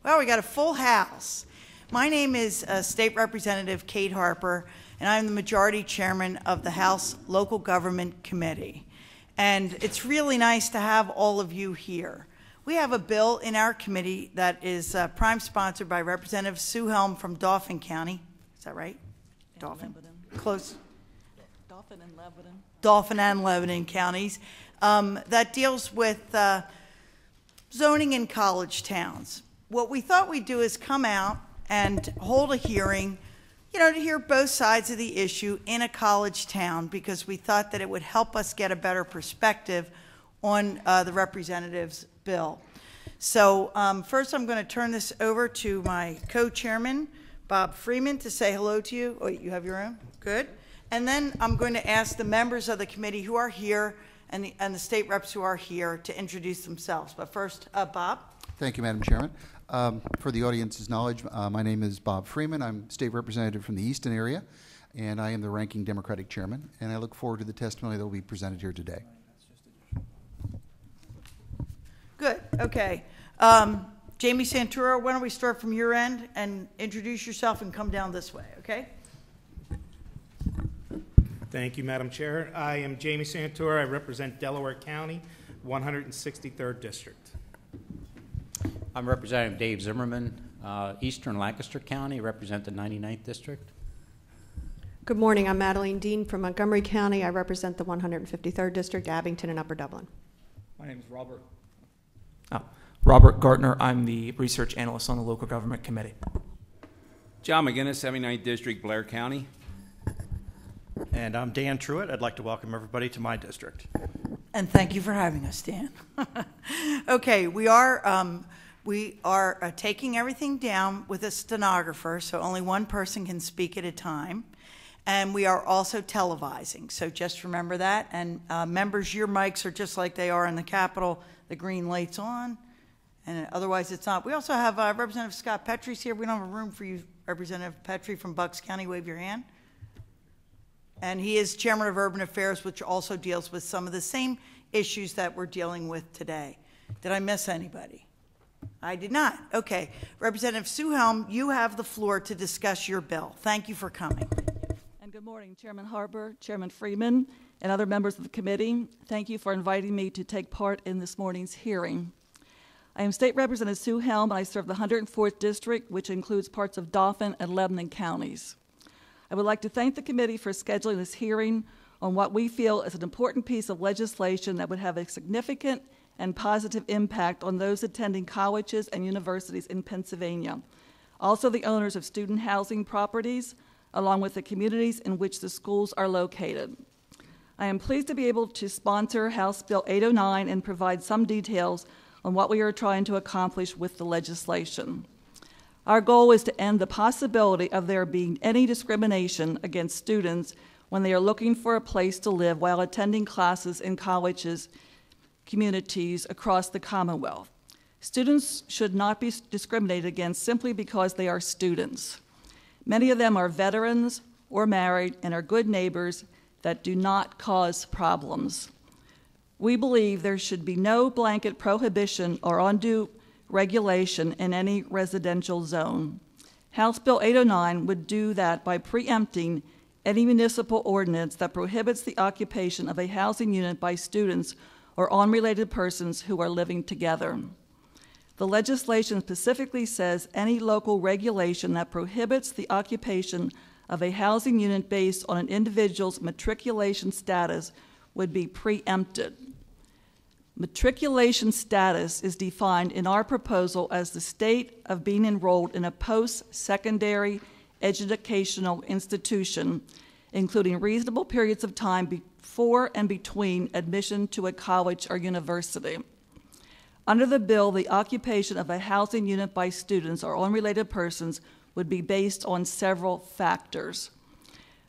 Well, we got a full house. My name is State Representative Kate Harper, and I'm the Majority Chairman of the House Local Government Committee. And it's really nice to have all of you here. We have a bill in our committee that is prime sponsored by Representative Sue Helm from Dauphin County. Is that right? And Dauphin. Lebanon. Close. Dauphin and Lebanon. Dauphin and Lebanon counties. That deals with zoning in college towns. What we thought we'd do is come out and hold a hearing, to hear both sides of the issue in a college town, because we thought that it would help us get a better perspective on the representative's bill. So first I'm going to turn this over to my co-chairman, Bob Freeman, to say hello to you. Oh, you have your own? Good. And then I'm going to ask the members of the committee who are here and the state reps who are here to introduce themselves. But first, Bob. Thank you, Madam Chairman. For the audience's knowledge, my name is Bob Freeman. I'm state representative from the Easton area, and I am the ranking Democratic chairman, and I look forward to the testimony that will be presented here today. Good. Okay. Jamie Santoro, why don't we start from your end and introduce yourself and come down this way, okay? Thank you, Madam Chair. I am Jamie Santoro. I represent Delaware County, 163rd District. I'm Representative Dave Zimmerman, Eastern Lancaster County, represent the 99th District. Good morning. I'm Madeline Dean from Montgomery County. I represent the 153rd District, Abington and Upper Dublin. My name is Robert Gartner. I'm the research analyst on the Local Government Committee. John McGinnis, 79th District, Blair County. And I'm Dan Truitt. I'd like to welcome everybody to my district. And thank you for having us, Dan. Okay, we are taking everything down with a stenographer, so only one person can speak at a time. And we are also televising, so just remember that. And members, your mics are just like they are in the Capitol. The green light's on, and otherwise it's not. We also have Representative Scott Petrie's here. We don't have a room for you, Representative Petrie from Bucks County. Wave your hand. And he is Chairman of Urban Affairs, which also deals with some of the same issues that we're dealing with today. Did I miss anybody? I did not. Okay. Representative Sue Helm, you have the floor to discuss your bill. Thank you for coming. And good morning, Chairman Harper, Chairman Freeman, and other members of the committee. Thank you for inviting me to take part in this morning's hearing. I am State Representative Sue Helm, and I serve the 104th District, which includes parts of Dauphin and Lebanon counties. I would like to thank the committee for scheduling this hearing on what we feel is an important piece of legislation that would have a significant and positive impact on those attending colleges and universities in Pennsylvania, also the owners of student housing properties, along with the communities in which the schools are located. I am pleased to be able to sponsor House Bill 809 and provide some details on what we are trying to accomplish with the legislation. Our goal is to end the possibility of there being any discrimination against students when they are looking for a place to live while attending classes in colleges, communities across the Commonwealth. Students should not be discriminated against simply because they are students. Many of them are veterans or married and are good neighbors that do not cause problems. We believe there should be no blanket prohibition or undue regulation in any residential zone. House Bill 809 would do that by preempting any municipal ordinance that prohibits the occupation of a housing unit by students or unrelated persons who are living together. The legislation specifically says any local regulation that prohibits the occupation of a housing unit based on an individual's matriculation status would be preempted. Matriculation status is defined in our proposal as the state of being enrolled in a post-secondary educational institution, including reasonable periods of time before and between admission to a college or university. Under the bill, the occupation of a housing unit by students or unrelated persons would be based on several factors.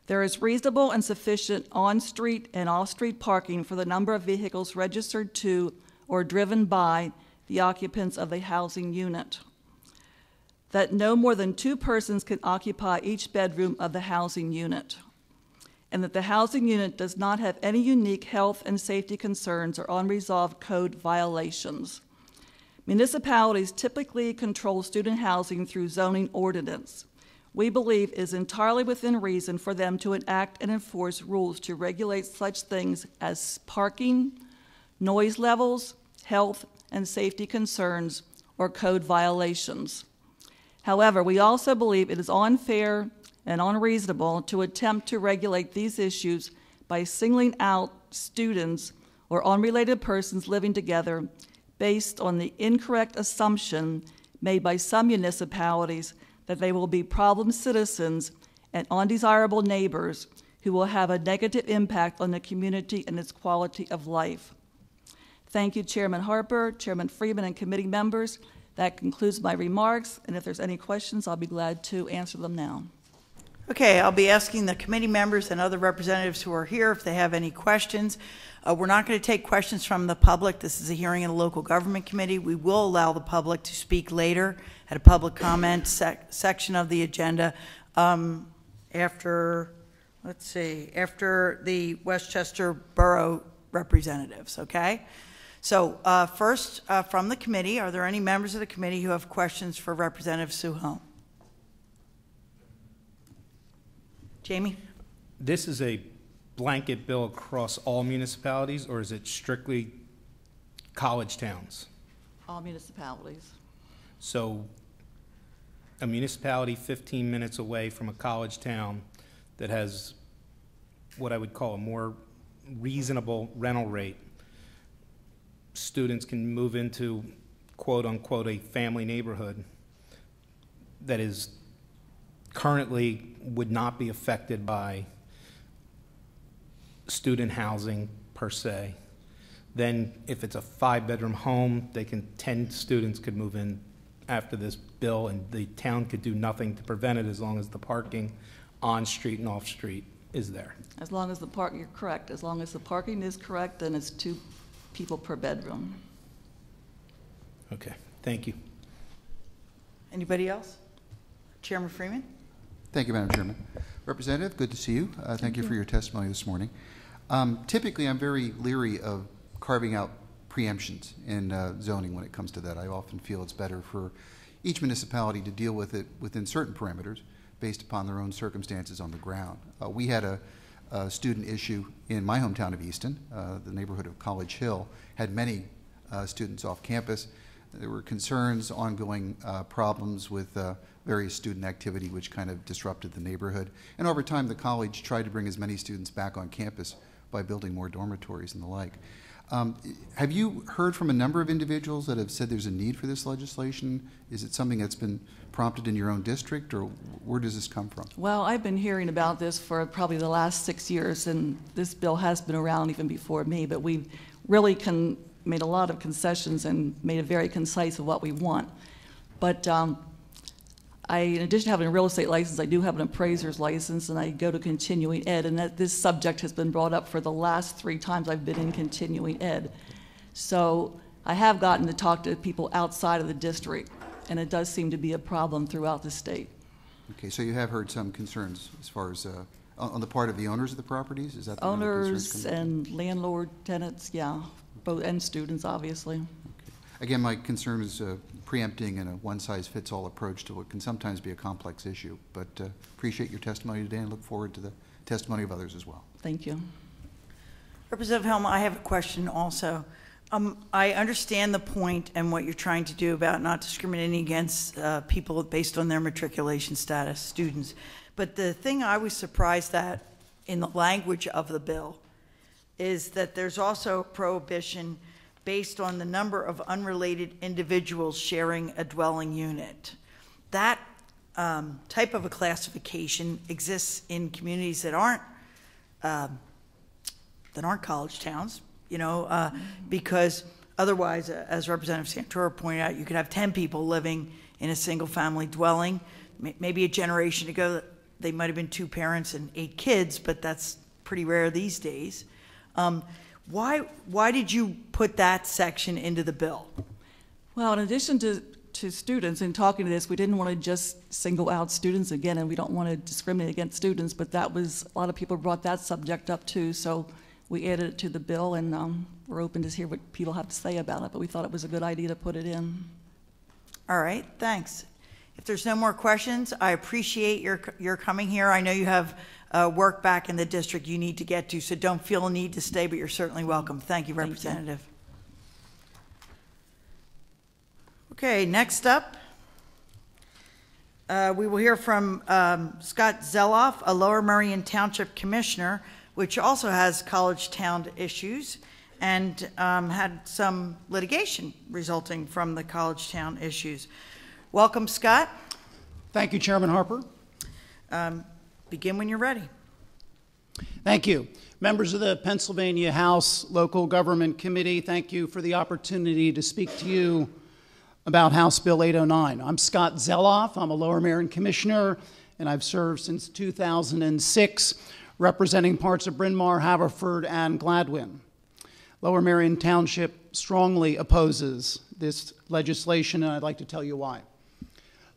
There is reasonable and sufficient on-street and off-street parking for the number of vehicles registered to or driven by the occupants of the housing unit. That no more than 2 persons can occupy each bedroom of the housing unit. And that the housing unit does not have any unique health and safety concerns or unresolved code violations. Municipalities typically control student housing through zoning ordinance. We believe it is entirely within reason for them to enact and enforce rules to regulate such things as parking, noise levels, health and safety concerns, or code violations. However, we also believe it is unfair and unreasonable to attempt to regulate these issues by singling out students or unrelated persons living together based on the incorrect assumption made by some municipalities that they will be problem citizens and undesirable neighbors who will have a negative impact on the community and its quality of life. Thank you, Chairman Harper, Chairman Freeman, and committee members. That concludes my remarks, and if there's any questions, I'll be glad to answer them now. Okay, I'll be asking the committee members and other representatives who are here if they have any questions. We're not going to take questions from the public. This is a hearing in the local government committee. We will allow the public to speak later at a public comment section of the agenda after the West Chester Borough representatives, okay? So first, from the committee, are there any members of the committee who have questions for Representative Sue Helm? Jamie? This is a blanket bill across all municipalities, or is it strictly college towns? All municipalities. So a municipality 15 minutes away from a college town that has what I would call a more reasonable rental rate, students can move into quote unquote a family neighborhood that is currently would not be affected by student housing per se. Then if it's a 5-bedroom home, 10 students could move in after this bill, and the town could do nothing to prevent it as long as the parking on street and off street is there. As long as the parking, you're correct. As long as the parking is correct, then it's 2 people per bedroom. Okay, thank you. Anybody else? Chairman Freeman? Thank you, Madam Chairman. Representative, good to see you. Thank you for your testimony this morning. Typically, I'm very leery of carving out preemptions in zoning when it comes to that. I often feel it's better for each municipality to deal with it within certain parameters based upon their own circumstances on the ground. We had a student issue in my hometown of Easton. The neighborhood of College Hill had many students off campus. There were concerns, ongoing problems with various student activity which kind of disrupted the neighborhood. And over time, the college tried to bring as many students back on campus by building more dormitories and the like. Have you heard from a number of individuals that have said there's a need for this legislation? Is it something that's been prompted in your own district, or where does this come from? Well, I've been hearing about this for probably the last 6 years, and this bill has been around even before me, but we've really made a lot of concessions and made it very concise of what we want. But in addition to having a real estate license, I do have an appraiser's license, and I go to continuing ed, and this subject has been brought up for the last 3 times I've been in continuing ed. So I have gotten to talk to people outside of the district, and it does seem to be a problem throughout the state. Okay, so you have heard some concerns as far as on the part of the owners of the properties? Is that the Owners and landlord tenants, yeah, both, and students, obviously. Again, my concern is preempting in a one-size-fits-all approach to what can sometimes be a complex issue. But appreciate your testimony today and look forward to the testimony of others as well. Thank you. Representative Helm, I have a question also. I understand the point and what you're trying to do about not discriminating against people based on their matriculation status, students. But the thing I was surprised at in the language of the bill is that there's also a prohibition based on the number of unrelated individuals sharing a dwelling unit. That type of a classification exists in communities that aren't college towns, you know, because otherwise, as Representative Santora pointed out, you could have 10 people living in a single-family dwelling. Maybe a generation ago, they might have been 2 parents and 8 kids, but that's pretty rare these days. Why did you put that section into the bill? Well, in addition to students, in talking to this, we didn't want to just single out students again, and we don't want to discriminate against students, but that was, a lot of people brought that subject up too, so we added it to the bill, and we're open to hear what people have to say about it, but we thought it was a good idea to put it in. All right, thanks. If there's no more questions, I appreciate your coming here. I know you have work back in the district you need to get to, so don't feel a need to stay, but you're certainly welcome. Thank you, Representative. Okay, next up, we will hear from Scott Zeloff, a Lower Merion Township Commissioner, which also has college town issues and had some litigation resulting from the college town issues. Welcome, Scott. Thank you, Chairman Harper. Begin when you're ready. Thank you. Members of the Pennsylvania House Local Government Committee, thank you for the opportunity to speak to you about House Bill 809. I'm Scott Zeloff. I'm a Lower Merion Commissioner, and I've served since 2006, representing parts of Bryn Mawr, Haverford, and Gladwin. Lower Merion Township strongly opposes this legislation, and I'd like to tell you why.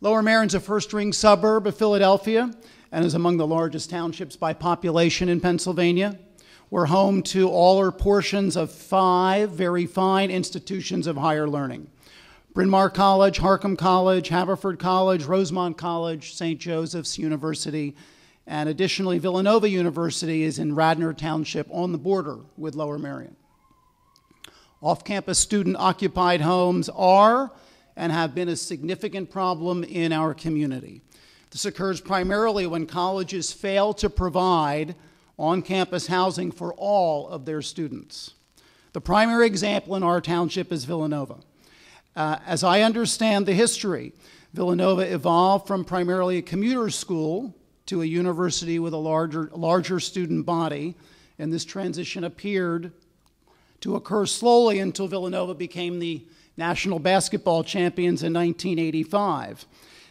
Lower Merion's a first-ring suburb of Philadelphia and is among the largest townships by population in Pennsylvania. We're home to all or portions of 5 very fine institutions of higher learning: Bryn Mawr College, Harcum College, Haverford College, Rosemont College, St. Joseph's University, and additionally Villanova University is in Radnor Township on the border with Lower Merion. Off-campus student-occupied homes are and have been a significant problem in our community. This occurs primarily when colleges fail to provide on-campus housing for all of their students. The primary example in our township is Villanova. As I understand the history, Villanova evolved from primarily a commuter school to a university with a larger student body, and this transition appeared to occur slowly until Villanova became the national basketball champions in 1985.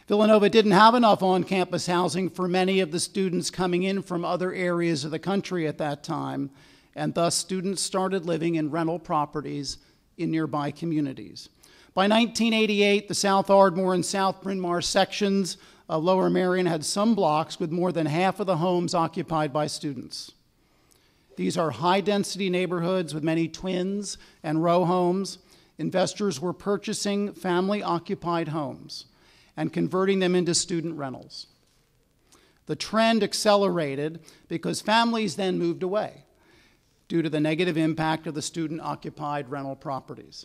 Villanova didn't have enough on-campus housing for many of the students coming in from other areas of the country at that time, and thus students started living in rental properties in nearby communities. By 1988, the South Ardmore and South Bryn Mawr sections of Lower Merion had some blocks with more than half of the homes occupied by students. These are high-density neighborhoods with many twins and row homes. Investors were purchasing family-occupied homes and converting them into student rentals. The trend accelerated because families then moved away due to the negative impact of the student-occupied rental properties.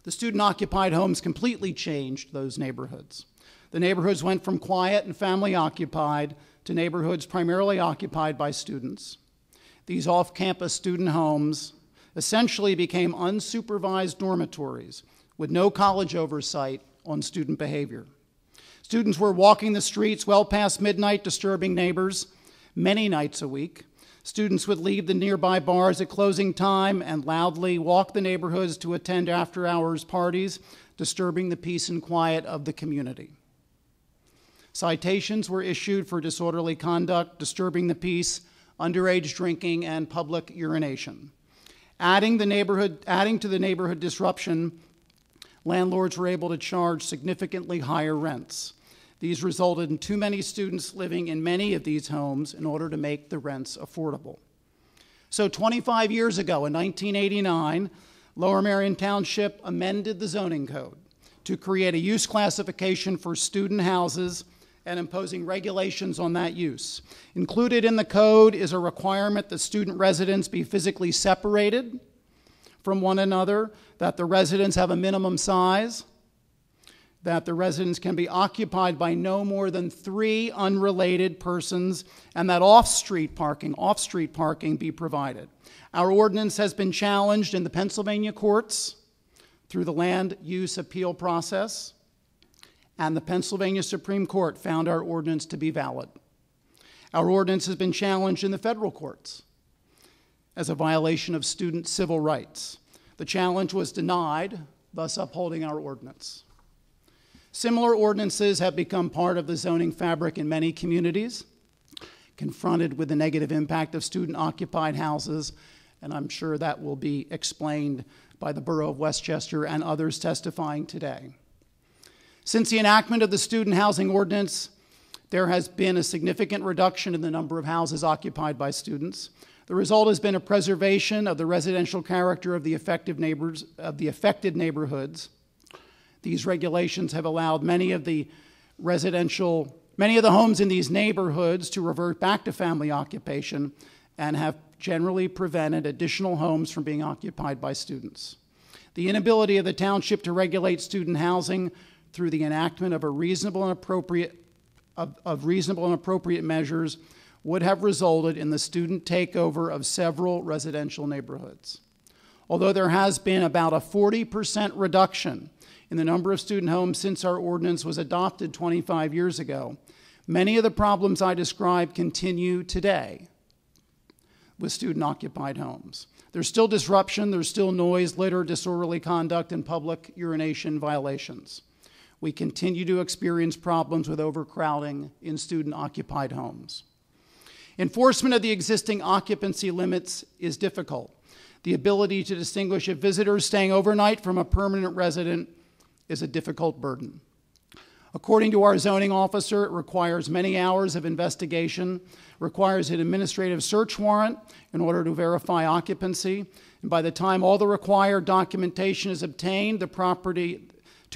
The student-occupied homes completely changed those neighborhoods. The neighborhoods went from quiet and family-occupied to neighborhoods primarily occupied by students. These off-campus student homes essentially became unsupervised dormitories with no college oversight on student behavior. Students were walking the streets well past midnight, disturbing neighbors many nights a week. Students would leave the nearby bars at closing time and loudly walk the neighborhoods to attend after-hours parties, disturbing the peace and quiet of the community. Citations were issued for disorderly conduct, disturbing the peace, underage drinking, and public urination. Adding to the neighborhood disruption, landlords were able to charge significantly higher rents. These resulted in too many students living in many of these homes in order to make the rents affordable. So 25 years ago, in 1989, Lower Merion Township amended the zoning code to create a use classification for student houses and imposing regulations on that use. Included in the code is a requirement that student residents be physically separated from one another, that the residents have a minimum size, that the residence can be occupied by no more than 3 unrelated persons, and that off-street parking be provided. Our ordinance has been challenged in the Pennsylvania courts through the land use appeal process, and the Pennsylvania Supreme Court found our ordinance to be valid. Our ordinance has been challenged in the federal courts as a violation of student civil rights. The challenge was denied, thus upholding our ordinance. Similar ordinances have become part of the zoning fabric in many communities, confronted with the negative impact of student-occupied houses, and I'm sure that will be explained by the Borough of West Chester and others testifying today. Since the enactment of the student housing ordinance, there has been a significant reduction in the number of houses occupied by students. The result has been a preservation of the residential character of the affected neighborhoods. These regulations have allowed many of the homes in these neighborhoods to revert back to family occupation and have generally prevented additional homes from being occupied by students. The inability of the township to regulate student housing through the enactment of reasonable and appropriate measures would have resulted in the student takeover of several residential neighborhoods. Although there has been about a 40% reduction in the number of student homes since our ordinance was adopted 25 years ago, many of the problems I described continue today with student-occupied homes. There's still disruption, there's still noise, litter, disorderly conduct, and public urination violations. We continue to experience problems with overcrowding in student-occupied homes. Enforcement of the existing occupancy limits is difficult. The ability to distinguish a visitor staying overnight from a permanent resident is a difficult burden. According to our zoning officer, it requires many hours of investigation, requires an administrative search warrant in order to verify occupancy, and by the time all the required documentation is obtained, to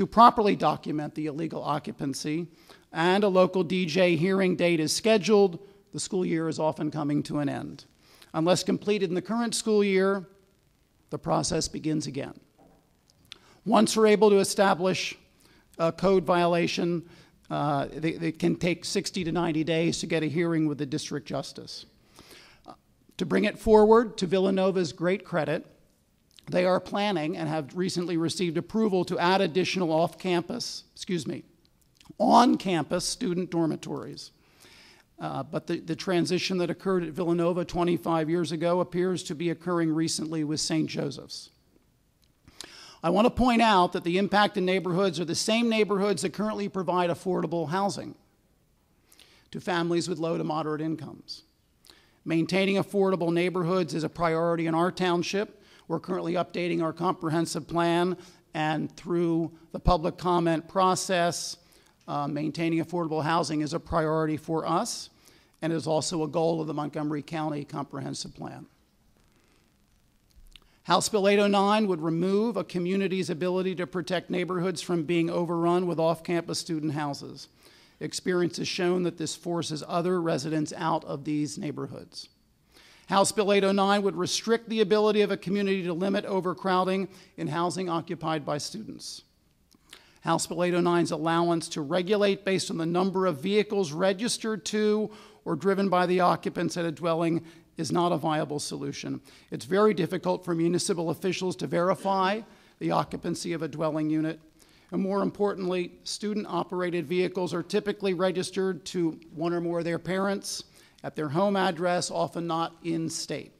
properly document the illegal occupancy, and a local DJ hearing date is scheduled, the school year is often coming to an end. Unless completed in the current school year, the process begins again. Once we're able to establish a code violation, it can take 60 to 90 days to get a hearing with the district justice. To bring it forward, to Villanova's great credit, they are planning and have recently received approval to add additional on-campus student dormitories. But the transition that occurred at Villanova 25 years ago appears to be occurring recently with St. Joseph's. I want to point out that the impacted neighborhoods are the same neighborhoods that currently provide affordable housing to families with low to moderate incomes. Maintaining affordable neighborhoods is a priority in our township. We're currently updating our comprehensive plan, and through the public comment process, maintaining affordable housing is a priority for us, and is also a goal of the Montgomery County Comprehensive Plan. House Bill 809 would remove a community's ability to protect neighborhoods from being overrun with off-campus student houses. Experience has shown that this forces other residents out of these neighborhoods. House Bill 809 would restrict the ability of a community to limit overcrowding in housing occupied by students. House Bill 809's allowance to regulate based on the number of vehicles registered to or driven by the occupants at a dwelling is not a viable solution. It's very difficult for municipal officials to verify the occupancy of a dwelling unit. And more importantly, student-operated vehicles are typically registered to one or more of their parents at their home address, often not in state.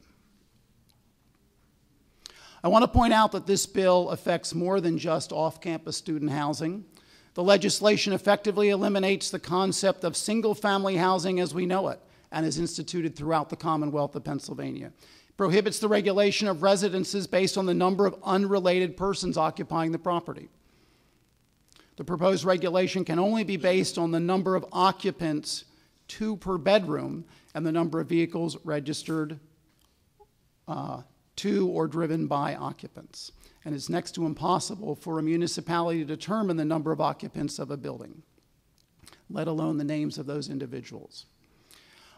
I want to point out that this bill affects more than just off-campus student housing. The legislation effectively eliminates the concept of single-family housing as we know it and is instituted throughout the Commonwealth of Pennsylvania. It prohibits the regulation of residences based on the number of unrelated persons occupying the property. The proposed regulation can only be based on the number of occupants, 2 per bedroom, and the number of vehicles registered to or driven by occupants. And it's next to impossible for a municipality to determine the number of occupants of a building, let alone the names of those individuals.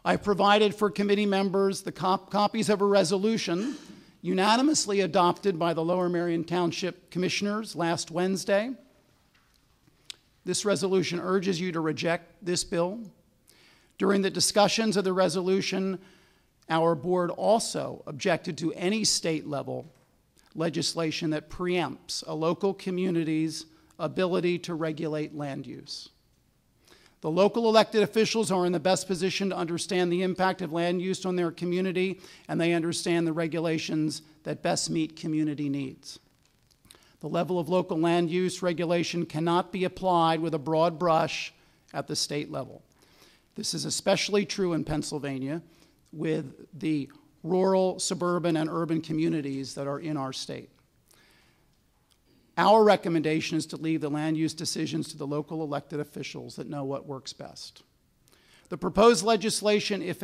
I provided for committee members the copies of a resolution unanimously adopted by the Lower Merion Township Commissioners last Wednesday. This resolution urges you to reject this bill. During the discussions of the resolution, our board also objected to any state-level legislation that preempts a local community's ability to regulate land use. The local elected officials are in the best position to understand the impact of land use on their community, and they understand the regulations that best meet community needs. The level of local land use regulation cannot be applied with a broad brush at the state level. This is especially true in Pennsylvania with the rural, suburban, and urban communities that are in our state. Our recommendation is to leave the land use decisions to the local elected officials that know what works best. The proposed legislation, if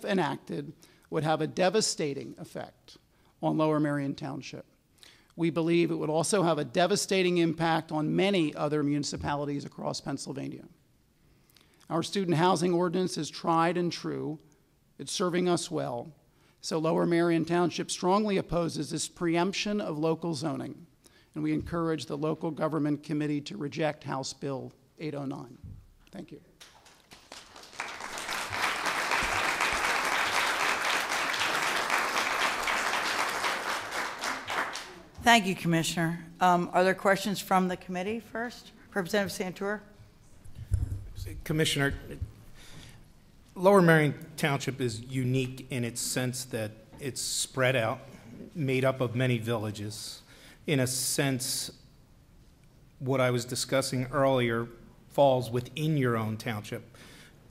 enacted, would have a devastating effect on Lower Merion Township. We believe it would also have a devastating impact on many other municipalities across Pennsylvania. Our student housing ordinance is tried and true. It's serving us well. So Lower Merion Township strongly opposes this preemption of local zoning, and we encourage the local government committee to reject House Bill 809. Thank you. Thank you, Commissioner. Are there questions from the committee first? Representative Santour? Commissioner, Lower Merion Township is unique in its sense that it's spread out, made up of many villages. In a sense, what I was discussing earlier falls within your own township.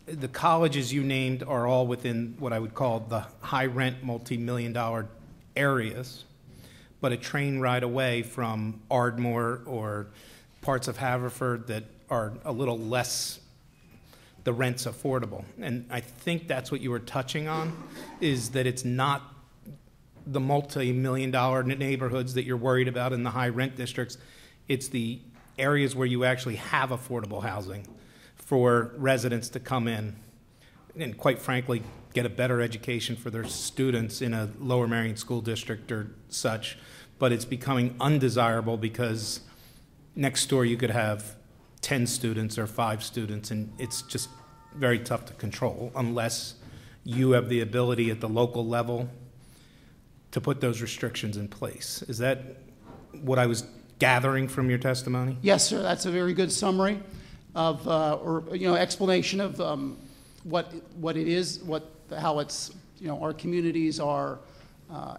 The colleges you named are all within what I would call the high-rent, multi-million-dollar areas, but a train ride away from Ardmore or parts of Haverford that are a little less, the rent's affordable. And I think that's what you were touching on, is that it's not the multi-million-dollar neighborhoods that you're worried about in the high-rent districts. It's the areas where you actually have affordable housing for residents to come in and, quite frankly, get a better education for their students in a Lower Merion school district or such. But it's becoming undesirable because next door you could have 10 students or 5 students, and it's just very tough to control unless you have the ability at the local level to put those restrictions in place. Is that what I was gathering from your testimony? Yes, sir. That's a very good summary of, explanation of what it is, how it's, our communities are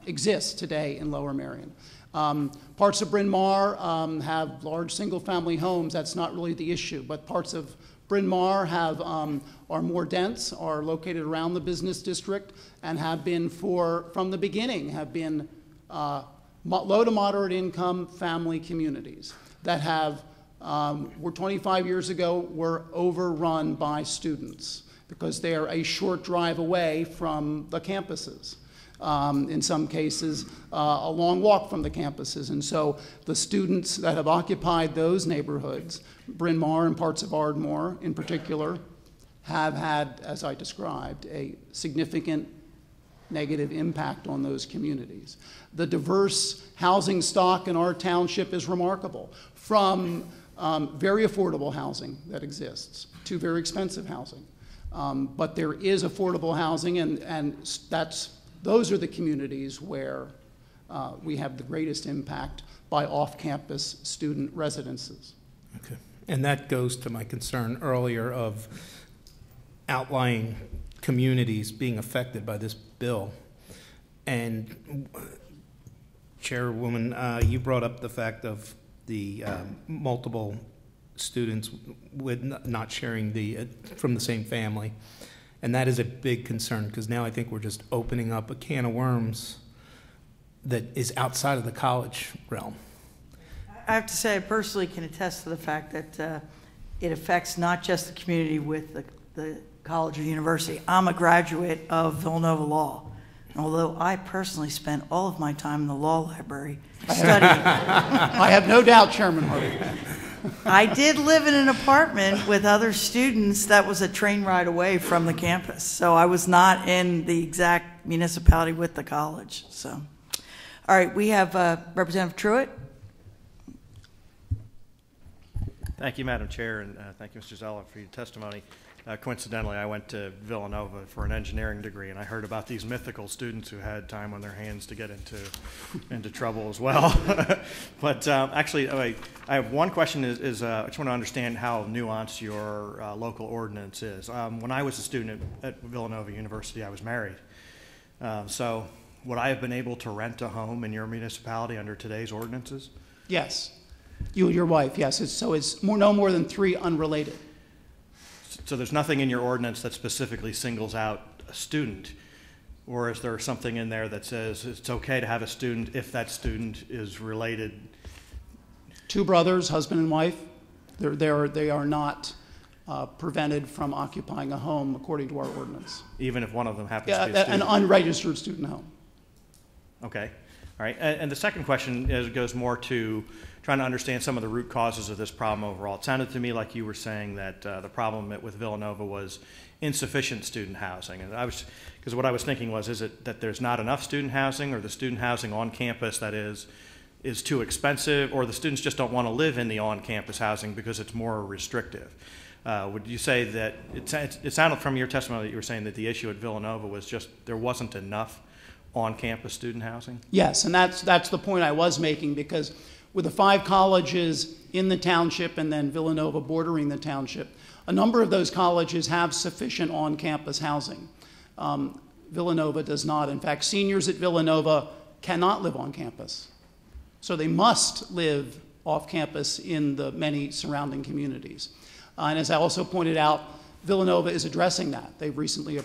exist today in Lower Merion. Parts of Bryn Mawr have large single-family homes. That's not really the issue, but parts of Bryn Mawr have are more dense, are located around the business district, and have been from the beginning have been low to moderate income family communities that have were 25 years ago were overrun by students because they are a short drive away from the campuses. In some cases, a long walk from the campuses. And so the students that have occupied those neighborhoods, Bryn Mawr and parts of Ardmore in particular, have had, as I described, a significant negative impact on those communities. The diverse housing stock in our township is remarkable, from very affordable housing that exists to very expensive housing. But there is affordable housing, and those are the communities where we have the greatest impact by off-campus student residences. Okay. And that goes to my concern earlier of outlying communities being affected by this bill. And Chairwoman, you brought up the fact of the multiple students with not sharing from the same family. And that is a big concern, because now I think we're just opening up a can of worms that is outside of the college realm. I have to say, I personally can attest to the fact that it affects not just the community with the college or university. I'm a graduate of Villanova Law. And although I personally spent all of my time in the law library studying. I have no doubt, Chairman Harvey. I did live in an apartment with other students that was a train ride away from the campus. So I was not in the exact municipality with the college. So, all right, we have Representative Truitt. Thank you, Madam Chair, and thank you, Mr. Zella, for your testimony. Coincidentally, I went to Villanova for an engineering degree, and I heard about these mythical students who had time on their hands to get into trouble as well. But actually, I have one question. I just want to understand how nuanced your local ordinance is. When I was a student at Villanova University, I was married. So would I have been able to rent a home in your municipality under today's ordinances? Yes. You and your wife, yes. It's no more than 3 unrelated. So there's nothing in your ordinance that specifically singles out a student, or is there something in there that says it's okay to have a student if that student is related? 2 brothers, husband and wife. They are not prevented from occupying a home according to our ordinance. Even if one of them happens to be a An student? unregistered student home. Okay. All right. And the second question goes more to trying to understand some of the root causes of this problem overall. It sounded to me like you were saying that the problem with Villanova was insufficient student housing. And because what I was thinking was, is it that there's not enough student housing, or the student housing on campus that is too expensive, or the students just don't want to live in the on-campus housing because it's more restrictive? Would you say that it sounded from your testimony that you were saying that the issue at Villanova was just there wasn't enough on-campus student housing? Yes, and that's the point I was making, because with the 5 colleges in the township and then Villanova bordering the township, a number of those colleges have sufficient on-campus housing. Villanova does not. In fact, seniors at Villanova cannot live on campus. So they must live off campus in the many surrounding communities. And as I also pointed out, Villanova is addressing that. They've recently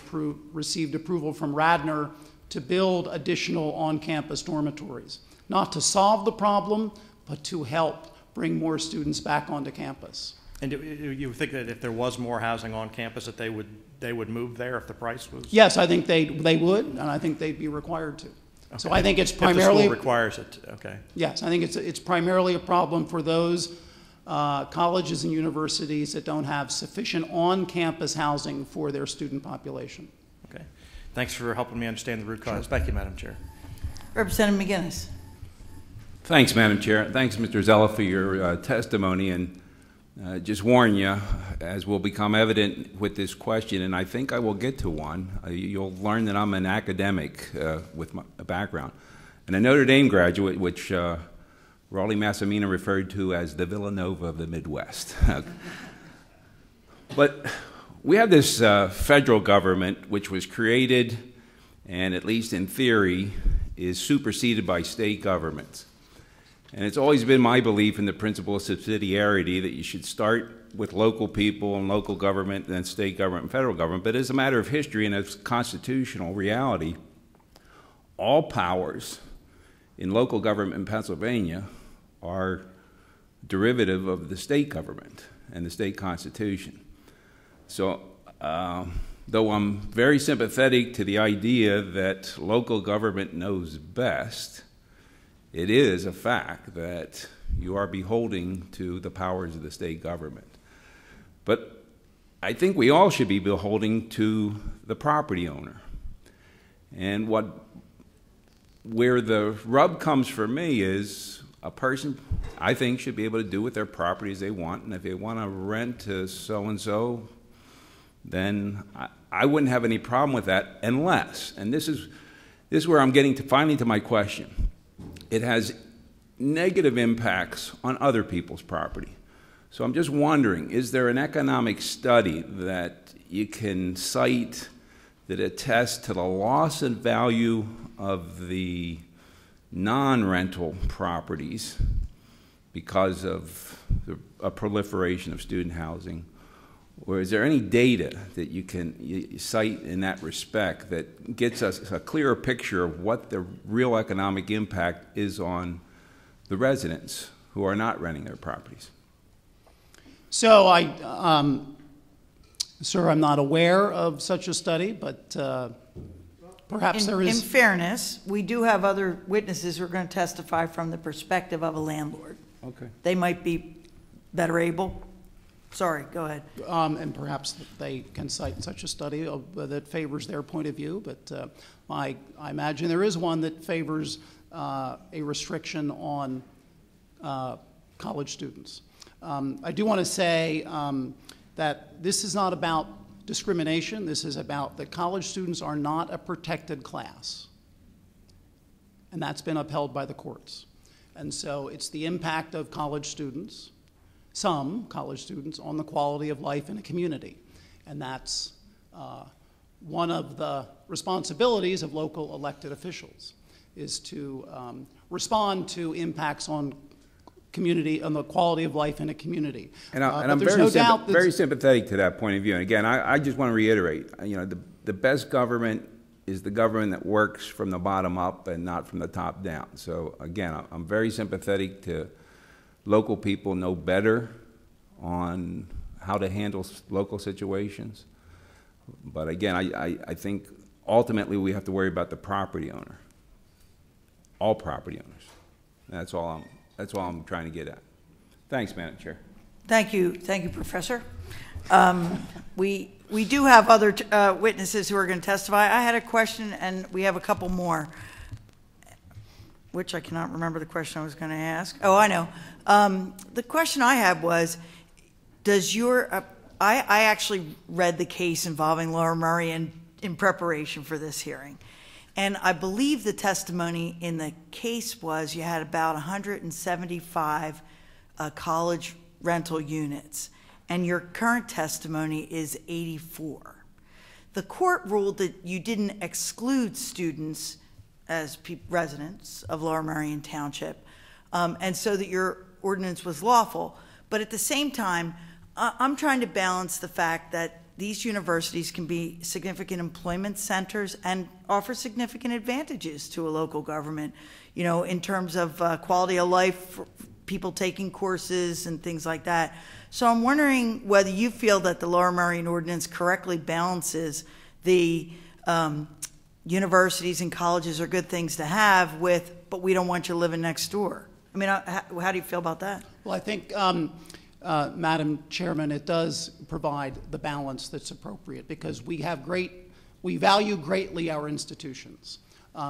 received approval from Radnor to build additional on-campus dormitories, not to solve the problem, but to help bring more students back onto campus. And do you think that if there was more housing on campus that they would move there if the price was? Yes, I think they would, and I think they'd be required to. Okay. So I think it's if primarily... the school requires it, okay. Yes, I think it's primarily a problem for those colleges and universities that don't have sufficient on-campus housing for their student population. Okay. Thanks for helping me understand the root cause. Thank you, Madam Chair. Representative McGinnis. Thanks, Madam Chair. Thanks, Mr. Zella, for your testimony. And just warn you, as will become evident with this question, and I think I will get to one, you'll learn that I'm an academic with my background, and a Notre Dame graduate, which Raleigh Massimina referred to as the Villanova of the Midwest. But we have this federal government which was created, and at least in theory, is superseded by state governments. And it's always been my belief in the principle of subsidiarity that you should start with local people and local government, and then state government and federal government. But as a matter of history and as constitutional reality, all powers in local government in Pennsylvania are derivative of the state government and the state constitution. So though I'm very sympathetic to the idea that local government knows best, it is a fact that you are beholden to the powers of the state government. But I think we all should be beholden to the property owner. And where the rub comes for me is a person, I think, should be able to do with their property as they want. And if they want to rent to so-and-so, then I wouldn't have any problem with that unless, and this is where I'm getting finally to my question, it has negative impacts on other people's property. So I'm just wondering, is there an economic study that you can cite that attests to the loss in value of the non-rental properties because of a proliferation of student housing? Or is there any data that you can cite in that respect that gets us a clearer picture of what the real economic impact is on the residents who are not renting their properties? So sir, I'm not aware of such a study, but perhaps there is. In fairness, we do have other witnesses who are going to testify from the perspective of a landlord. Okay. They might be better able. Sorry, go ahead. And perhaps they can cite such a study that favors their point of view, but I imagine there is one that favors a restriction on college students. I do want to say that this is not about discrimination. This is about that college students are not a protected class, and that's been upheld by the courts. And so it's the impact of college students, some college students, on the quality of life in a community. And that's one of the responsibilities of local elected officials, is to respond to impacts on community, on the quality of life in a community. And I'm very sympathetic to that point of view. And again, I just want to reiterate, the best government is the government that works from the bottom up and not from the top down. So again, I'm very sympathetic to local people know better on how to handle local situations. But again, I think ultimately we have to worry about the property owner, all property owners. That's all I'm trying to get at. Thanks, Madam Chair. Thank you, Professor. We do have other witnesses who are going to testify. I had a question, and we have a couple more, which I cannot remember the question I was going to ask. Oh, I know. The question I had was, does your I actually read the case involving Lower Murray in preparation for this hearing. And I believe the testimony in the case was you had about 175 college rental units, and your current testimony is 84. The court ruled that you didn't exclude students as residents of Lower Merion Township, and so that your ordinance was lawful. But at the same time, I'm trying to balance the fact that these universities can be significant employment centers and offer significant advantages to a local government, you know, in terms of quality of life for people taking courses and things like that. So I'm wondering whether you feel that the Lower Merion Ordinance correctly balances the universities and colleges are good things to have with, but we don't want you living next door. I mean, how do you feel about that? Well, I think, Madam Chairman, it does provide the balance that's appropriate, because we value greatly our institutions.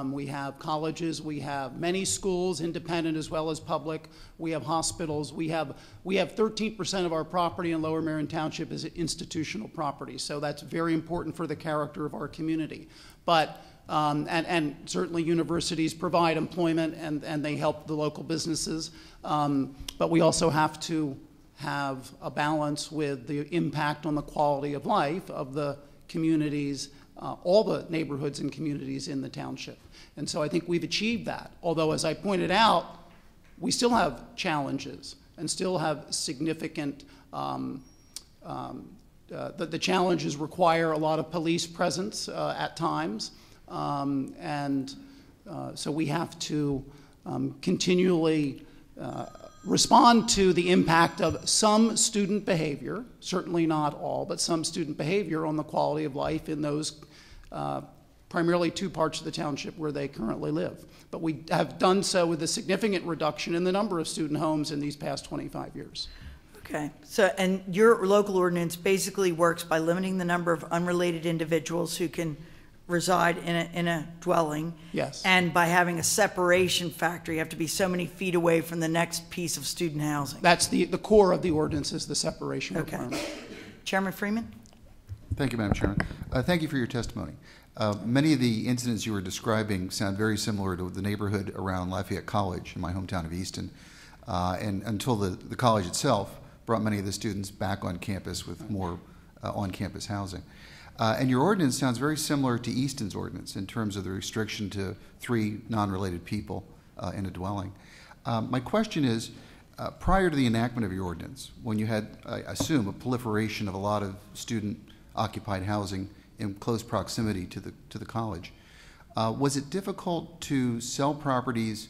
We have colleges, we have many schools, independent as well as public. We have hospitals. We have 13% of our property in Lower Merion Township is institutional property, so that's very important for the character of our community. But and certainly universities provide employment and they help the local businesses. But we also have to have a balance with the impact on the quality of life of the communities, all the neighborhoods and communities in the township. And so I think we've achieved that. Although, as I pointed out, we still have challenges and still have significant, the challenges require a lot of police presence at times. So we have to continually respond to the impact of some student behavior, certainly not all, but some student behavior on the quality of life in those primarily two parts of the township where they currently live. But we have done so with a significant reduction in the number of student homes in these past 25 years. Okay, so, and your local ordinance basically works by limiting the number of unrelated individuals who can reside in a dwelling. Yes. And by having a separation factor, you have to be so many feet away from the next piece of student housing. That's the core of the ordinance, is the separation requirement. Chairman Freeman? Thank you, Madam Chairman. Thank you for your testimony. Many of the incidents you were describing sound very similar to the neighborhood around Lafayette College in my hometown of Easton, and until the college itself brought many of the students back on campus with more on-campus housing. And your ordinance sounds very similar to Easton's ordinance in terms of the restriction to 3 non-related people in a dwelling. My question is, prior to the enactment of your ordinance, when you had, I assume, a proliferation of a lot of student-occupied housing in close proximity to the college, was it difficult to sell properties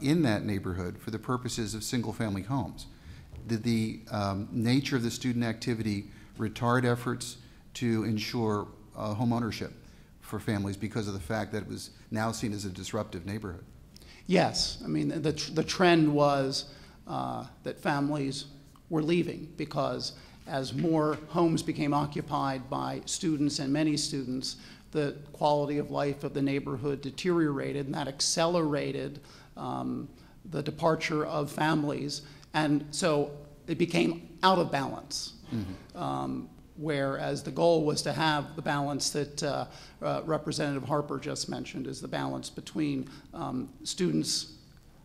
in that neighborhood for the purposes of single-family homes? Did the nature of the student activity retard efforts to ensure home ownership for families because of the fact that it was now seen as a disruptive neighborhood? Yes. I mean, the trend was that families were leaving because as more homes became occupied by students, and many students, the quality of life of the neighborhood deteriorated, and that accelerated the departure of families. And so it became out of balance. Mm-hmm. Whereas the goal was to have the balance that Representative Harper just mentioned, is the balance between students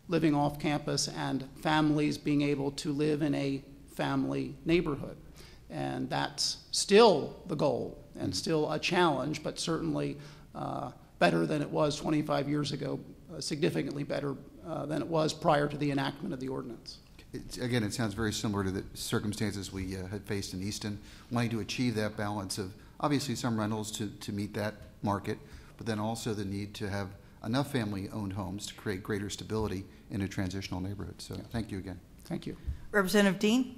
living off campus and families being able to live in a family neighborhood. And that's still the goal and still a challenge, but certainly better than it was 25 years ago, significantly better than it was prior to the enactment of the ordinance. Again, it sounds very similar to the circumstances we had faced in Easton, wanting to achieve that balance of obviously some rentals to meet that market, but then also the need to have enough family-owned homes to create greater stability in a transitional neighborhood. So thank you again. Thank you. Representative Dean?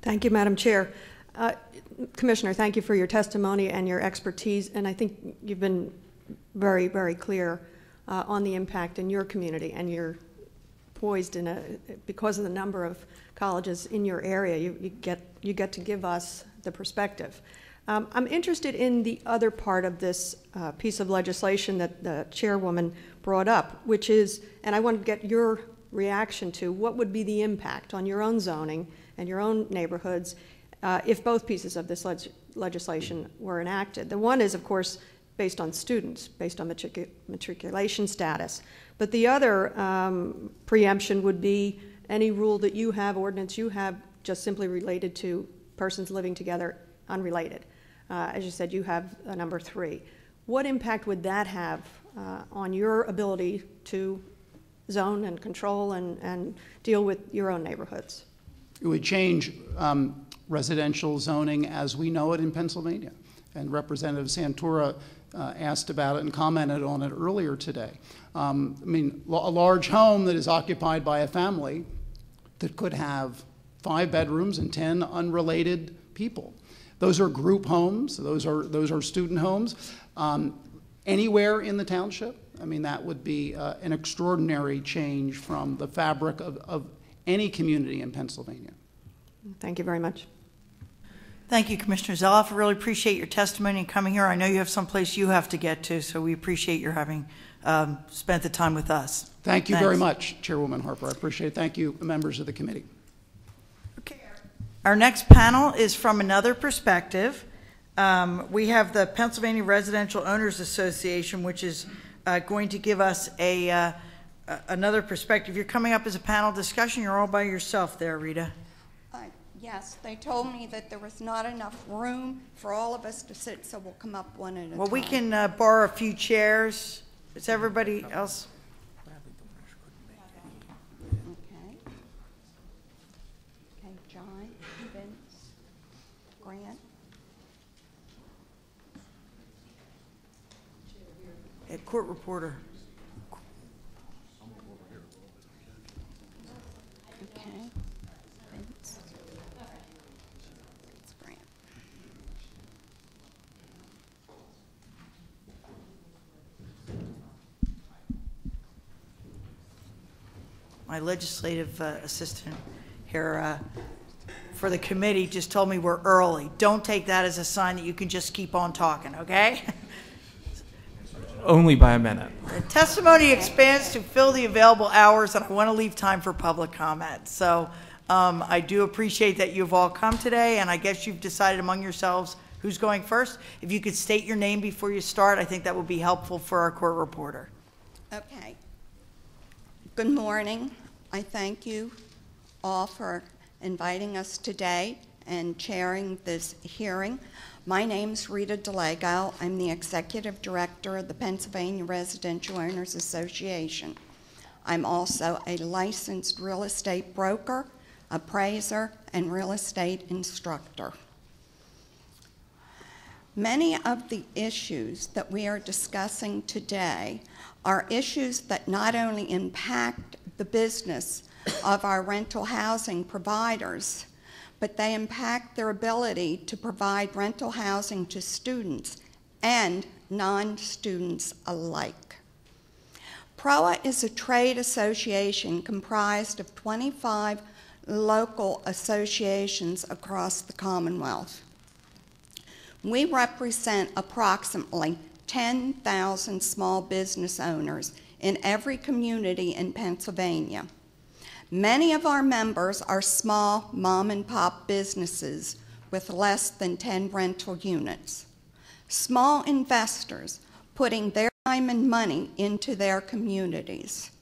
Thank you, Madam Chair. Commissioner, thank you for your testimony and your expertise, and I think you've been very, very clear on the impact in your community, and you're poised because of the number of colleges in your area, you get to give us the perspective. I'm interested in the other part of this piece of legislation that the chairwoman brought up, which is, and I want to get your reaction to, what would be the impact on your own zoning and your own neighborhoods if both pieces of this legislation were enacted. The one is, of course, based on students, based on matriculation status. But the other preemption would be any rule that you have, ordinance you have, just simply related to persons living together, unrelated. As you said, you have number 3. What impact would that have on your ability to zone and control and deal with your own neighborhoods? It would change residential zoning as we know it in Pennsylvania. And Representative Santora asked about it and commented on it earlier today. I mean, a large home that is occupied by a family that could have 5 bedrooms and 10 unrelated people. Those are group homes. Those are student homes. Anywhere in the township, I mean, that would be an extraordinary change from the fabric of any community in Pennsylvania. Thank you very much. Thank you, Commissioner Zeloff. I really appreciate your testimony and coming here. I know you have someplace you have to get to, so we appreciate your having spent the time with us. Thank you very much, Chairwoman Harper. I appreciate it. Thank you, members of the committee. Okay. Our next panel is from another perspective. We have the Pennsylvania Residential Owners Association, which is going to give us another perspective. You're coming up as a panel discussion. You're all by yourself there, Rita. Yes, they told me that there was not enough room for all of us to sit, so we'll come up one at a time. Well, we can borrow a few chairs. Is everybody else? Okay. Okay, John, Vince, Grant. Court reporter. Okay. Vince. It's Grant. My legislative assistant here for the committee just told me we're early. Don't take that as a sign that you can just keep on talking, okay? Only by a minute. The testimony expands to fill the available hours, and I want to leave time for public comment. So I do appreciate that you've all come today, and I guess you've decided among yourselves who's going first. If you could state your name before you start, I think that would be helpful for our court reporter. Okay. Good morning. I thank you all for inviting us today and chairing this hearing. My name's Rita DeLego. I'm the Executive Director of the Pennsylvania Residential Owners Association. I'm also a licensed real estate broker, appraiser, and real estate instructor. Many of the issues that we are discussing today are issues that not only impact the business of our rental housing providers, but they impact their ability to provide rental housing to students and non-students alike. PROA is a trade association comprised of 25 local associations across the Commonwealth. We represent approximately 10,000 small business owners in every community in Pennsylvania. Many of our members are small mom-and-pop businesses with less than 10 rental units. Small investors putting their time and money into their communities,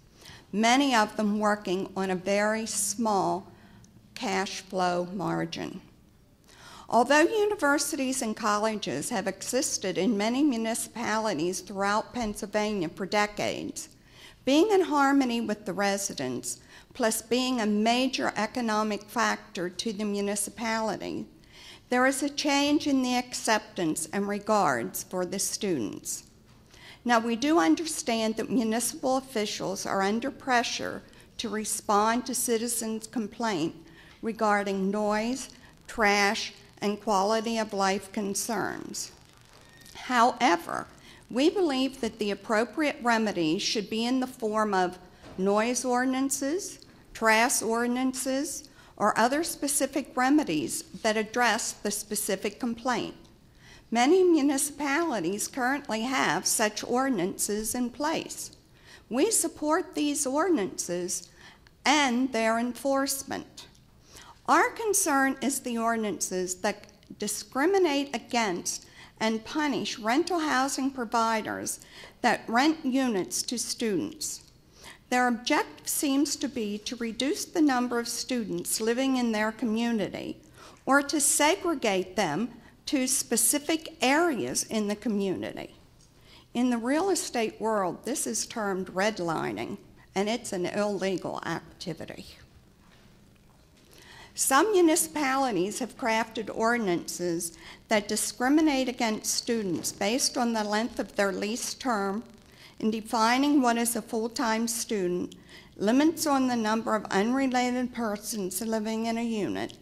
many of them working on a very small cash flow margin. Although universities and colleges have existed in many municipalities throughout Pennsylvania for decades, being in harmony with the residents, plus being a major economic factor to the municipality, there is a change in the acceptance and regards for the students. Now, we do understand that municipal officials are under pressure to respond to citizens' complaint regarding noise, trash, and quality of life concerns. However, we believe that the appropriate remedies should be in the form of noise ordinances, trash ordinances, or other specific remedies that address the specific complaint. Many municipalities currently have such ordinances in place. We support these ordinances and their enforcement. Our concern is the ordinances that discriminate against and punish rental housing providers that rent units to students. Their objective seems to be to reduce the number of students living in their community or to segregate them to specific areas in the community. In the real estate world, this is termed redlining, and it's an illegal activity. Some municipalities have crafted ordinances that discriminate against students based on the length of their lease term, in defining what is a full-time student, limits on the number of unrelated persons living in a unit,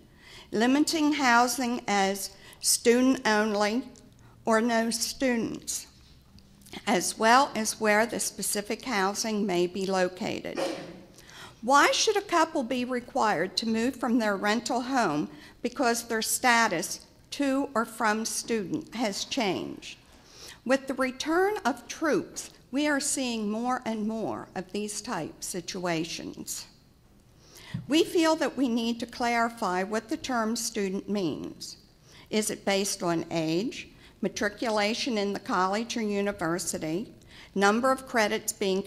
limiting housing as student only or no students, as well as where the specific housing may be located. Why should a couple be required to move from their rental home because their status to or from student has changed? With the return of troops, we are seeing more and more of these type situations. We feel that we need to clarify what the term student means. Is it based on age, matriculation in the college or university, number of credits being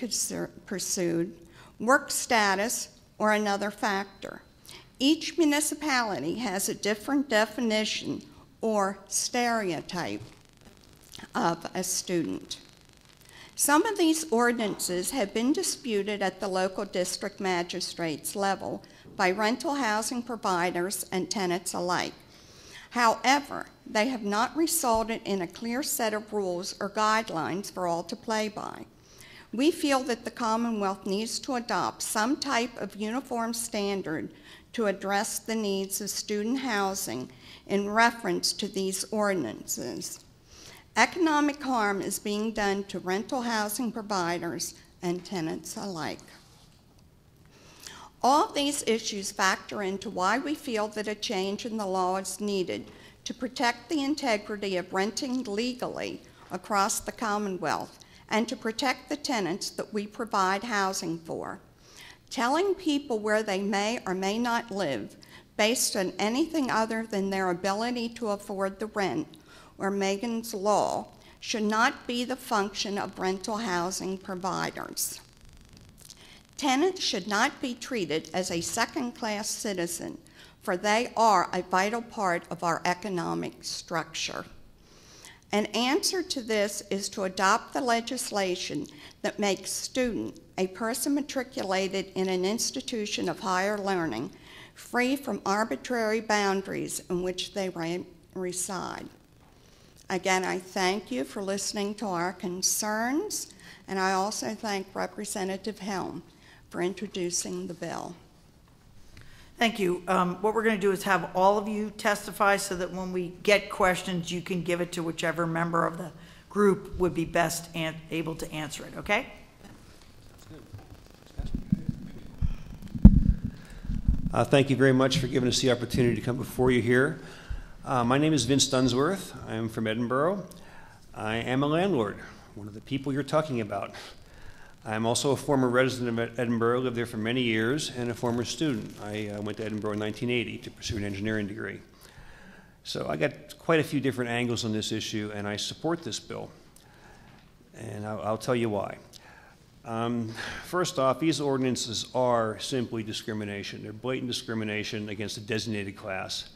pursued, work status, or another factor? Each municipality has a different definition or stereotype of a student. Some of these ordinances have been disputed at the local district magistrates level by rental housing providers and tenants alike. However, they have not resulted in a clear set of rules or guidelines for all to play by. We feel that the Commonwealth needs to adopt some type of uniform standard to address the needs of student housing in reference to these ordinances. Economic harm is being done to rental housing providers and tenants alike. All these issues factor into why we feel that a change in the law is needed to protect the integrity of renting legally across the Commonwealth and to protect the tenants that we provide housing for. Telling people where they may or may not live based on anything other than their ability to afford the rent or Megan's Law should not be the function of rental housing providers. Tenants should not be treated as a second-class citizen, for they are a vital part of our economic structure. An answer to this is to adopt the legislation that makes student a person matriculated in an institution of higher learning, free from arbitrary boundaries in which they reside. Again, I thank you for listening to our concerns, and I also thank Representative Helm for introducing the bill. Thank you. What we're going to do is have all of you testify so that when we get questions, you can give it to whichever member of the group would be best able to answer it, okay? Thank you very much for giving us the opportunity to come before you here. My name is Vince Dunsworth. I'm from Edinburgh. I am a landlord, one of the people you're talking about. I'm also a former resident of Edinburgh, lived there for many years, and a former student. I went to Edinburgh in 1980 to pursue an engineering degree. So I got quite a few different angles on this issue, and I support this bill. And I'll tell you why. First off, these ordinances are simply discrimination. They're blatant discrimination against a designated class.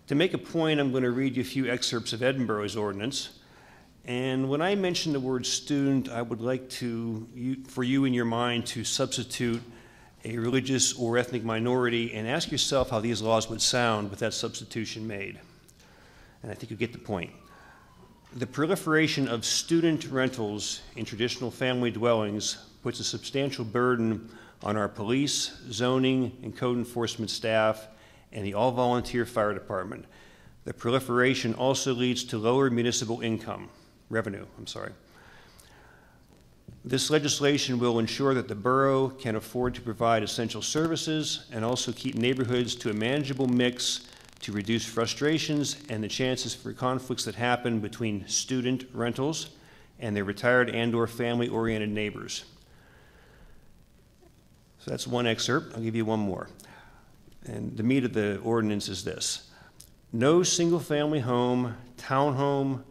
To make a point, I'm going to read you a few excerpts of Edinburgh's ordinance. And when I mention the word student, I would like for you in your mind to substitute a religious or ethnic minority and ask yourself how these laws would sound with that substitution made. And I think you get the point. The proliferation of student rentals in traditional family dwellings puts a substantial burden on our police, zoning, and code enforcement staff and the all-volunteer fire department. The proliferation also leads to lower municipal revenue. This legislation will ensure that the borough can afford to provide essential services and also keep neighborhoods to a manageable mix to reduce frustrations and the chances for conflicts that happen between student rentals and their retired and/or family-oriented neighbors. So that's one excerpt. I'll give you one more. And the meat of the ordinance is this. No single-family home, townhome,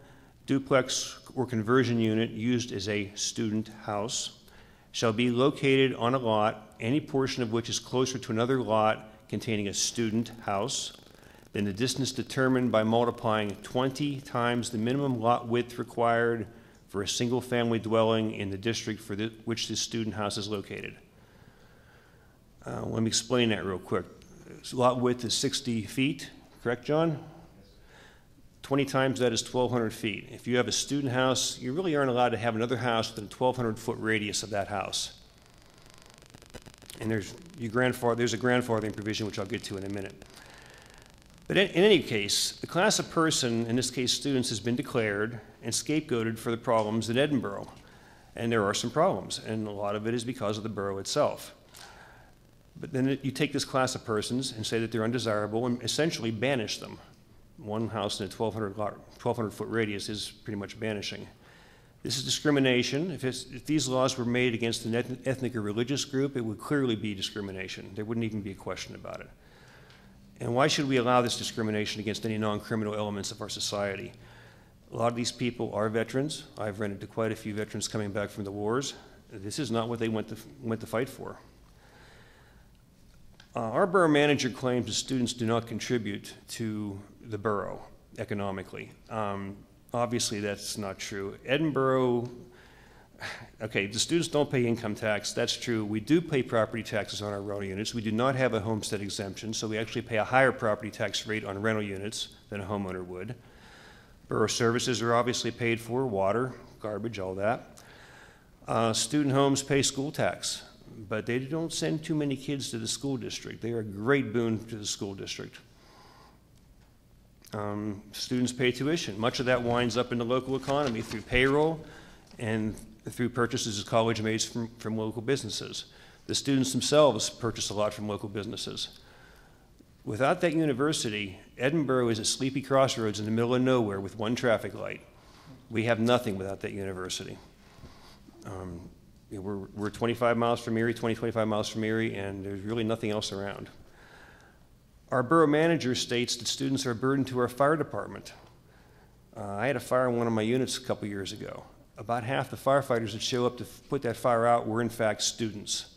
duplex, or conversion unit used as a student house shall be located on a lot, any portion of which is closer to another lot containing a student house than the distance determined by multiplying 20 times the minimum lot width required for a single-family dwelling in the district for which this student house is located. Let me explain that real quick. Lot width is 60 feet, correct, John? 20 times that is 1,200 feet. If you have a student house, you really aren't allowed to have another house within a 1,200-foot radius of that house. And there's a grandfathering provision, which I'll get to in a minute. But in any case, the class of person, in this case students, has been declared and scapegoated for the problems in Edinburgh. And there are some problems, and a lot of it is because of the borough itself. But then you take this class of persons and say that they're undesirable and essentially banish them. One house in a 1,200-foot radius is pretty much banishing. This is discrimination. If these laws were made against an ethnic or religious group, it would clearly be discrimination. There wouldn't even be a question about it. And why should we allow this discrimination against any non-criminal elements of our society? A lot of these people are veterans. I've run into quite a few veterans coming back from the wars. This is not what they went to fight for. Our borough manager claims that students do not contribute to the borough economically. Obviously, that's not true. Edinburgh, okay, the students don't pay income tax. That's true. We do pay property taxes on our rental units. We do not have a homestead exemption, so we actually pay a higher property tax rate on rental units than a homeowner would. Borough services are obviously paid for, water, garbage, all that. Student homes pay school tax, but they don't send too many kids to the school district. They are a great boon to the school district. Students pay tuition. Much of that winds up in the local economy through payroll and through purchases of college mates from local businesses. The students themselves purchase a lot from local businesses. Without that university, Edinburgh is a sleepy crossroads in the middle of nowhere with one traffic light. We have nothing without that university. We're 25 miles from Erie, 25 miles from Erie, and there's really nothing else around. Our borough manager states that students are a burden to our fire department. I had a fire in one of my units a couple years ago. About half the firefighters that show up to put that fire out were in fact students.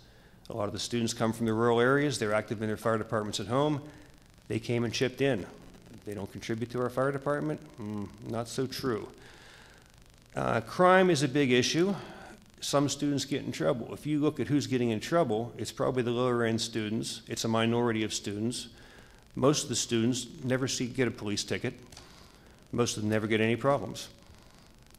A lot of the students come from the rural areas. They're active in their fire departments at home. They came and chipped in. They don't contribute to our fire department? Not so true. Crime is a big issue. Some students get in trouble. If you look at who's getting in trouble, it's probably the lower end students. It's a minority of students. Most of the students never get a police ticket. Most of them never get any problems.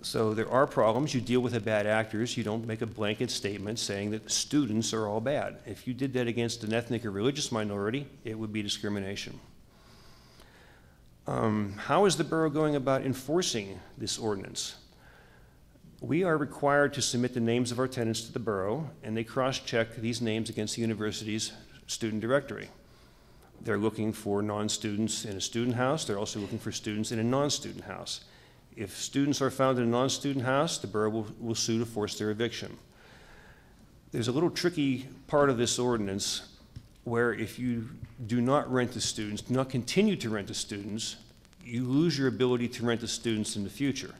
So there are problems. You deal with the bad actors. You don't make a blanket statement saying that students are all bad. If you did that against an ethnic or religious minority, it would be discrimination. How is the borough going about enforcing this ordinance? We are required to submit the names of our tenants to the borough, and they cross-check these names against the university's student directory. They're looking for non-students in a student house. They're also looking for students in a non-student house. If students are found in a non-student house, the borough will sue to force their eviction. There's a little tricky part of this ordinance where if you do not rent to students, do not continue to rent to students, you lose your ability to rent to students in the future.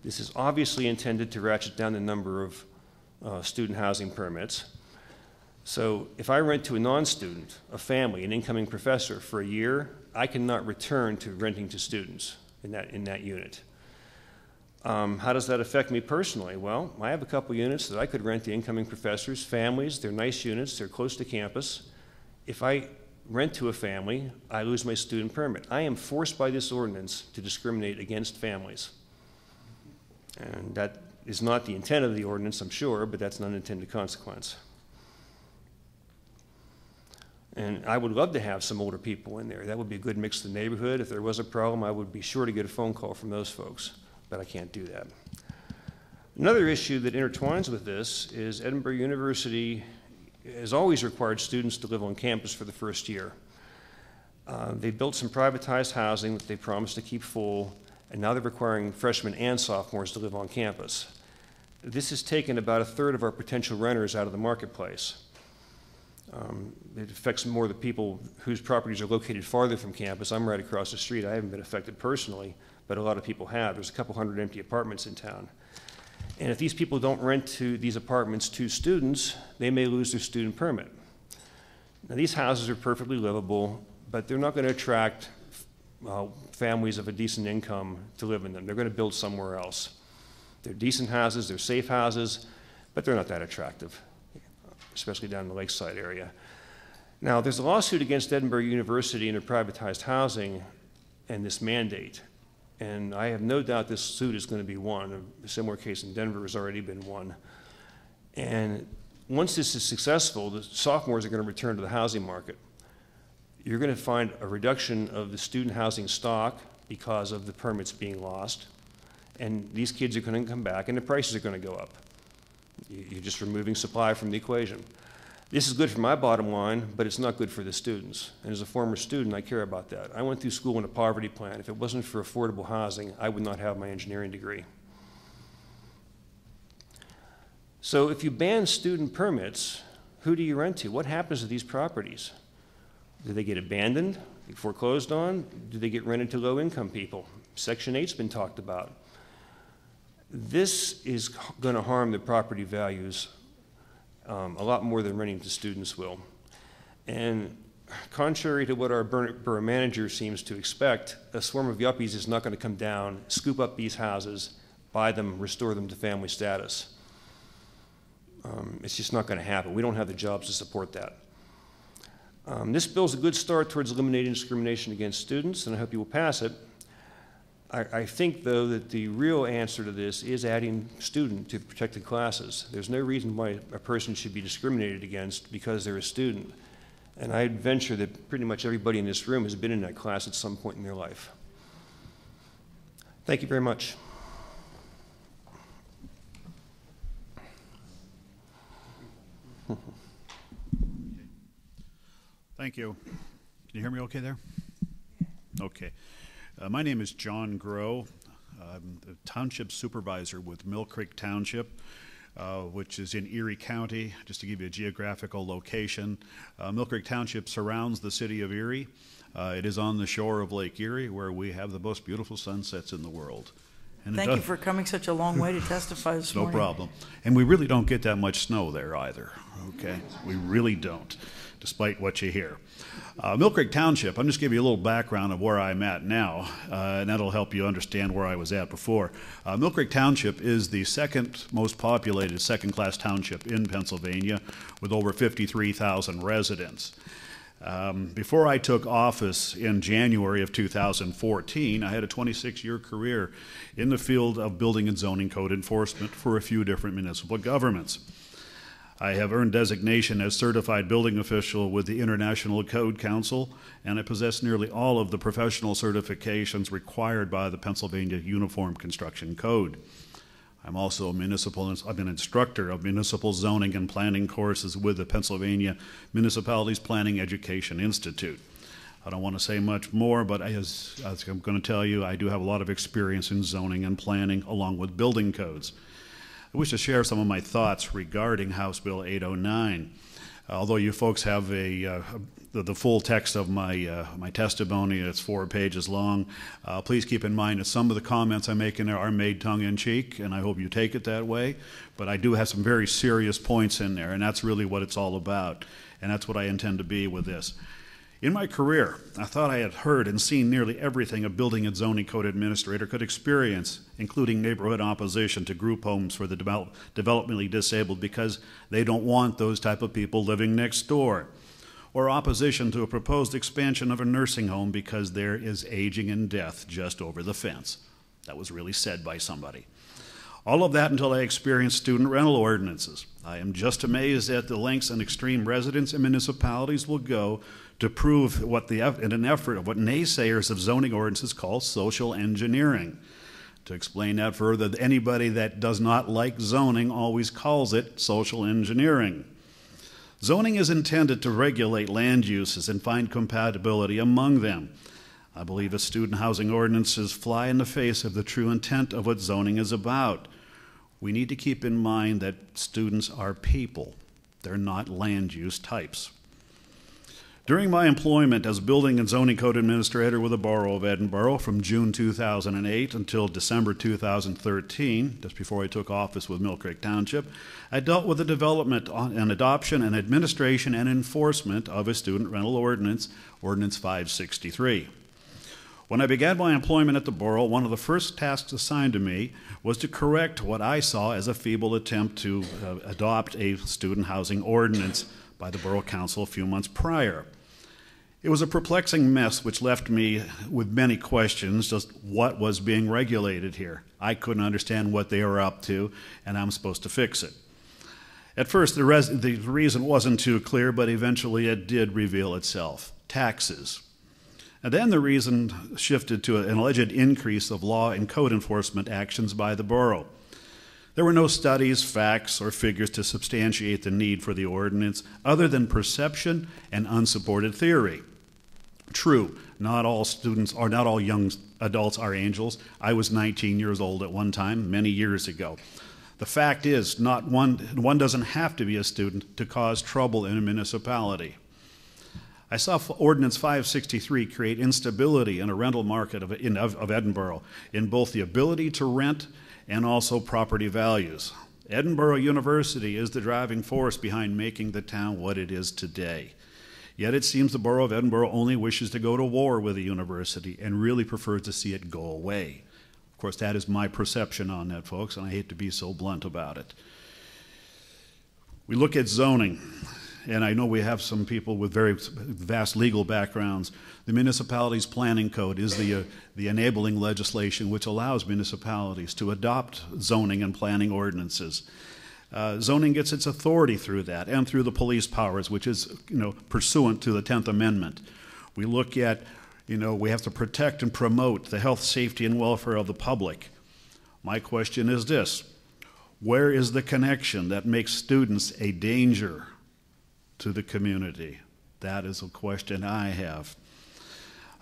This is obviously intended to ratchet down the number of student housing permits. So if I rent to a non-student, a family, an incoming professor for a year, I cannot return to renting to students in that unit. How does that affect me personally? Well, I have a couple units that I could rent to incoming professors, families. They're nice units. They're close to campus. If I rent to a family, I lose my student permit. I am forced by this ordinance to discriminate against families. And that is not the intent of the ordinance, I'm sure, but that's an unintended consequence. And I would love to have some older people in there. That would be a good mix of the neighborhood. If there was a problem, I would be sure to get a phone call from those folks, but I can't do that. Another issue that intertwines with this is Edinburgh University has always required students to live on campus for the first year. They built some privatized housing that they promised to keep full, and now they're requiring freshmen and sophomores to live on campus. This has taken about a third of our potential renters out of the marketplace. It affects more the people whose properties are located farther from campus. I'm right across the street. I haven't been affected personally, but a lot of people have. There's a couple hundred empty apartments in town. And if these people don't rent to these apartments to students, they may lose their student permit. Now, these houses are perfectly livable, but they're not going to attract families of a decent income to live in them. They're going to build somewhere else. They're decent houses, they're safe houses, but they're not that attractive, especially down in the lakeside area. Now, there's a lawsuit against Edinburgh University and their privatized housing and this mandate. And I have no doubt this suit is going to be won. A similar case in Denver has already been won. And once this is successful, the sophomores are going to return to the housing market. You're going to find a reduction of the student housing stock because of the permits being lost. And these kids are going to come back and the prices are going to go up. You're just removing supply from the equation. This is good for my bottom line, but it's not good for the students. And as a former student, I care about that. I went through school in a poverty plan. If it wasn't for affordable housing, I would not have my engineering degree. So if you ban student permits, who do you rent to? What happens to these properties? Do they get abandoned, foreclosed on? Do they get rented to low-income people? Section 8's been talked about. This is going to harm the property values a lot more than renting to students will. And contrary to what our borough manager seems to expect, a swarm of yuppies is not going to come down, scoop up these houses, buy them, restore them to family status. It's just not going to happen. We don't have the jobs to support that. This bill is a good start towards eliminating discrimination against students, and I hope you will pass it. I think, though, that the real answer to this is adding student to protected classes. There's no reason why a person should be discriminated against because they're a student. And I'd venture that pretty much everybody in this room has been in that class at some point in their life. Thank you very much. Thank you. Can you hear me okay there? Okay. My name is John Groh. I'm the township supervisor with Mill Creek Township, which is in Erie County. Just to give you a geographical location, Mill Creek Township surrounds the city of Erie. It is on the shore of Lake Erie, where we have the most beautiful sunsets in the world. And Thank you for coming such a long way to testify this morning. No problem. And we really don't get that much snow there either, okay? We really don't, despite what you hear. Mill Creek Township, I'm just giving you a little background of where I'm at now, and that'll help you understand where I was at before. Mill Creek Township is the second most populated second-class township in Pennsylvania with over 53,000 residents. Before I took office in January of 2014, I had a 26-year career in the field of building and zoning code enforcement for a few different municipal governments. I have earned designation as certified building official with the International Code Council, and I possess nearly all of the professional certifications required by the Pennsylvania Uniform Construction Code. I'm also I'm an instructor of municipal zoning and planning courses with the Pennsylvania Municipalities Planning Education Institute. I don't want to say much more, but as I'm going to tell you, I do have a lot of experience in zoning and planning along with building codes. I wish to share some of my thoughts regarding House Bill 809. Although you folks have the full text of my testimony, it's 4 pages long, please keep in mind that some of the comments I make in there are made tongue-in-cheek, and I hope you take it that way. But I do have some very serious points in there, and that's really what it's all about, and that's what I intend to be with this. In my career, I thought I had heard and seen nearly everything a building and zoning code administrator could experience, including neighborhood opposition to group homes for the developmentally disabled because they don't want those type of people living next door, or opposition to a proposed expansion of a nursing home because there is aging and death just over the fence. That was really said by somebody. All of that until I experienced student rental ordinances. I am just amazed at the lengths and extreme residents and municipalities will go to prove in an effort of what naysayers of zoning ordinances call social engineering. To explain that further, anybody that does not like zoning always calls it social engineering. Zoning is intended to regulate land uses and find compatibility among them. I believe that student housing ordinances fly in the face of the true intent of what zoning is about. We need to keep in mind that students are people. They're not land use types. During my employment as Building and Zoning Code Administrator with the Borough of Edinburgh from June 2008 until December 2013, just before I took office with Mill Creek Township, I dealt with the development and adoption and administration and enforcement of a student rental ordinance, Ordinance 563. When I began my employment at the borough, one of the first tasks assigned to me was to correct what I saw as a feeble attempt to adopt a student housing ordinance by the Borough Council a few months prior. It was a perplexing mess which left me with many questions, just what was being regulated here. I couldn't understand what they were up to, and I'm supposed to fix it. At first, the reason wasn't too clear, but eventually it did reveal itself. Taxes. And then the reason shifted to an alleged increase of law and code enforcement actions by the borough. There were no studies, facts, or figures to substantiate the need for the ordinance other than perception and unsupported theory. True, not all students or not all young adults are angels. I was 19 years old at one time, many years ago. The fact is, one doesn't have to be a student to cause trouble in a municipality. I saw Ordinance 563 create instability in a rental market of Edinburgh in both the ability to rent and also property values. Edinburgh University is the driving force behind making the town what it is today. Yet it seems the Borough of Edinburgh only wishes to go to war with the university and really prefers to see it go away. Of course, that is my perception on that, folks, and I hate to be so blunt about it. We look at zoning, and I know we have some people with very vast legal backgrounds. The Municipalities Planning Code is the enabling legislation which allows municipalities to adopt zoning and planning ordinances. Zoning gets its authority through that and through the police powers, which is, pursuant to the 10th Amendment. We look at, we have to protect and promote the health, safety, and welfare of the public. My question is this: where is the connection that makes students a danger to the community? That is a question I have.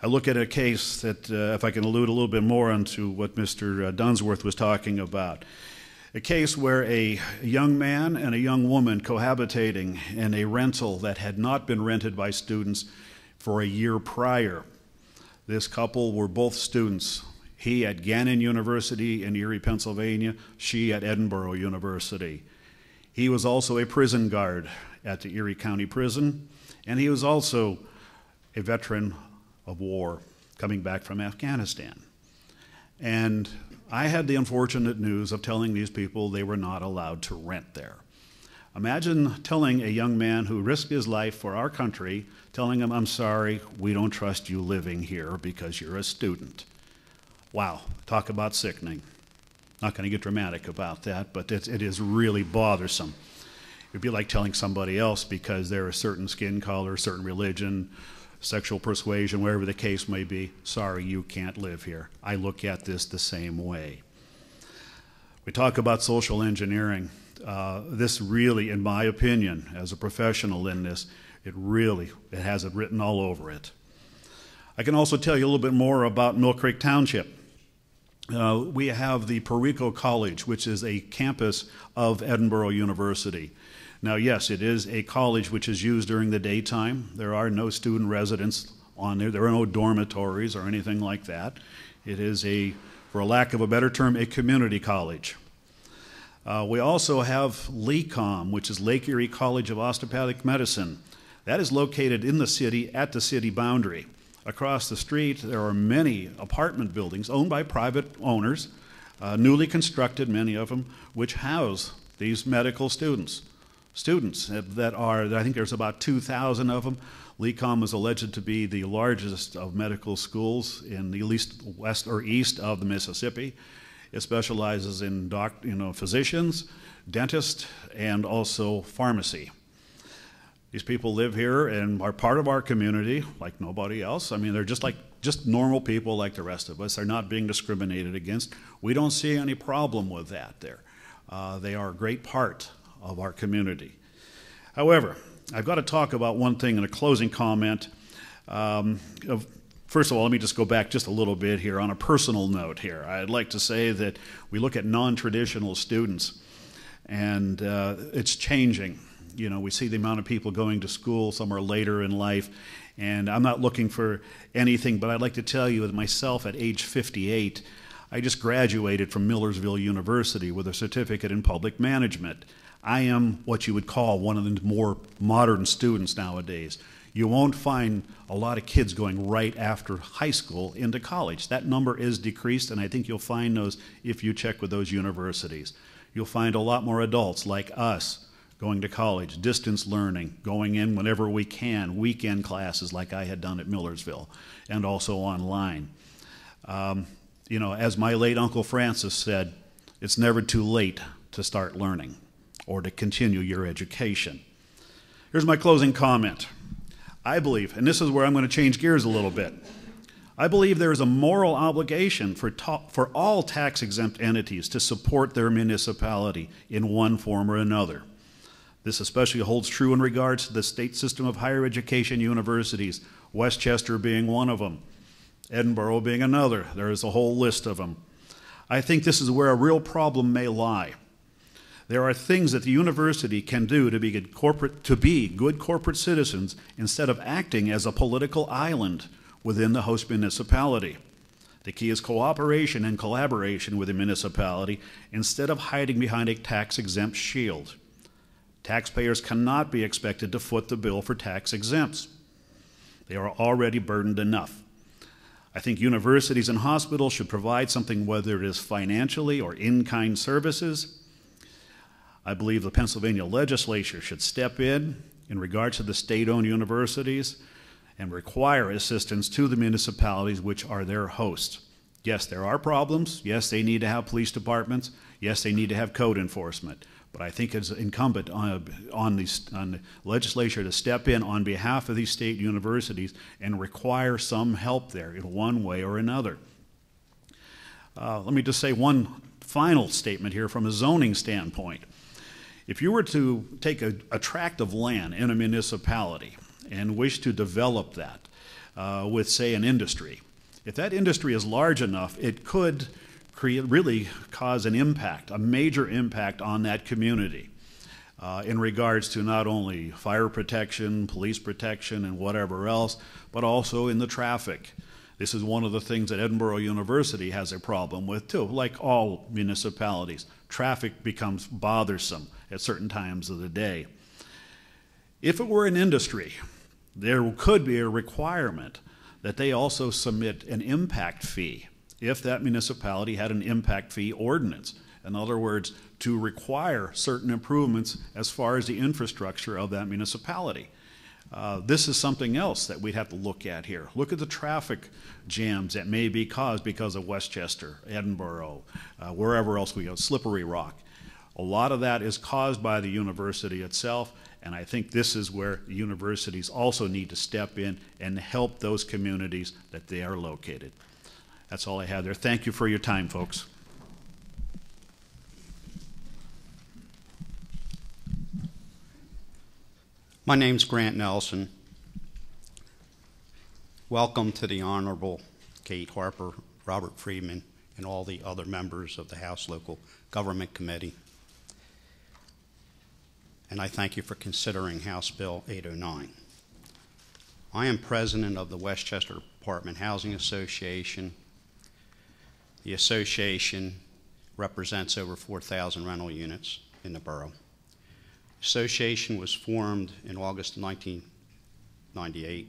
I look at a case that, if I can allude a little bit more onto what Mr. Dunsworth was talking about, a case where a young man and a young woman cohabitating in a rental that had not been rented by students for a year prior. This couple were both students. He at Gannon University in Erie, Pennsylvania, she at Edinburgh University. He was also a prison guard at the Erie County Prison, and he was also a veteran of war coming back from Afghanistan. And I had the unfortunate news of telling these people they were not allowed to rent there. Imagine telling a young man who risked his life for our country, telling him, I'm sorry, we don't trust you living here because you're a student. Wow, talk about sickening. Not going to get dramatic about that, but it is really bothersome. It'd be like telling somebody else because they're a certain skin color, certain religion, sexual persuasion, wherever the case may be, sorry, you can't live here. I look at this the same way. We talk about social engineering. This really, in my opinion, as a professional in this, it has it written all over it. I can also tell you a little bit more about Mill Creek Township. We have the Perico College, which is a campus of Edinburgh University. Now, yes, it is a college which is used during the daytime. There are no student residents on there. There are no dormitories or anything like that. It is for a lack of a better term, a community college. We also have LECOM, which is Lake Erie College of Osteopathic Medicine. That is located in the city, at the city boundary. Across the street, there are many apartment buildings owned by private owners, newly constructed, many of them, which house these medical students. Students that I think there's about 2,000 of them. LECOM is alleged to be the largest of medical schools in the west or east of the Mississippi. It specializes in physicians, dentists, and also pharmacy. These people live here and are part of our community like nobody else. I mean, they're just normal people like the rest of us. They're not being discriminated against. We don't see any problem with that there. They are a great part of our community. However, I've got to talk about one thing in a closing comment. First of all, let me just go back just a little bit here on a personal note here. I'd like to say that we look at non-traditional students, and it's changing. You know, we see the amount of people going to school somewhere later in life, and I'm not looking for anything, but I'd like to tell you that myself at age 58, I just graduated from Millersville University with a certificate in public management. I am what you would call one of the more modern students nowadays. You won't find a lot of kids going right after high school into college. That number is decreased, and I think you'll find those if you check with those universities. You'll find a lot more adults like us going to college, distance learning, going in whenever we can, weekend classes like I had done at Millersville, and also online. You know, as my late Uncle Francis said, it's never too late to start learning or to continue your education. Here's my closing comment. I believe, and this is where I'm going to change gears a little bit, I believe there is a moral obligation for all tax-exempt entities to support their municipality in one form or another. This especially holds true in regards to the state system of higher education universities, West Chester being one of them, Edinburgh being another. There is a whole list of them. I think this is where a real problem may lie. There are things that the university can do to be good corporate citizens instead of acting as a political island within the host municipality. The key is cooperation and collaboration with the municipality instead of hiding behind a tax-exempt shield. Taxpayers cannot be expected to foot the bill for tax exempts. They are already burdened enough. I think universities and hospitals should provide something, whether it is financially or in-kind services. I believe the Pennsylvania legislature should step in regards to the state-owned universities and require assistance to the municipalities which are their hosts. Yes, there are problems. Yes, they need to have police departments. Yes, they need to have code enforcement. But I think it's incumbent on the legislature to step in on behalf of these state universities and require some help there in one way or another. Let me just say one final statement here from a zoning standpoint. If you were to take a tract of land in a municipality and wish to develop that with, say, an industry, if that industry is large enough, it could really cause an impact, a major impact on that community in regards to not only fire protection, police protection, and whatever else, but also in the traffic. This is one of the things that Edinburgh University has a problem with too. Like all municipalities, traffic becomes bothersome at certain times of the day. If it were an industry, there could be a requirement that they also submit an impact fee if that municipality had an impact fee ordinance. In other words, to require certain improvements as far as the infrastructure of that municipality. This is something else that we'd have to look at here. Look at the traffic jams that may be caused because of West Chester, Edinburgh, wherever else we go, Slippery Rock. A lot of that is caused by the university itself, and I think this is where the universities also need to step in and help those communities that they are located. That's all I have there. Thank you for your time, folks. My name's Grant Nelson. Welcome to the Honorable Kate Harper, Robert Friedman, and all the other members of the House Local Government Committee. And I thank you for considering House Bill 809. I am president of the West Chester Apartment Housing Association. The association represents over 4,000 rental units in the borough. The association was formed in August 1998.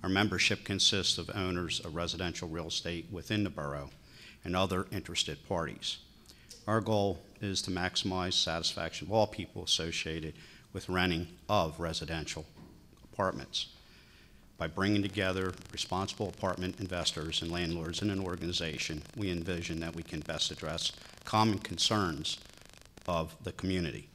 Our membership consists of owners of residential real estate within the borough and other interested parties. Our goal is to maximize satisfaction of all people associated with renting of residential apartments. By bringing together responsible apartment investors and landlords in an organization, we envision that we can best address common concerns of the community.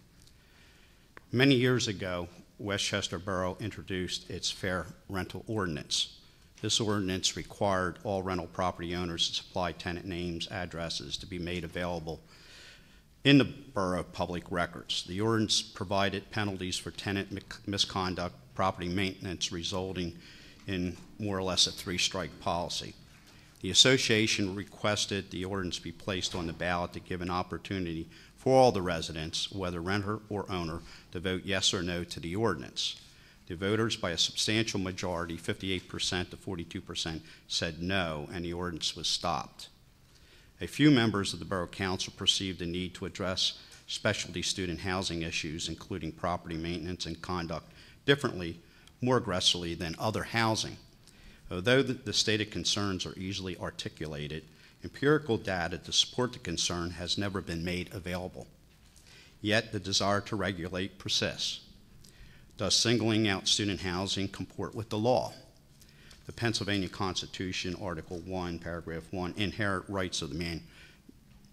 Many years ago, West Chester Borough introduced its Fair Rental Ordinance. This ordinance required all rental property owners to supply tenant names, addresses to be made available in the borough public records. The ordinance provided penalties for tenant misconduct, property maintenance, resulting in more or less a three-strike policy. The association requested the ordinance be placed on the ballot to give an opportunity for all the residents, whether renter or owner, to vote yes or no to the ordinance. The voters, by a substantial majority, 58% to 42%, said no, and the ordinance was stopped. A few members of the Borough Council perceived the need to address specialty student housing issues, including property maintenance and conduct, differently, more aggressively than other housing. Although the stated concerns are easily articulated, empirical data to support the concern has never been made available. Yet the desire to regulate persists. Does singling out student housing comport with the law? The Pennsylvania Constitution, Article 1, Paragraph 1, inherent rights of the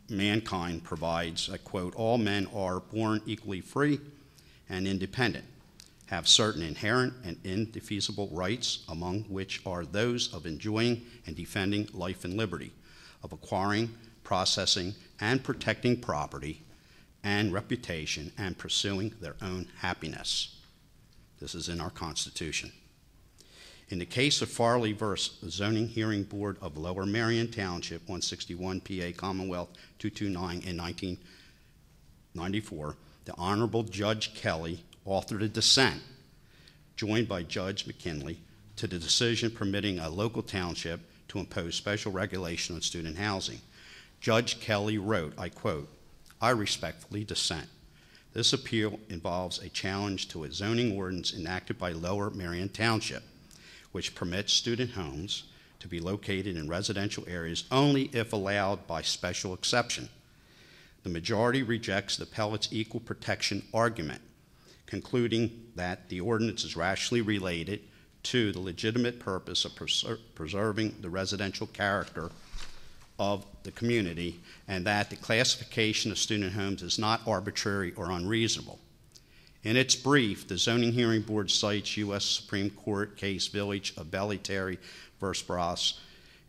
mankind provides, I quote, all men are born equally free and independent, have certain inherent and indefeasible rights, among which are those of enjoying and defending life and liberty, of acquiring, processing, and protecting property and reputation, and pursuing their own happiness. This is in our Constitution. In the case of Farley versus the Zoning Hearing Board of Lower Marion Township, 161 PA Commonwealth 229 in 1994, the Honorable Judge Kelly authored a dissent, joined by Judge McKinley, to the decision permitting a local township to impose special regulation on student housing. Judge Kelly wrote, I quote, I respectfully dissent. This appeal involves a challenge to a zoning ordinance enacted by Lower Marion Township, which permits student homes to be located in residential areas only if allowed by special exception. The majority rejects the appellate's equal protection argument, concluding that the ordinance is rationally related to the legitimate purpose of preserving the residential character of the community, and that the classification of student homes is not arbitrary or unreasonable. In its brief, the Zoning Hearing Board cites U.S. Supreme Court case Village of Belletary v. Bros,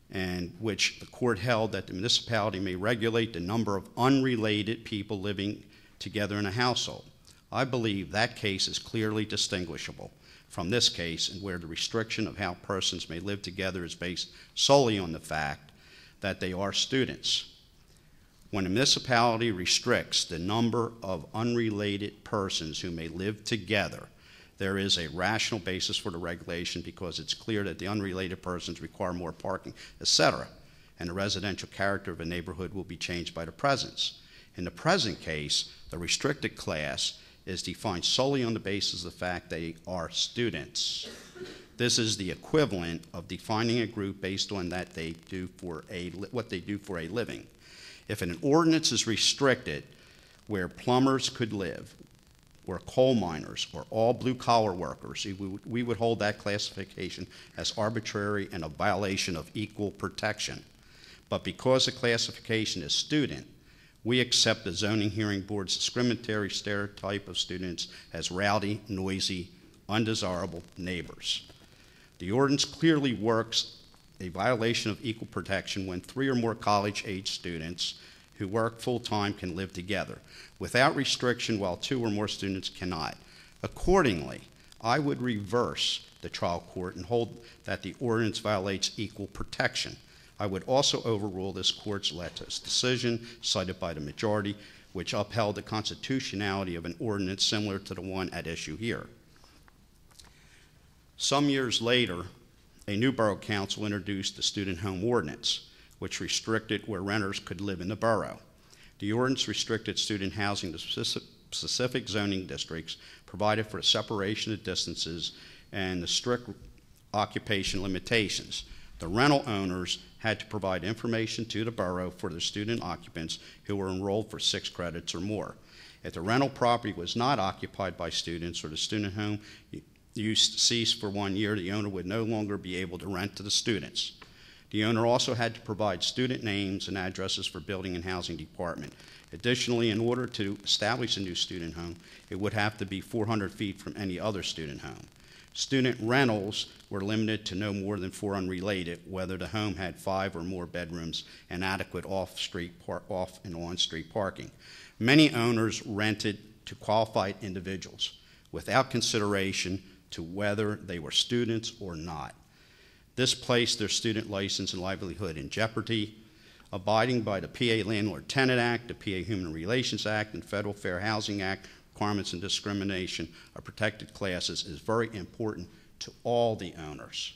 and which the court held that the municipality may regulate the number of unrelated people living together in a household. I believe that case is clearly distinguishable from this case, and where the restriction of how persons may live together is based solely on the fact that they are students. When a municipality restricts the number of unrelated persons who may live together, there is a rational basis for the regulation, because it's clear that the unrelated persons require more parking, etc., and the residential character of a neighborhood will be changed by the presence. In the present case, the restricted class is defined solely on the basis of the fact they are students. This is the equivalent of defining a group based on what they do for a living. If an ordinance is restricted where plumbers could live, or coal miners, or all blue-collar workers, we would hold that classification as arbitrary and a violation of equal protection. But because the classification is student, we accept the Zoning Hearing Board's discriminatory stereotype of students as rowdy, noisy, undesirable neighbors. The ordinance clearly works a violation of equal protection when 3 or more college-age students who work full-time can live together, without restriction, while 2 or more students cannot. Accordingly, I would reverse the trial court and hold that the ordinance violates equal protection. I would also overrule this court's latest decision, cited by the majority, which upheld the constitutionality of an ordinance similar to the one at issue here. Some years later, a new borough council introduced the student home ordinance, which restricted where renters could live in the borough. The ordinance restricted student housing to specific zoning districts, provided for the separation of distances and the strict occupation limitations. The rental owners had to provide information to the borough for the student occupants who were enrolled for 6 credits or more. If the rental property was not occupied by students or the student home use ceased for 1 year, the owner would no longer be able to rent to the students. The owner also had to provide student names and addresses for Building and Housing Department. Additionally, in order to establish a new student home, it would have to be 400 feet from any other student home. Student rentals were limited to no more than 4 unrelated, whether the home had 5 or more bedrooms and adequate off and on-street parking. Many owners rented to qualified individuals without consideration to whether they were students or not. This placed their student license and livelihood in jeopardy. Abiding by the PA Landlord-Tenant Act, the PA Human Relations Act, and Federal Fair Housing Act requirements and discrimination of protected classes is very important to all the owners.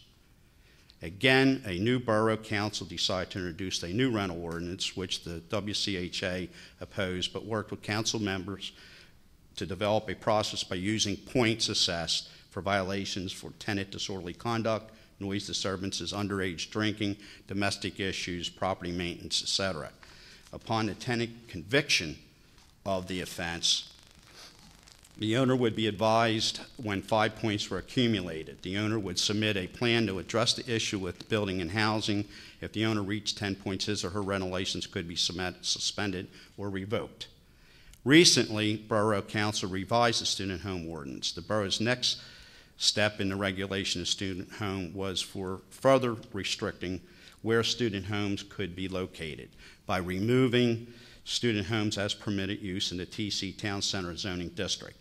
Again, a new borough council decided to introduce a new rental ordinance, which the WCHA opposed, but worked with council members to develop a process by using points assessed for violations for tenant disorderly conduct, noise disturbances, underage drinking, domestic issues, property maintenance, etc. Upon the tenant conviction of the offense, the owner would be advised when 5 points were accumulated. The owner would submit a plan to address the issue with Building and Housing. If the owner reached 10 points, his or her rental license could be suspended or revoked. Recently, Borough Council revised the student home ordinance. The borough's next step in the regulation of student home was for further restricting where student homes could be located by removing student homes as permitted use in the TC Town Center zoning district.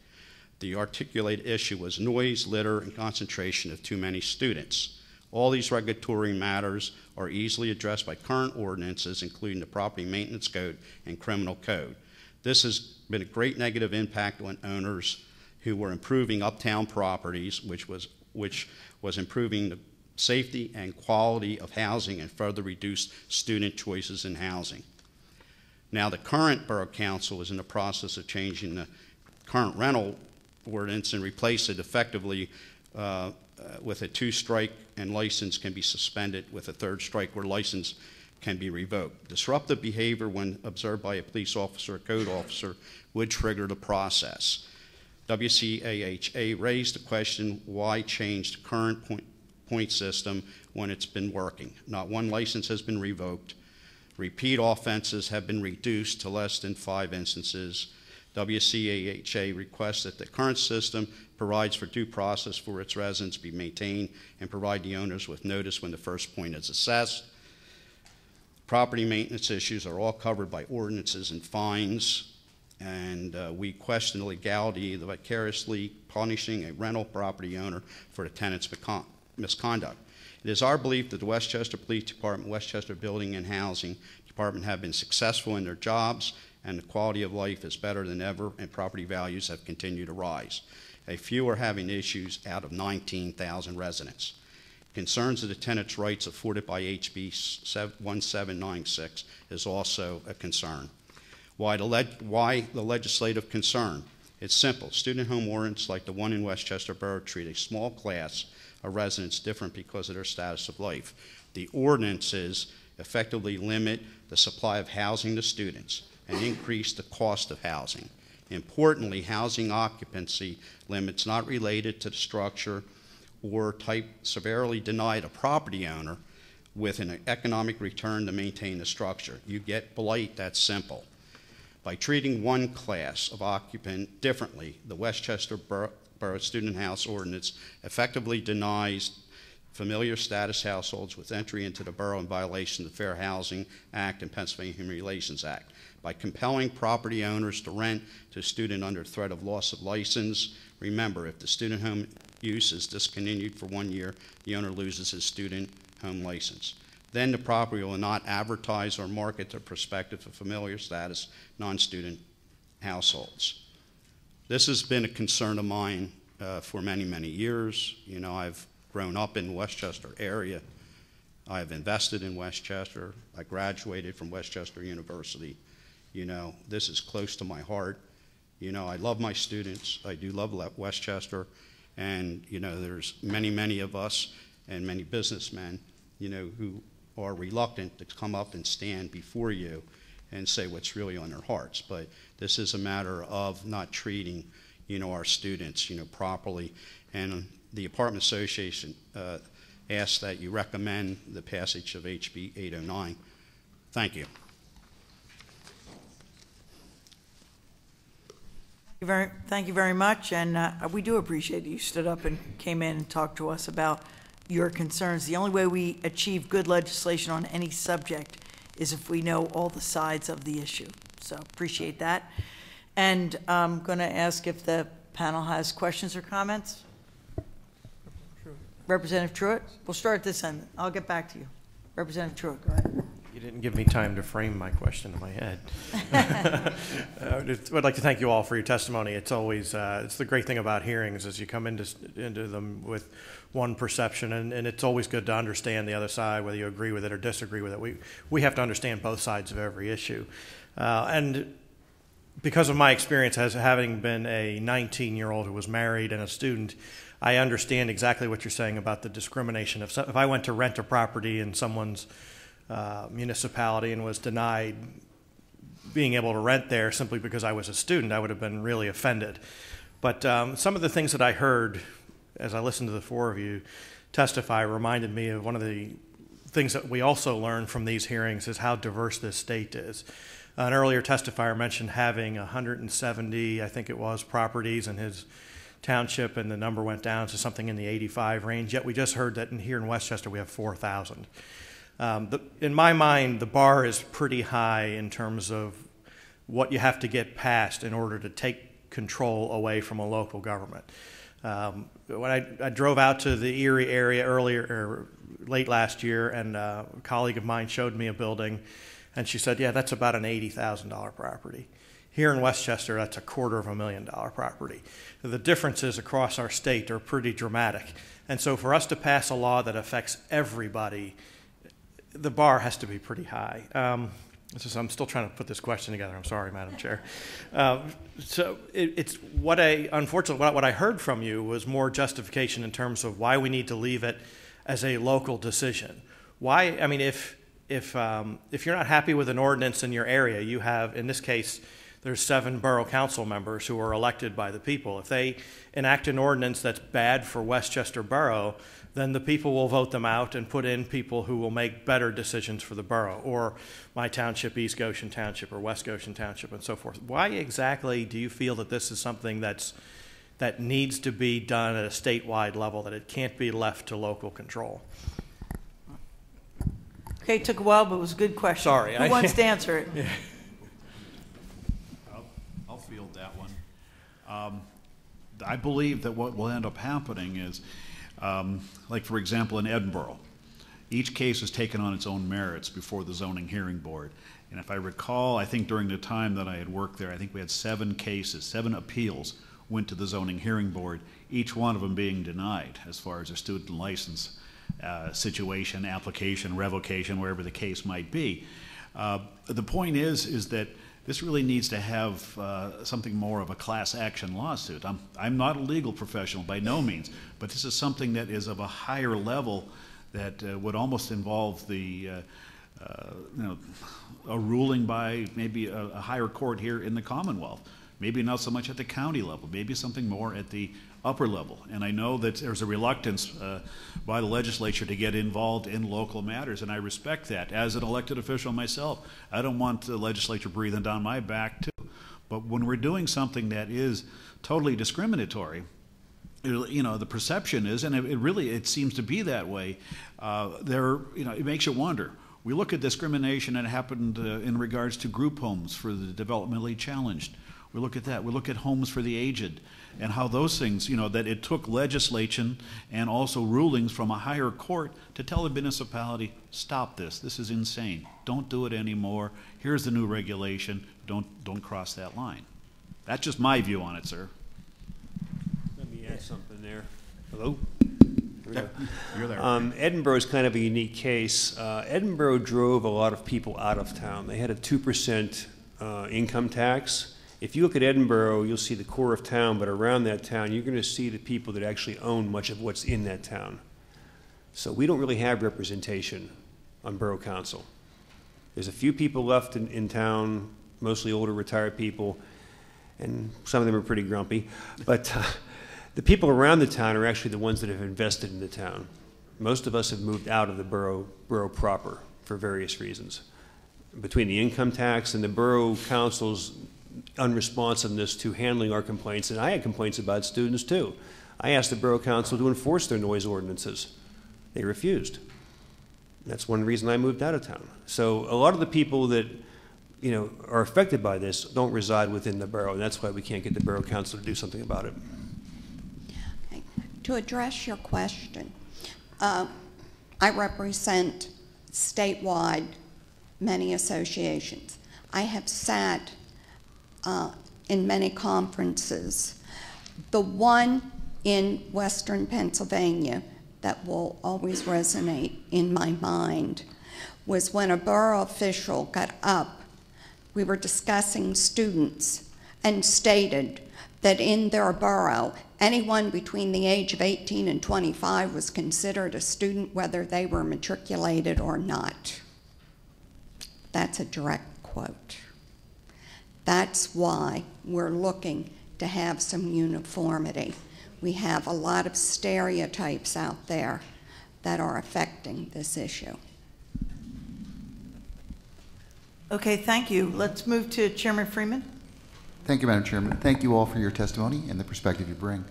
The articulated issue was noise, litter, and concentration of too many students. All these regulatory matters are easily addressed by current ordinances, including the Property Maintenance Code and Criminal Code. This has been a great negative impact on owners who were improving uptown properties, which was improving the safety and quality of housing and further reduced student choices in housing. Now, the current Borough Council is in the process of changing the current rental ordinance and replace it effectively with a 2-strike, and license can be suspended with a 3rd strike where license can be revoked. Disruptive behavior when observed by a police officer or code officer would trigger the process. WCAHA raised the question, why change the current point system when it's been working? Not one license has been revoked. Repeat offenses have been reduced to less than 5 instances. WCAHA requests that the current system provides for due process for its residents be maintained and provide the owners with notice when the first point is assessed. Property maintenance issues are all covered by ordinances and fines, and we question the legality of vicariously punishing a rental property owner for the tenant's misconduct. It is our belief that the West Chester Police Department, West Chester Building and Housing Department have been successful in their jobs, and the quality of life is better than ever, and property values have continued to rise. A few are having issues out of 19,000 residents. Concerns of the tenants' rights afforded by HB 1796 is also a concern. Why the legislative concern? It's simple. Student home ordinance like the one in West Chester Borough treat a small class of residents different because of their status of life. The ordinances effectively limit the supply of housing to students and increase the cost of housing. Importantly, housing occupancy limits not related to the structure or type severely denied a property owner with an economic return to maintain the structure. You get blight, that's simple. By treating one class of occupant differently, the West Chester Borough Student House Ordinance effectively denies familiar status households with entry into the borough in violation of the Fair Housing Act and Pennsylvania Human Relations Act. By compelling property owners to rent to a student under threat of loss of license, remember, if the student home use is discontinued for 1 year, the owner loses his student home license. Then the property will not advertise or market to prospective or familiar status non-student households. This has been a concern of mine for many, many years. You know, I've grown up in the West Chester area. I've invested in West Chester. I graduated from West Chester University. You know, this is close to my heart. You know, I love my students. I do love West Chester. And, you know, there's many, many of us and many businessmen, you know, who are reluctant to come up and stand before you and say what's really on their hearts. But this is a matter of not treating, you know, our students, you know, properly. And the Apartment Association asks that you recommend the passage of HB 809. Thank you. Thank you very much, and we do appreciate that you stood up and came in and talked to us about your concerns. The only way we achieve good legislation on any subject is if we know all the sides of the issue. So appreciate that. And I'm going to ask if the panel has questions or comments. Representative Truitt, we'll start at this end. I'll get back to you. Representative Truitt, go ahead. You didn't give me time to frame my question in my head. I'd like to thank you all for your testimony. It's always, it's the great thing about hearings is you come into them with one perception, and it's always good to understand the other side, whether you agree with it or disagree with it. We have to understand both sides of every issue. And because of my experience as having been a 19-year-old who was married and a student, I understand exactly what you're saying about the discrimination. If I went to rent a property in someone's municipality and was denied being able to rent there simply because I was a student, I would have been really offended. But some of the things that I heard as I listened to the four of you testify reminded me of one of the things that we also learned from these hearings is how diverse this state is. An earlier testifier mentioned having 170, I think it was, properties in his township, and the number went down to something in the 85 range, yet we just heard that here in West Chester we have 4,000. In my mind, the bar is pretty high in terms of what you have to get past in order to take control away from a local government. When I drove out to the Erie area late last year, and a colleague of mine showed me a building, and she said, yeah, that's about an $80,000 property. Here in West Chester, that's a $250,000 property. The differences across our state are pretty dramatic. And so for us to pass a law that affects everybody, the bar has to be pretty high. I'm still trying to put this question together. I'm sorry, Madam Chair. Unfortunately, what I heard from you was more justification in terms of why we need to leave it as a local decision. Why? I mean, if you're not happy with an ordinance in your area, you have, in this case, there's 7 borough council members who are elected by the people. If they enact an ordinance that's bad for West Chester Borough, then the people will vote them out and put in people who will make better decisions for the borough, or my township, East Goshen Township, or West Goshen Township, and so forth. Why exactly do you feel that this is something that needs to be done at a statewide level, that it can't be left to local control? Okay, it took a while, but it was a good question. Sorry. Who wants to answer it? Yeah. I'll field that one. I believe that what will end up happening is, like for example in Edinburgh, each case is taken on its own merits before the zoning hearing board. And if I recall, I think during the time that I had worked there, I think we had 7 cases, 7 appeals went to the zoning hearing board, each one of them being denied as far as a student license situation, application, revocation, wherever the case might be. The point is that this really needs to have something more of a class action lawsuit. I'm not a legal professional by no means, but this is something that is of a higher level that would almost involve the a ruling by maybe a higher court here in the Commonwealth. Maybe not so much at the county level, maybe something more at the upper level. And I know that there's a reluctance by the legislature to get involved in local matters, and I respect that. As an elected official myself, I don't want the legislature breathing down my back too. But when we're doing something that is totally discriminatory, the perception is, and it seems to be that way, it makes you wonder. We look at discrimination that happened in regards to group homes for the developmentally challenged. We look at that. We look at homes for the aged and how those things, that it took legislation and also rulings from a higher court to tell the municipality, stop this. This is insane. Don't do it anymore. Here's the new regulation. Don't cross that line. That's just my view on it, sir. Let me add something there. Hello? You're there. Edinburgh is kind of a unique case. Edinburgh drove a lot of people out of town. They had a 2% income tax. If you look at Edinburgh, you'll see the core of town, but around that town, you're going to see the people that actually own much of what's in that town. So we don't really have representation on borough council. There's a few people left in town, mostly older retired people, and some of them are pretty grumpy. But The people around the town are actually the ones that have invested in the town. Most of us have moved out of the borough proper for various reasons. Between the income tax and the borough council's unresponsiveness to handling our complaints, and I had complaints about students too. I asked the borough council to enforce their noise ordinances. They refused. That's one reason I moved out of town. So a lot of the people that are affected by this don't reside within the borough, and that's why we can't get the borough council to do something about it. Okay. To address your question, I represent statewide many associations. I have sat in many conferences. The one in Western Pennsylvania that will always resonate in my mind was when a borough official got up. We were discussing students and stated that in their borough, anyone between the age of 18 and 25 was considered a student whether they were matriculated or not. That's a direct quote. That's why we're looking to have some uniformity. We have a lot of stereotypes out there that are affecting this issue. Okay, thank you. Let's move to Chairman Freeman. Thank you, Madam Chairman. Thank you all for your testimony and the perspective you bring.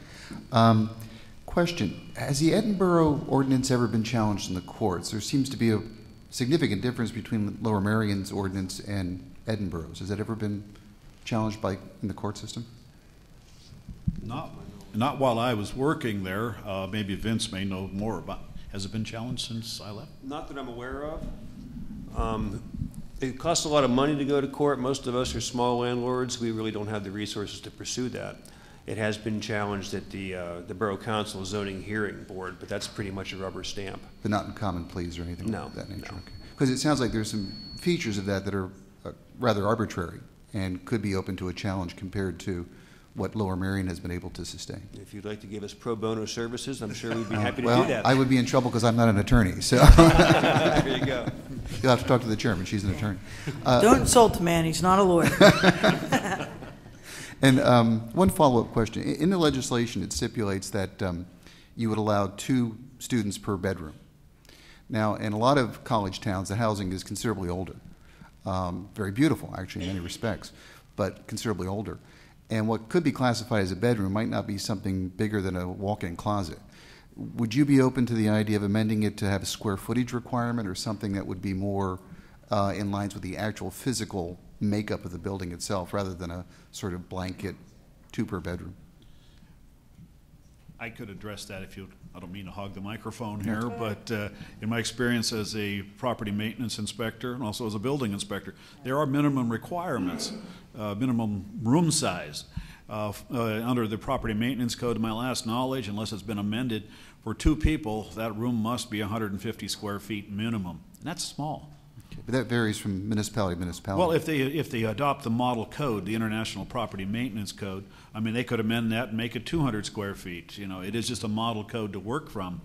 Question, has the Edinburgh ordinance ever been challenged in the courts? There seems to be a significant difference between Lower Merion's ordinance and Edinburgh's. Has that ever been challenged in the court system? Not while I was working there. Maybe Vince may know more about. Has it been challenged since I left? Not that I'm aware of. It costs a lot of money to go to court. Most of us are small landlords. We really don't have the resources to pursue that. It has been challenged at the Borough Council Zoning Hearing Board, but that's pretty much a rubber stamp. But not in common pleas or anything No, of that nature? no. Because it sounds like there's some features of that are rather arbitrary and could be open to a challenge compared to what Lower Merion has been able to sustain. If you'd like to give us pro bono services, I'm sure we'd be happy to well, do that. I would be in trouble because I'm not an attorney. So there you go. You'll have to talk to the chairman. She's an attorney. Don't insult the man. He's not a lawyer. And one follow-up question. In the legislation, it stipulates that you would allow 2 students per bedroom. Now, in a lot of college towns, the housing is considerably older. Very beautiful, actually, in many respects, but considerably older. And what could be classified as a bedroom might not be something bigger than a walk-in closet. Would you be open to the idea of amending it to have a square footage requirement or something that would be more in lines with the actual physical makeup of the building itself rather than a sort of blanket 2 per bedroom? I could address that if you, I don't mean to hog the microphone here, but in my experience as a property maintenance inspector and also as a building inspector, there are minimum requirements, minimum room size. Under the property maintenance code, to my last knowledge, unless it's been amended, for 2 people, that room must be 150 square feet minimum. And that's small. But that varies from municipality to municipality. Well, if they adopt the model code, the International Property Maintenance Code, I mean, they could amend that and make it 200 square feet. You know, it is just a model code to work from.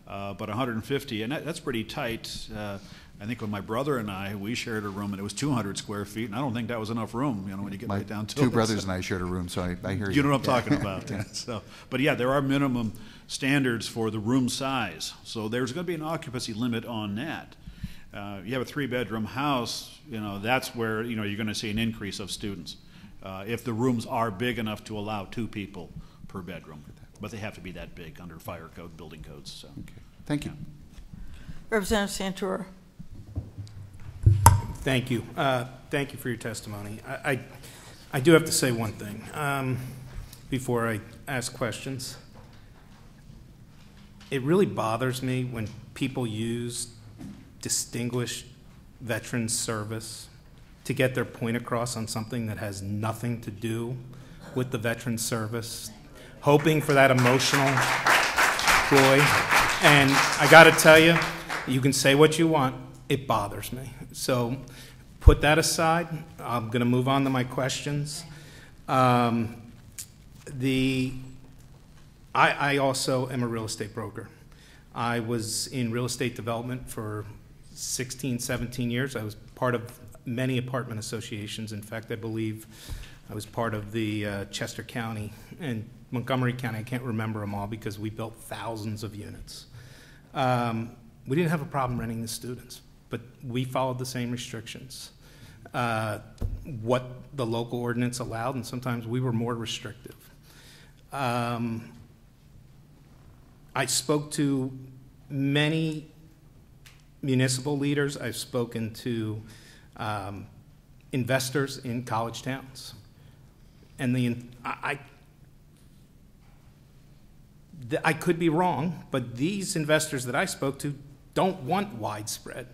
But 150, and that's pretty tight. I think when my brother and we shared a room, and it was 200 square feet, and I don't think that was enough room, you know, when you get right down to it. 2 brothers and I shared a room, so I hear you. You know what I'm talking about. Yeah. So, but yeah, there are minimum standards for the room size. So there's going to be an occupancy limit on that. You have a 3-bedroom house, you know, that's where, you know, you're going to see an increase of students if the rooms are big enough to allow 2 people per bedroom. But they have to be that big under fire code, building codes. So. Okay. Thank you. Representative Santora. Thank you. Thank you for your testimony. I do have to say one thing before I ask questions. It really bothers me when people use distinguished veterans service to get their point across on something that has nothing to do with the veterans service, hoping for that emotional ploy. And I got to tell you, you can say what you want, it bothers me. So put that aside. I'm going to move on to my questions. I also am a real estate broker. I was in real estate development for 16, 17 years. I was part of many apartment associations. In fact, I believe I was part of the Chester County and Montgomery County, I can't remember them all because we built thousands of units. We didn't have a problem renting to students, but we followed the same restrictions. What the local ordinance allowed, and sometimes we were more restrictive. I spoke to many municipal leaders. I've spoken to investors in college towns. And I could be wrong, but these investors that I spoke to don't want widespread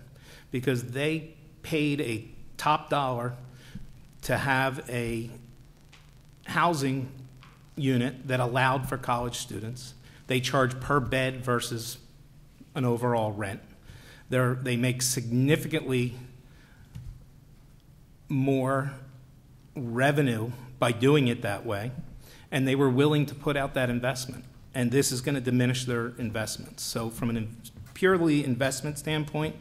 because they paid a top dollar to have a housing unit that allowed for college students. They charge per bed versus an overall rent. They make significantly more revenue by doing it that way, and they were willing to put out that investment. And this is going to diminish their investments. So from a purely investment standpoint,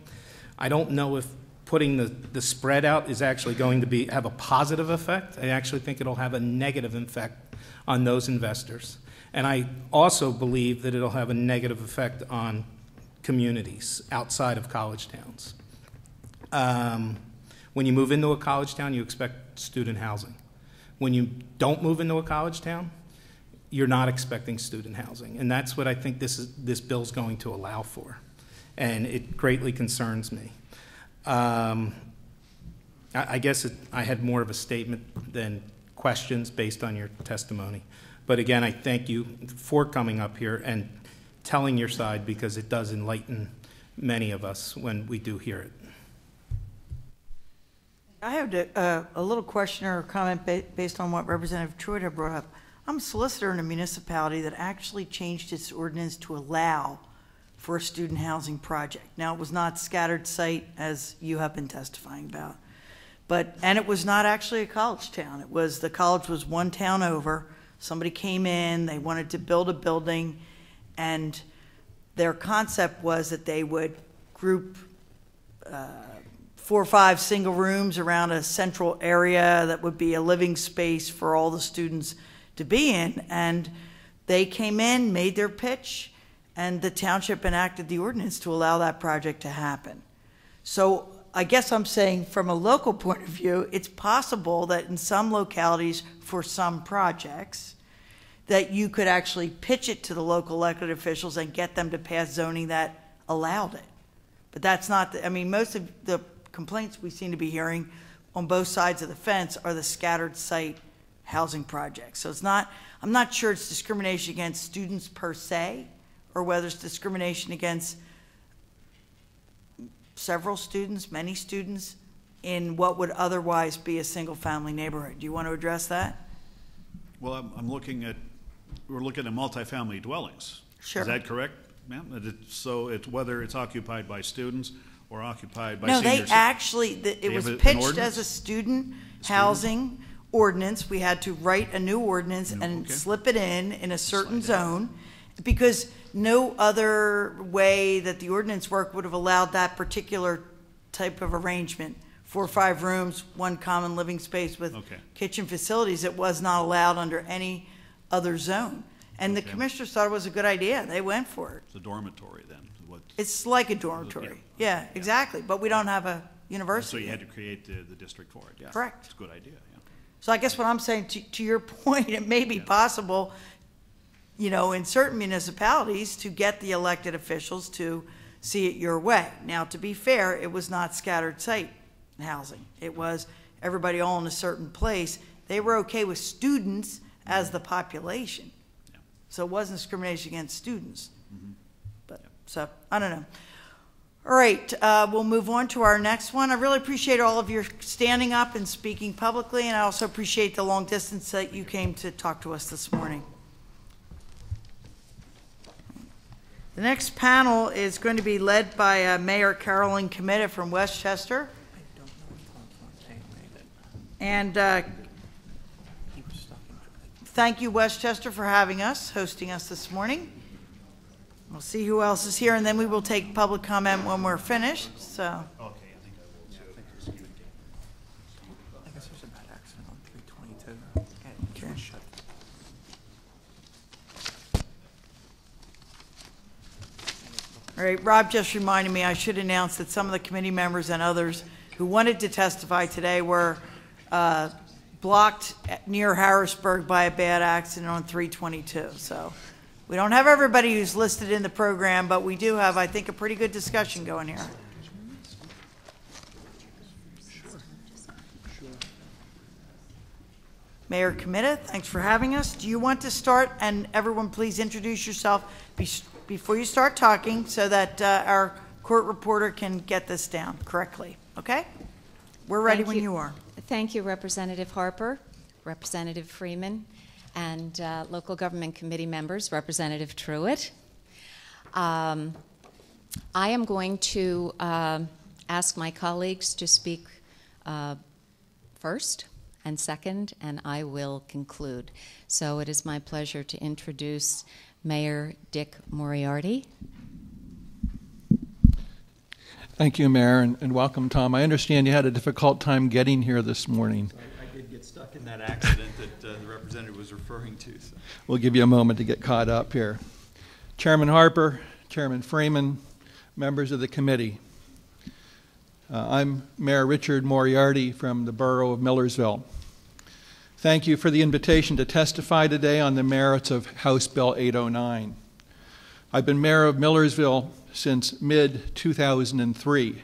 I don't know if putting the spread out is actually going to have a positive effect. I actually think it'll have a negative effect on those investors. And I also believe that it'll have a negative effect on communities outside of college towns. When you move into a college town, you expect student housing. When you don't move into a college town, you're not expecting student housing. And that's what I think this bill's going to allow for. And it greatly concerns me. I guess I had more of a statement than questions based on your testimony. But again, I thank you for coming up here and telling your side because it does enlighten many of us when we do hear it. I have a little question or comment based on what Representative Troida brought up. I'm a solicitor in a municipality that actually changed its ordinance to allow for a student housing project. Now, it was not scattered site, as you have been testifying about, and it was not actually a college town. The college was one town over. Somebody came in, they wanted to build a building, and their concept was that they would group 4 or 5 single rooms around a central area that would be a living space for all the students to be in. And they came in, made their pitch, and the township enacted the ordinance to allow that project to happen. So I guess I'm saying from a local point of view, it's possible that in some localities for some projects that you could actually pitch it to the local elected officials and get them to pass zoning that allowed it. But that's not, most of the complaints we seem to be hearing on both sides of the fence are the scattered site housing projects. So I'm not sure it's discrimination against students per se, or whether it's discrimination against several students, many students, in what would otherwise be a single-family neighborhood. Do you want to address that? Well, we're looking at multifamily dwellings. Sure. Is that correct, ma'am? So it's whether it's occupied by students or occupied by no, seniors? No, it was pitched as a student housing ordinance. We had to write a new ordinance and slip it in a certain zone, because no other way that the ordinance worked would have allowed that particular type of arrangement. 4 or 5 rooms, 1 common living space with kitchen facilities. It was not allowed under any other zone. And the commissioners thought it was a good idea. They went for it. It's a dormitory then. It's like a dormitory. Yeah, exactly. But we don't have a university. So you had to create the district for it. Yeah. Correct. It's a good idea. Yeah. So I guess what I'm saying, to your point, it may be possible, in certain municipalities to get the elected officials to see it your way. Now, to be fair, it was not scattered site housing. It was everybody all in a certain place. They were okay with students as the population. Yeah. So it wasn't discrimination against students. Mm-hmm. So, I don't know. All right, we'll move on to our next one. I really appreciate all of your standing up and speaking publicly, and I also appreciate the long distance that you came to talk to us this morning. The next panel is going to be led by Mayor Carolyn Comitta from West Chester. And thank you, West Chester, for having us, hosting us this morning. We'll see who else is here, and then we will take public comment when we're finished. So. Okay, I think I will too. I guess there's a bad accident on 322. Okay. All right, Rob just reminded me I should announce that some of the committee members and others who wanted to testify today were blocked near Harrisburg by a bad accident on 322. So we don't have everybody who's listed in the program, but we do have, I think, a pretty good discussion going here. Mayor Comitta, thanks for having us. Do you want to start? And everyone, please introduce yourself before you start talking so that our court reporter can get this down correctly. Okay? We're ready when you are. Thank you, Representative Harper, Representative Freeman, and local government committee members, Representative Truitt. I am going to ask my colleagues to speak first and second, and I will conclude. So it is my pleasure to introduce Mayor Dick Moriarty. Thank you, Mayor, and welcome, Tom. I understand you had a difficult time getting here this morning. I did get stuck in that accident that the representative was referring to. So. We'll give you a moment to get caught up here. Chairman Harper, Chairman Freeman, members of the committee. I'm Mayor Richard Moriarty from the Borough of Millersville. Thank you for the invitation to testify today on the merits of House Bill 809. I've been mayor of Millersville since mid-2003.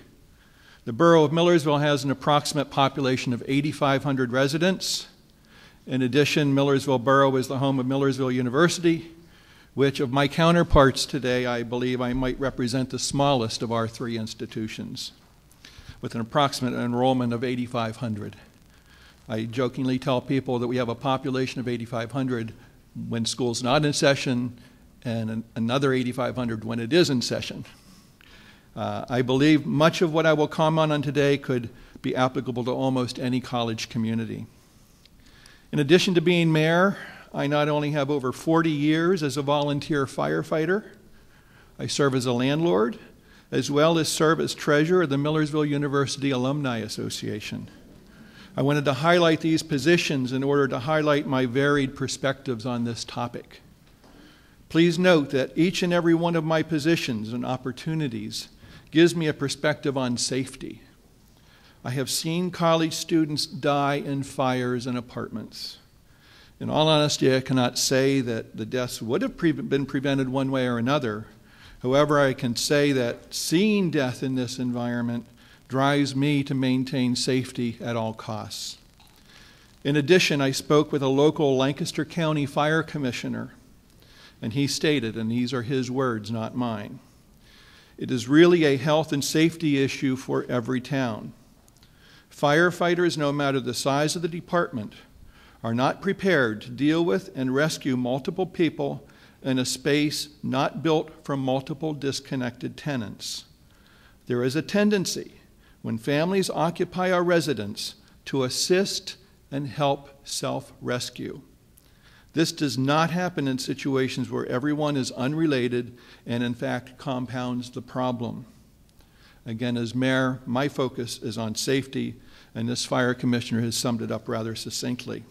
The Borough of Millersville has an approximate population of 8,500 residents. In addition, Millersville Borough is the home of Millersville University, which of my counterparts today, I believe I might represent the smallest of our three institutions, with an approximate enrollment of 8,500. I jokingly tell people that we have a population of 8,500 when school's not in session, and another 8,500 when it is in session. I believe much of what I will comment on today could be applicable to almost any college community. In addition to being mayor, I not only have over 40 years as a volunteer firefighter, I serve as a landlord, as well as serve as treasurer of the Millersville University Alumni Association. I wanted to highlight these positions in order to highlight my varied perspectives on this topic. Please note that each and every one of my positions and opportunities gives me a perspective on safety. I have seen college students die in fires in apartments. In all honesty, I cannot say that the deaths would have been prevented one way or another. However, I can say that seeing death in this environment drives me to maintain safety at all costs. In addition, I spoke with a local Lancaster County Fire Commissioner, and he stated, and these are his words, not mine, it is really a health and safety issue for every town. Firefighters, no matter the size of the department, are not prepared to deal with and rescue multiple people in a space not built from multiple disconnected tenants. There is a tendency, when families occupy our residence, to assist and help self-rescue. This does not happen in situations where everyone is unrelated and in fact compounds the problem. Again, as mayor, my focus is on safety, and this fire commissioner has summed it up rather succinctly.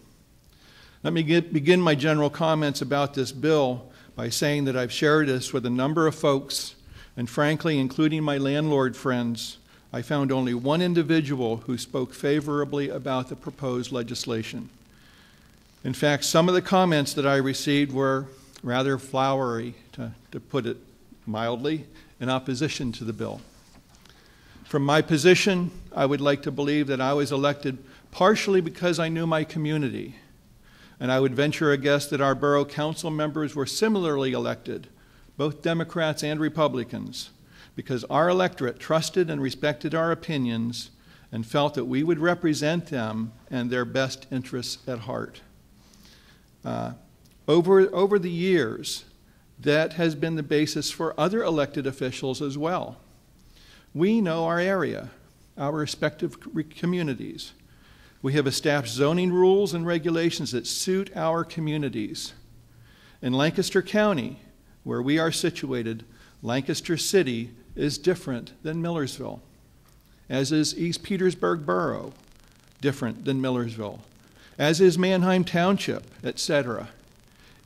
Let me begin my general comments about this bill by saying that I've shared this with a number of folks, and frankly, including my landlord friends, I found only one individual who spoke favorably about the proposed legislation. In fact, some of the comments that I received were rather flowery, to put it mildly, in opposition to the bill. From my position, I would like to believe that I was elected partially because I knew my community, and I would venture a guess that our borough council members were similarly elected, both Democrats and Republicans, because our electorate trusted and respected our opinions and felt that we would represent them and their best interests at heart. Over the years, that has been the basis for other elected officials as well. We know our area, our respective communities. We have established zoning rules and regulations that suit our communities. In Lancaster County, where we are situated, Lancaster City is different than Millersville, as is East Petersburg Borough, different than Millersville, as is Manheim Township, etc.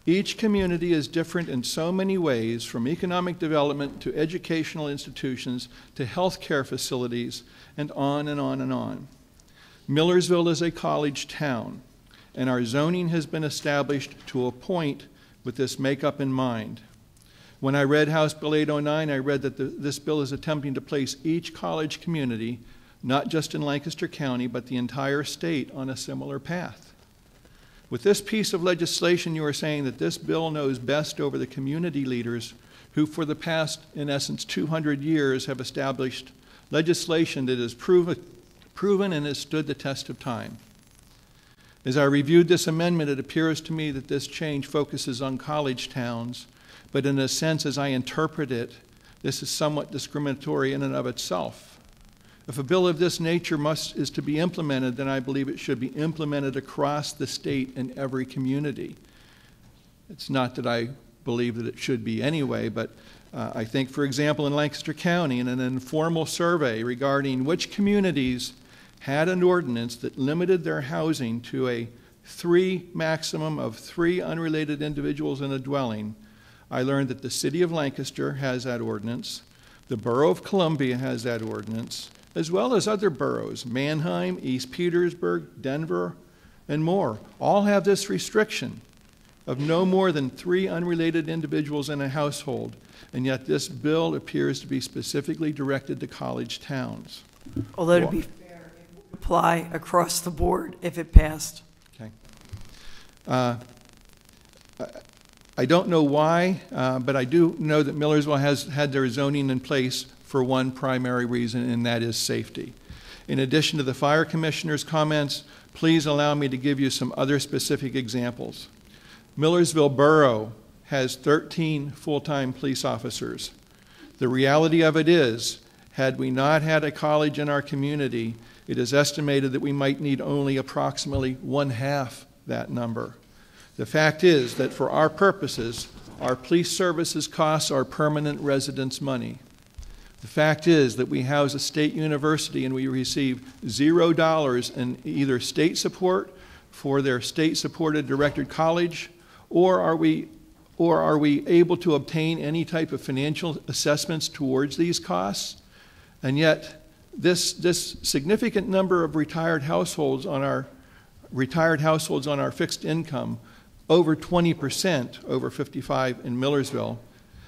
Each community is different in so many ways, from economic development to educational institutions to healthcare facilities, and on and on and on. Millersville is a college town, and our zoning has been established to a point with this makeup in mind. When I read House Bill 809, I read that this bill is attempting to place each college community, not just in Lancaster County, but the entire state, on a similar path. With this piece of legislation, you are saying that this bill knows best over the community leaders who, for the past, in essence, 200 years, have established legislation that is proven and has stood the test of time. As I reviewed this amendment, it appears to me that this change focuses on college towns, but in a sense, as I interpret it, this is somewhat discriminatory in and of itself. If a bill of this nature is to be implemented, then I believe it should be implemented across the state in every community. It's not that I believe that it should be anyway, but I think, for example, in Lancaster County, in an informal survey regarding which communities had an ordinance that limited their housing to a maximum of three unrelated individuals in a dwelling, I learned that the city of Lancaster has that ordinance, the Borough of Columbia has that ordinance, as well as other boroughs, Mannheim, East Petersburg, Denver, and more, all have this restriction of no more than three unrelated individuals in a household, and yet this bill appears to be specifically directed to college towns. Although, to be fair, it would apply across the board if it passed. Okay. I don't know why, but I do know that Millersville has had their zoning in place for one primary reason, and that is safety. In addition to the fire commissioner's comments, please allow me to give you some other specific examples. Millersville Borough has 13 full-time police officers. The reality of it is, had we not had a college in our community, it is estimated that we might need only approximately 1/2 that number. The fact is that for our purposes, our police services costs our permanent residents money. The fact is that we house a state university and we receive $0 in either state support for their state-supported directed college, or are we able to obtain any type of financial assessments towards these costs? And yet, this significant number of retired households on our fixed income, over 20% over 55 in Millersville.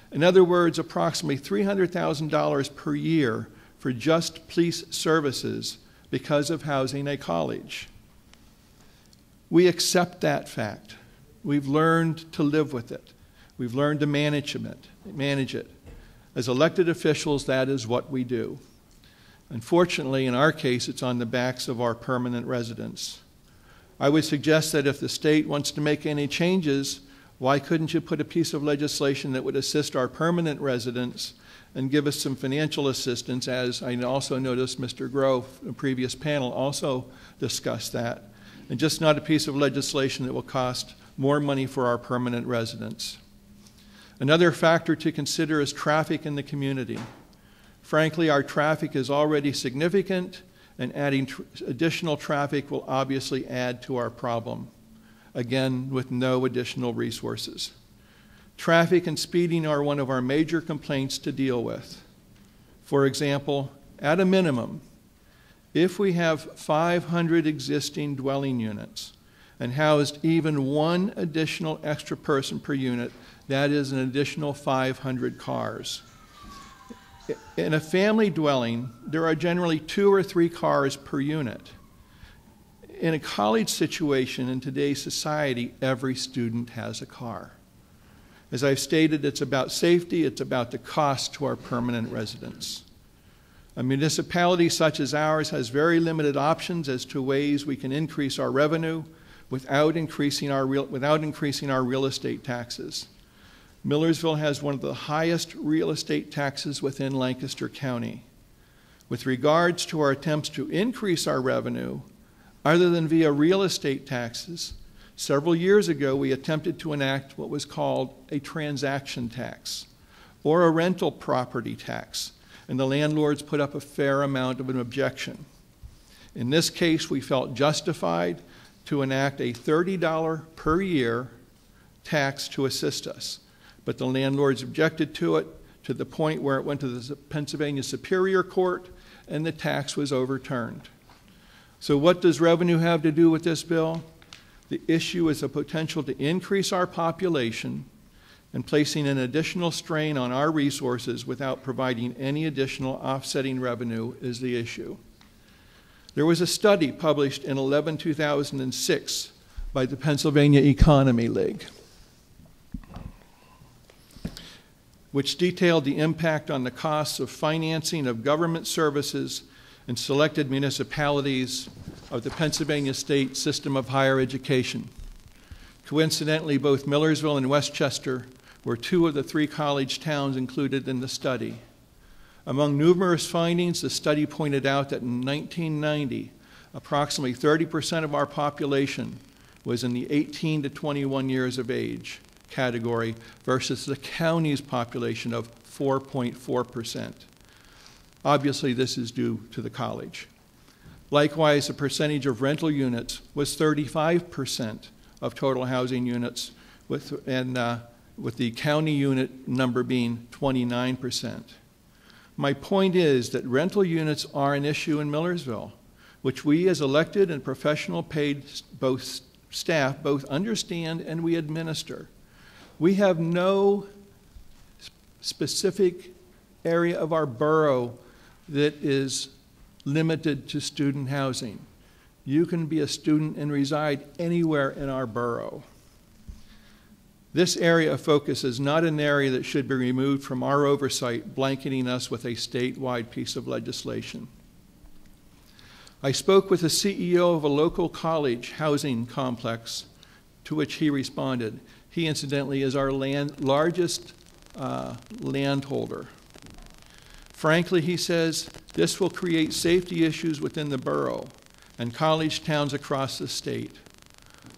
In other words, approximately $300,000 per year for just police services because of housing a college. We accept that fact. We've learned to live with it. We've learned to manage it. As elected officials, that is what we do. Unfortunately, in our case, it's on the backs of our permanent residents. I would suggest that if the state wants to make any changes, why couldn't you put a piece of legislation that would assist our permanent residents and give us some financial assistance, as I also noticed Mr. Grove, in a previous panel, also discussed that, and just not a piece of legislation that will cost more money for our permanent residents. Another factor to consider is traffic in the community. Frankly, our traffic is already significant, and adding additional traffic will obviously add to our problem, again, with no additional resources. Traffic and speeding are one of our major complaints to deal with. For example, at a minimum, if we have 500 existing dwelling units and housed even one additional extra person per unit, that is an additional 500 cars. In a family dwelling, there are generally 2 or 3 cars per unit. In a college situation in today's society, every student has a car. As I've stated, it's about safety, it's about the cost to our permanent residents. A municipality such as ours has very limited options as to ways we can increase our revenue without increasing our real estate taxes. Millersville has one of the highest real estate taxes within Lancaster County. With regards to our attempts to increase our revenue, other than via real estate taxes, several years ago we attempted to enact what was called a transaction tax or a rental property tax, and the landlords put up a fair amount of an objection. In this case, we felt justified to enact a $30 per year tax to assist us. But the landlords objected to it to the point where it went to the Pennsylvania Superior Court and the tax was overturned. So what does revenue have to do with this bill? The issue is the potential to increase our population and placing an additional strain on our resources without providing any additional offsetting revenue is the issue. There was a study published in 2006 by the Pennsylvania Economy League, which detailed the impact on the costs of financing of government services in selected municipalities of the Pennsylvania state system of higher education. Coincidentally, both Millersville and West Chester were two of the 3 college towns included in the study. Among numerous findings, the study pointed out that in 1990, approximately 30% of our population was in the 18 to 21 years of age category versus the county's population of 4.4%. Obviously, this is due to the college. Likewise, the percentage of rental units was 35% of total housing units, with the county unit number being 29%. My point is that rental units are an issue in Millersville, which we as elected and professional paid staff both understand and we administer. We have no specific area of our borough that is limited to student housing. You can be a student and reside anywhere in our borough. This area of focus is not an area that should be removed from our oversight, blanketing us with a statewide piece of legislation. I spoke with the CEO of a local college housing complex, to which he responded. He, incidentally, is our largest landholder. Frankly, he says, this will create safety issues within the borough and college towns across the state.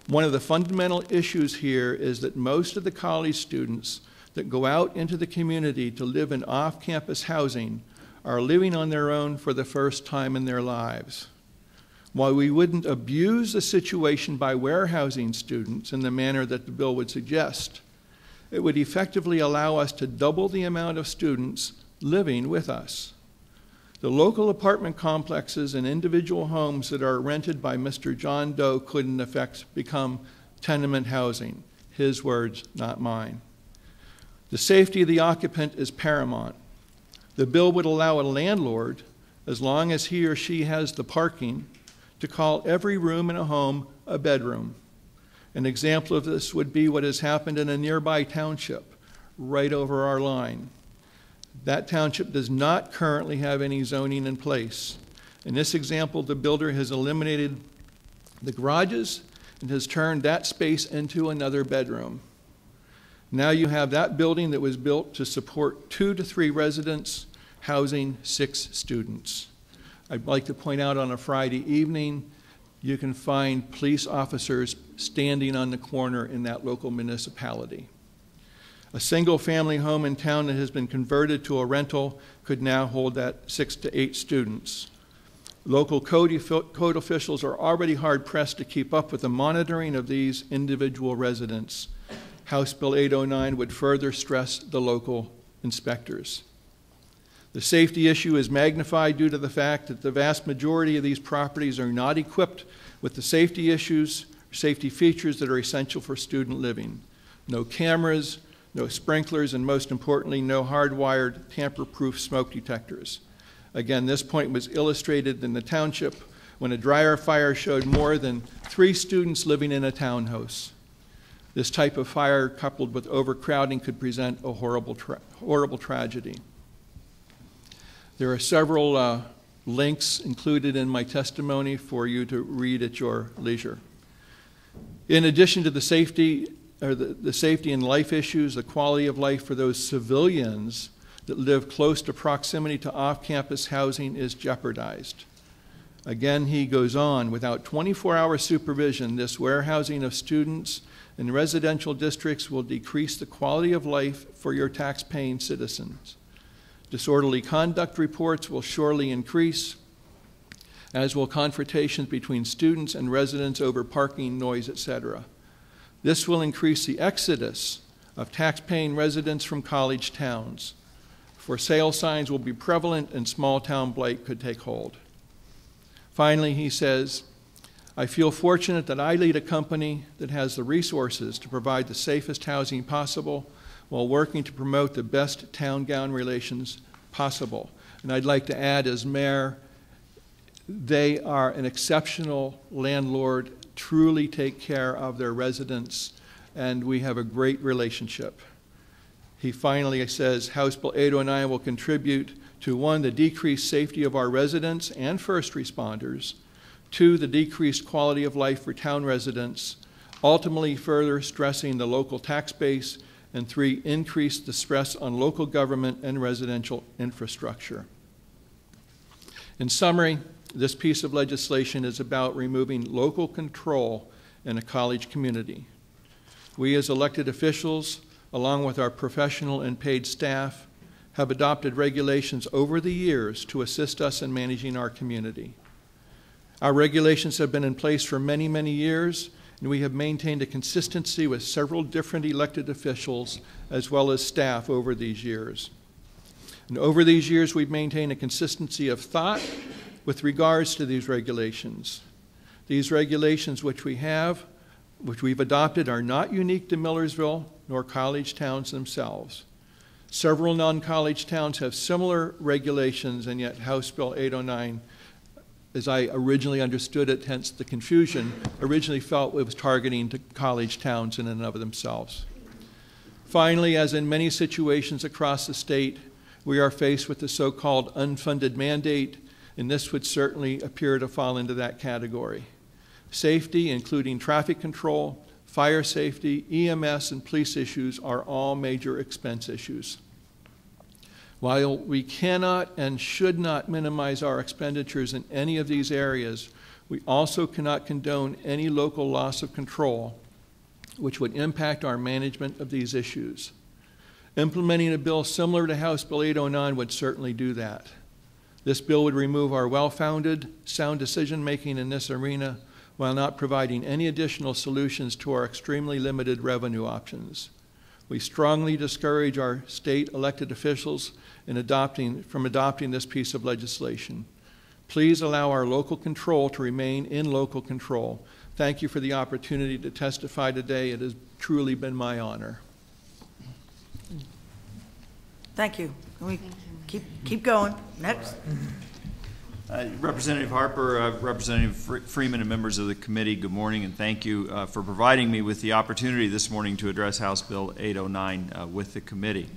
One of the fundamental issues here is that most of the college students that go out into the community to live in off-campus housing are living on their own for the first time in their lives. While we wouldn't abuse the situation by warehousing students in the manner that the bill would suggest, it would effectively allow us to double the amount of students living with us. The local apartment complexes and individual homes that are rented by Mr. John Doe could in effect become tenement housing. His words, not mine. The safety of the occupant is paramount. The bill would allow a landlord, as long as he or she has the parking, to call every room in a home a bedroom. An example of this would be what has happened in a nearby township, right over our line. That township does not currently have any zoning in place. In this example, the builder has eliminated the garages and has turned that space into another bedroom. Now you have that building that was built to support 2 to 3 residents, housing 6 students. I'd like to point out on a Friday evening, you can find police officers standing on the corner in that local municipality. A single-family home in town that has been converted to a rental could now hold that 6 to 8 students. Local code officials are already hard-pressed to keep up with the monitoring of these individual residents. House Bill 809 would further stress the local inspectors. The safety issue is magnified due to the fact that the vast majority of these properties are not equipped with the safety features that are essential for student living. No cameras, no sprinklers, and most importantly, no hardwired tamper-proof smoke detectors. Again, this point was illustrated in the township when a dryer fire showed more than 3 students living in a townhouse. This type of fire, coupled with overcrowding, could present a horrible tragedy. There are several links included in my testimony for you to read at your leisure. In addition to the safety and life issues, the quality of life for those civilians that live close to proximity to off-campus housing is jeopardized. Again, he goes on, without 24-hour supervision, this warehousing of students in residential districts will decrease the quality of life for your tax-paying citizens. Disorderly conduct reports will surely increase, as will confrontations between students and residents over parking, noise, etc. This will increase the exodus of tax-paying residents from college towns. For sale signs will be prevalent and small-town blight could take hold. Finally, he says, I feel fortunate that I lead a company that has the resources to provide the safest housing possible while working to promote the best town-gown relations possible. And I'd like to add, as mayor, they are an exceptional landlord, truly take care of their residents, and we have a great relationship. He finally says House Bill 809 will contribute to, 1, the decreased safety of our residents and first responders, 2, the decreased quality of life for town residents, ultimately further stressing the local tax base, and 3, increase the stress on local government and residential infrastructure. In summary, this piece of legislation is about removing local control in a college community. We as elected officials, along with our professional and paid staff, have adopted regulations over the years to assist us in managing our community. Our regulations have been in place for many, many years, and we have maintained a consistency with several different elected officials as well as staff over these years. And over these years, we've maintained a consistency of thought with regards to these regulations. These regulations which we've adopted are not unique to Millersville nor college towns themselves. Several non-college towns have similar regulations, and yet House Bill 809, as I originally understood it, hence the confusion, originally felt it was targeting to college towns in and of themselves. Finally, as in many situations across the state, we are faced with the so-called unfunded mandate, and this would certainly appear to fall into that category. Safety, including traffic control, fire safety, EMS, and police issues are all major expense issues. While we cannot and should not minimize our expenditures in any of these areas, we also cannot condone any local loss of control which would impact our management of these issues. Implementing a bill similar to House Bill 809 would certainly do that. This bill would remove our well-founded, sound decision-making in this arena while not providing any additional solutions to our extremely limited revenue options. We strongly discourage our state elected officials from adopting this piece of legislation. Please allow our local control to remain in local control. Thank you for the opportunity to testify today. It has truly been my honor. Thank you. Can we keep going? Next. Representative Harper, Representative Freeman, and members of the committee, good morning, and thank you for providing me with the opportunity this morning to address House Bill 809 with the committee.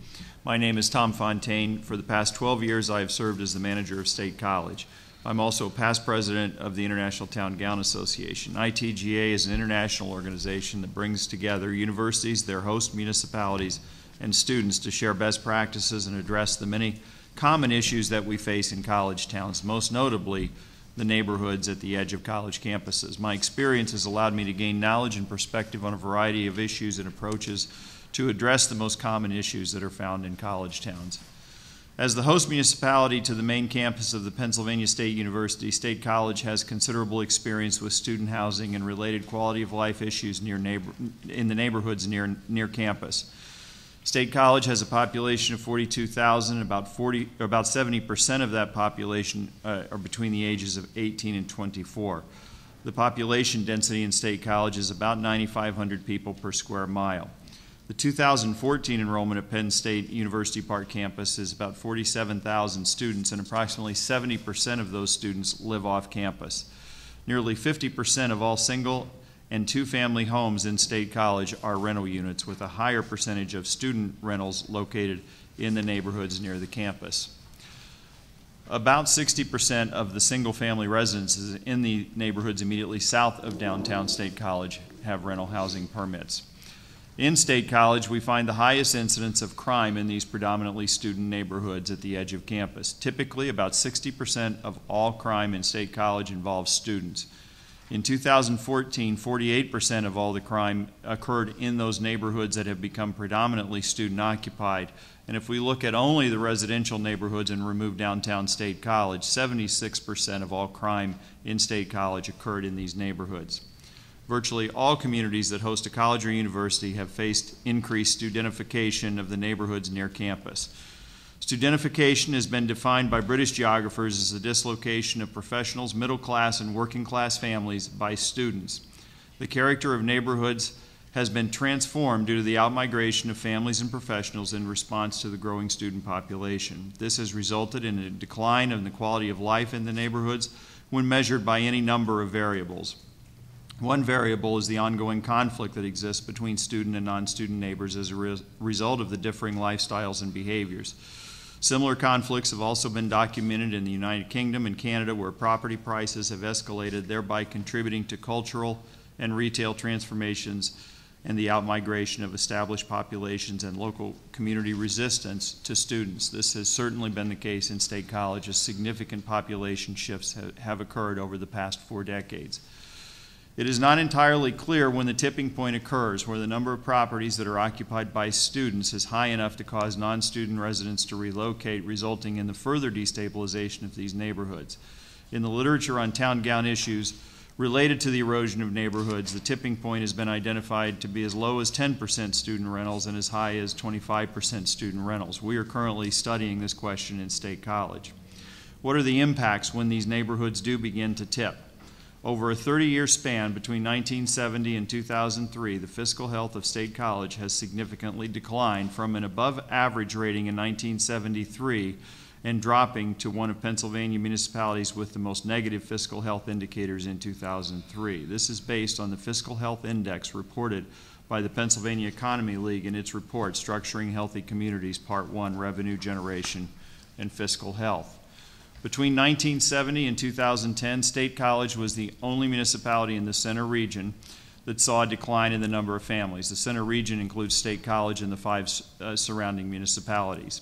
My name is Tom Fontaine. For the past 12 years, I have served as the manager of State College. I'm also past president of the International Town Gown Association. ITGA is an international organization that brings together universities, their host municipalities, and students to share best practices and address the many common issues that we face in college towns, most notably the neighborhoods at the edge of college campuses. My experience has allowed me to gain knowledge and perspective on a variety of issues and approaches to address the most common issues that are found in college towns. As the host municipality to the main campus of the Pennsylvania State University, State College has considerable experience with student housing and related quality of life issues in the neighborhoods near campus. State College has a population of 42,000. About 70% of that population are between the ages of 18 and 24. The population density in State College is about 9,500 people per square mile. The 2014 enrollment at Penn State University Park campus is about 47,000 students, and approximately 70% of those students live off campus. Nearly 50% of all single and two-family homes in State College are rental units, with a higher percentage of student rentals located in the neighborhoods near the campus. About 60% of the single-family residences in the neighborhoods immediately south of downtown State College have rental housing permits. In State College, we find the highest incidence of crime in these predominantly student neighborhoods at the edge of campus. Typically, about 60% of all crime in State College involves students. In 2014, 48% of all the crime occurred in those neighborhoods that have become predominantly student-occupied. And if we look at only the residential neighborhoods and remove downtown State College, 76% of all crime in State College occurred in these neighborhoods. virtually all communities that host a college or university have faced increased studentification of the neighborhoods near campus. Studentification has been defined by British geographers as the dislocation of professionals, middle class, and working class families by students. The character of neighborhoods has been transformed due to the outmigration of families and professionals in response to the growing student population. This has resulted in a decline in the quality of life in the neighborhoods when measured by any number of variables. One variable is the ongoing conflict that exists between student and non-student neighbors as a result of the differing lifestyles and behaviors. Similar conflicts have also been documented in the United Kingdom and Canada, where property prices have escalated, thereby contributing to cultural and retail transformations and the outmigration of established populations and local community resistance to students. This has certainly been the case in State College, as significant population shifts have occurred over the past 4 decades. It is not entirely clear when the tipping point occurs, where the number of properties that are occupied by students is high enough to cause non-student residents to relocate, resulting in the further destabilization of these neighborhoods. In the literature on town gown issues related to the erosion of neighborhoods, the tipping point has been identified to be as low as 10% student rentals and as high as 25% student rentals. We are currently studying this question in State College. What are the impacts when these neighborhoods do begin to tip? Over a 30-year span between 1970 and 2003, the fiscal health of State College has significantly declined from an above-average rating in 1973 and dropping to one of Pennsylvania municipalities with the most negative fiscal health indicators in 2003. This is based on the Fiscal Health Index reported by the Pennsylvania Economy League in its report, Structuring Healthy Communities, Part 1, Revenue Generation and Fiscal Health. Between 1970 and 2010, State College was the only municipality in the Center Region that saw a decline in the number of families. The Center Region includes State College and the 5 surrounding municipalities.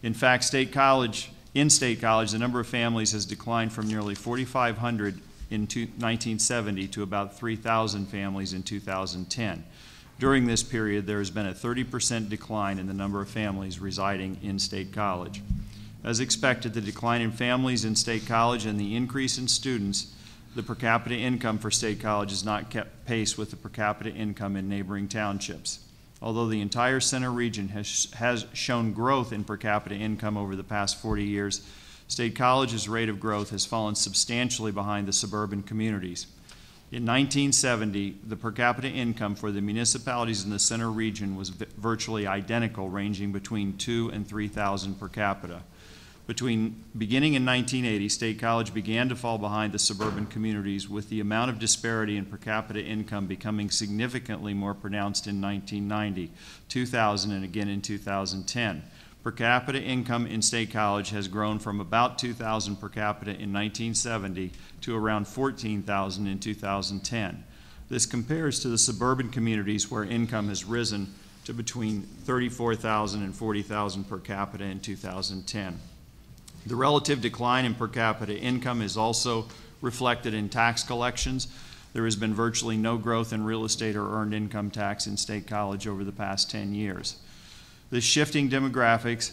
In fact, in State College, the number of families has declined from nearly 4,500 in 1970 to about 3,000 families in 2010. During this period, there has been a 30% decline in the number of families residing in State College. As expected, the decline in families in State College and the increase in students, the per capita income for State College has not kept pace with the per capita income in neighboring townships. Although the entire Center Region has shown growth in per capita income over the past 40 years, State College's rate of growth has fallen substantially behind the suburban communities. In 1970, the per capita income for the municipalities in the Center Region was virtually identical, ranging between $2,000 and $3,000 per capita. Beginning in 1980, State College began to fall behind the suburban communities, with the amount of disparity in per capita income becoming significantly more pronounced in 1990, 2000, and again in 2010. Per capita income in State College has grown from about $2,000 per capita in 1970 to around $14,000 in 2010. This compares to the suburban communities, where income has risen to between $34,000 and $40,000 per capita in 2010. The relative decline in per capita income is also reflected in tax collections. There has been virtually no growth in real estate or earned income tax in State College over the past 10 years. This shifting demographics,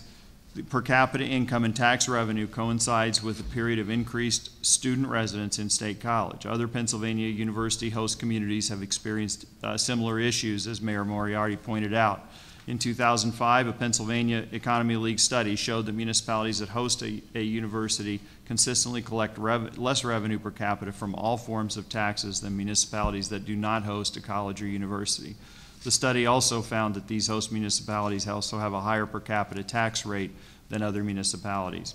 the per capita income and tax revenue coincides with a period of increased student residence in State College. Other Pennsylvania university host communities have experienced similar issues, as Mayor Moriarty pointed out. In 2005, a Pennsylvania Economy League study showed that municipalities that host a university consistently collect less revenue per capita from all forms of taxes than municipalities that do not host a college or university. The study also found that these host municipalities also have a higher per capita tax rate than other municipalities.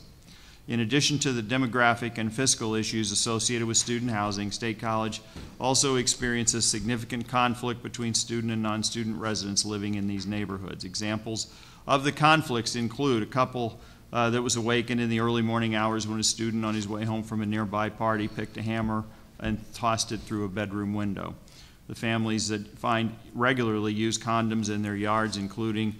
In addition to the demographic and fiscal issues associated with student housing, State College also experiences significant conflict between student and non-student residents living in these neighborhoods. Examples of the conflicts include a couple that was awakened in the early morning hours when a student on his way home from a nearby party picked a hammer and tossed it through a bedroom window. The families that regularly use condoms in their yards, including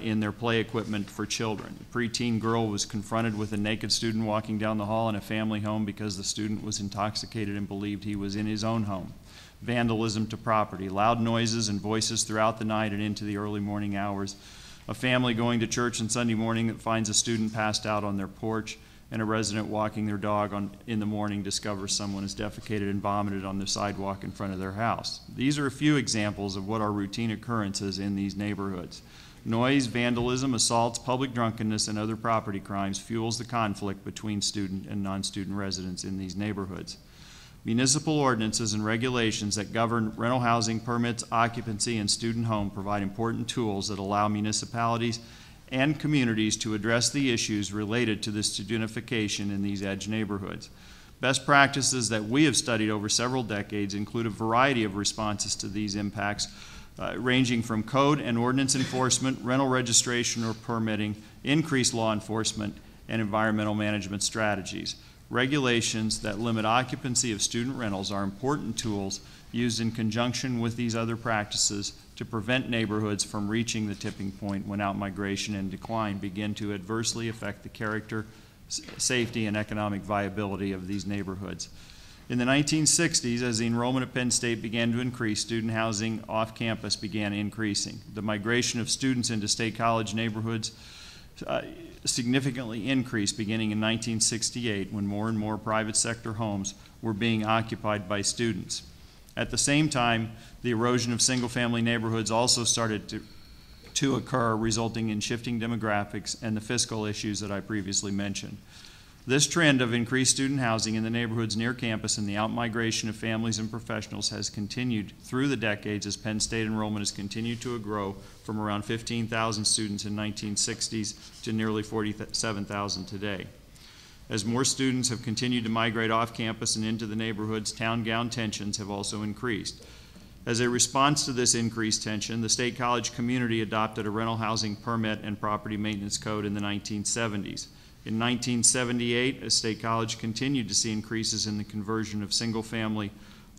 in their play equipment for children. A preteen girl was confronted with a naked student walking down the hall in a family home because the student was intoxicated and believed he was in his own home. Vandalism to property, loud noises and voices throughout the night and into the early morning hours. A family going to church on Sunday morning that finds a student passed out on their porch, and a resident walking their dog in the morning discovers someone has defecated and vomited on the sidewalk in front of their house. These are a few examples of what are routine occurrences in these neighborhoods. Noise, vandalism, assaults, public drunkenness, and other property crimes fuels the conflict between student and non-student residents in these neighborhoods. Municipal ordinances and regulations that govern rental housing permits, occupancy, and student home provide important tools that allow municipalities and communities to address the issues related to the studentification in these edge neighborhoods. Best practices that we have studied over several decades include a variety of responses to these impacts, ranging from code and ordinance enforcement, rental registration or permitting, increased law enforcement, and environmental management strategies. Regulations that limit occupancy of student rentals are important tools used in conjunction with these other practices to prevent neighborhoods from reaching the tipping point when outmigration and decline begin to adversely affect the character, safety, and economic viability of these neighborhoods. In the 1960s, as the enrollment at Penn State began to increase, student housing off campus began increasing. The migration of students into state college neighborhoods significantly increased beginning in 1968 when more and more private sector homes were being occupied by students. At the same time, the erosion of single-family neighborhoods also started to occur, resulting in shifting demographics and the fiscal issues that I previously mentioned. This trend of increased student housing in the neighborhoods near campus and the outmigration of families and professionals has continued through the decades as Penn State enrollment has continued to grow from around 15,000 students in the 1960s to nearly 47,000 today. As more students have continued to migrate off campus and into the neighborhoods, town-gown tensions have also increased. As a response to this increased tension, the State College community adopted a rental housing permit and property maintenance code in the 1970s. In 1978, as State College continued to see increases in the conversion of single-family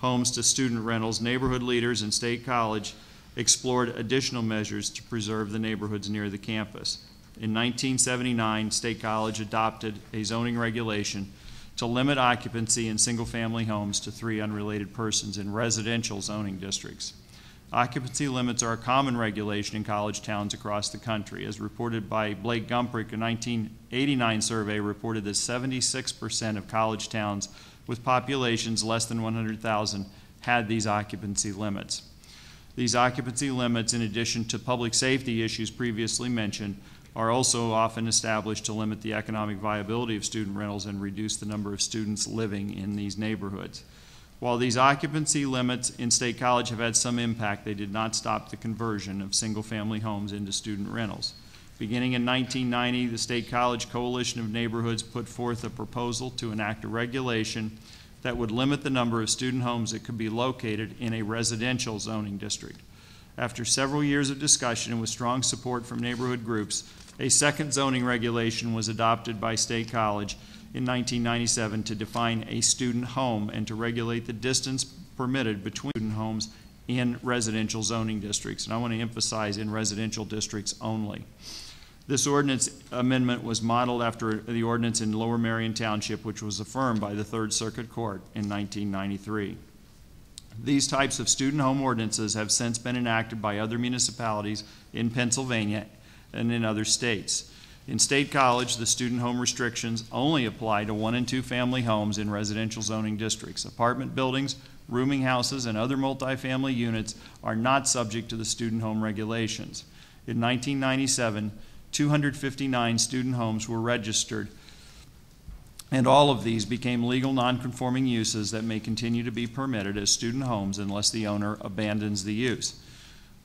homes to student rentals, neighborhood leaders and State College explored additional measures to preserve the neighborhoods near the campus. In 1979, State College adopted a zoning regulation to limit occupancy in single-family homes to 3 unrelated persons in residential zoning districts. Occupancy limits are a common regulation in college towns across the country. As reported by Blake Gumprick, a 1989 survey reported that 76% of college towns with populations less than 100,000 had these occupancy limits. These occupancy limits, in addition to public safety issues previously mentioned, are also often established to limit the economic viability of student rentals and reduce the number of students living in these neighborhoods. While these occupancy limits in State College have had some impact, they did not stop the conversion of single-family homes into student rentals. Beginning in 1990, the State College Coalition of Neighborhoods put forth a proposal to enact a regulation that would limit the number of student homes that could be located in a residential zoning district. After several years of discussion and with strong support from neighborhood groups, a second zoning regulation was adopted by State College in 1997 to define a student home and to regulate the distance permitted between student homes in residential zoning districts. And I want to emphasize in residential districts only. This ordinance amendment was modeled after the ordinance in Lower Marion Township, which was affirmed by the Third Circuit Court in 1993. These types of student home ordinances have since been enacted by other municipalities in Pennsylvania and in other states. In State College, the student home restrictions only apply to 1- and 2-family homes in residential zoning districts. Apartment buildings, rooming houses, and other multifamily units are not subject to the student home regulations. In 1997, 259 student homes were registered, and all of these became legal nonconforming uses that may continue to be permitted as student homes unless the owner abandons the use.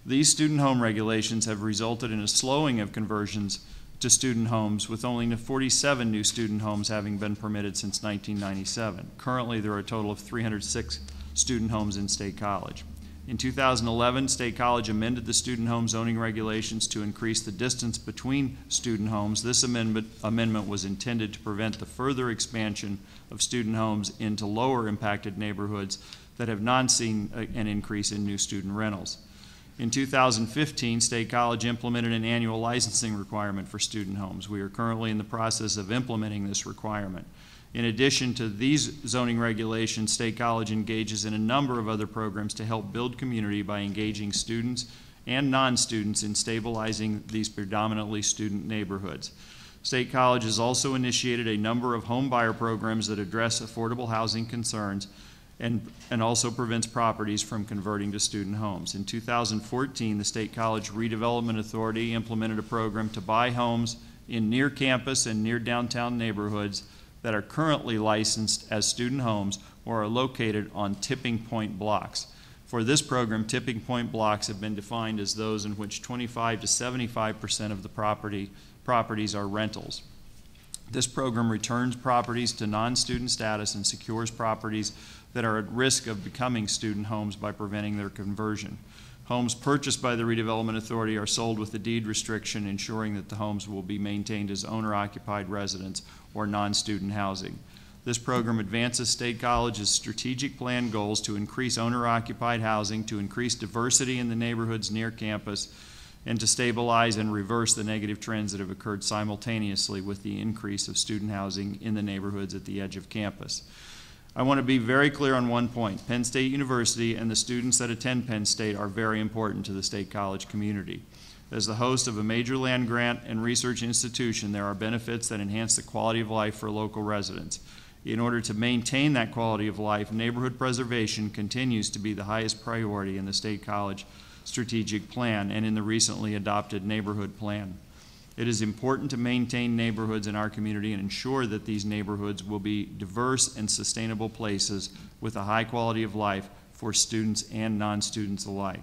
These student home regulations have resulted in a slowing of conversions to student homes, with only 47 new student homes having been permitted since 1997. Currently, there are a total of 306 student homes in State College. In 2011, State College amended the student home zoning regulations to increase the distance between student homes. This amendment was intended to prevent the further expansion of student homes into lower impacted neighborhoods that have not seen an increase in new student rentals. In 2015, State College implemented an annual licensing requirement for student homes. We are currently in the process of implementing this requirement. In addition to these zoning regulations, State College engages in a number of other programs to help build community by engaging students and non-students in stabilizing these predominantly student neighborhoods. State College has also initiated a number of home buyer programs that address affordable housing concerns and also prevents properties from converting to student homes. In 2014, the State College Redevelopment Authority implemented a program to buy homes in near campus and near downtown neighborhoods that are currently licensed as student homes or are located on tipping point blocks. For this program, tipping point blocks have been defined as those in which 25 to 75% of the properties are rentals. This program returns properties to non-student status and secures properties that are at risk of becoming student homes by preventing their conversion. Homes purchased by the Redevelopment Authority are sold with a deed restriction, ensuring that the homes will be maintained as owner-occupied residence or non-student housing. This program advances State College's strategic plan goals to increase owner-occupied housing, to increase diversity in the neighborhoods near campus, and to stabilize and reverse the negative trends that have occurred simultaneously with the increase of student housing in the neighborhoods at the edge of campus. I want to be very clear on one point. Penn State University and the students that attend Penn State are very important to the State College community. As the host of a major land grant and research institution, there are benefits that enhance the quality of life for local residents. In order to maintain that quality of life, neighborhood preservation continues to be the highest priority in the State College strategic plan and in the recently adopted neighborhood plan. It is important to maintain neighborhoods in our community and ensure that these neighborhoods will be diverse and sustainable places with a high quality of life for students and non-students alike.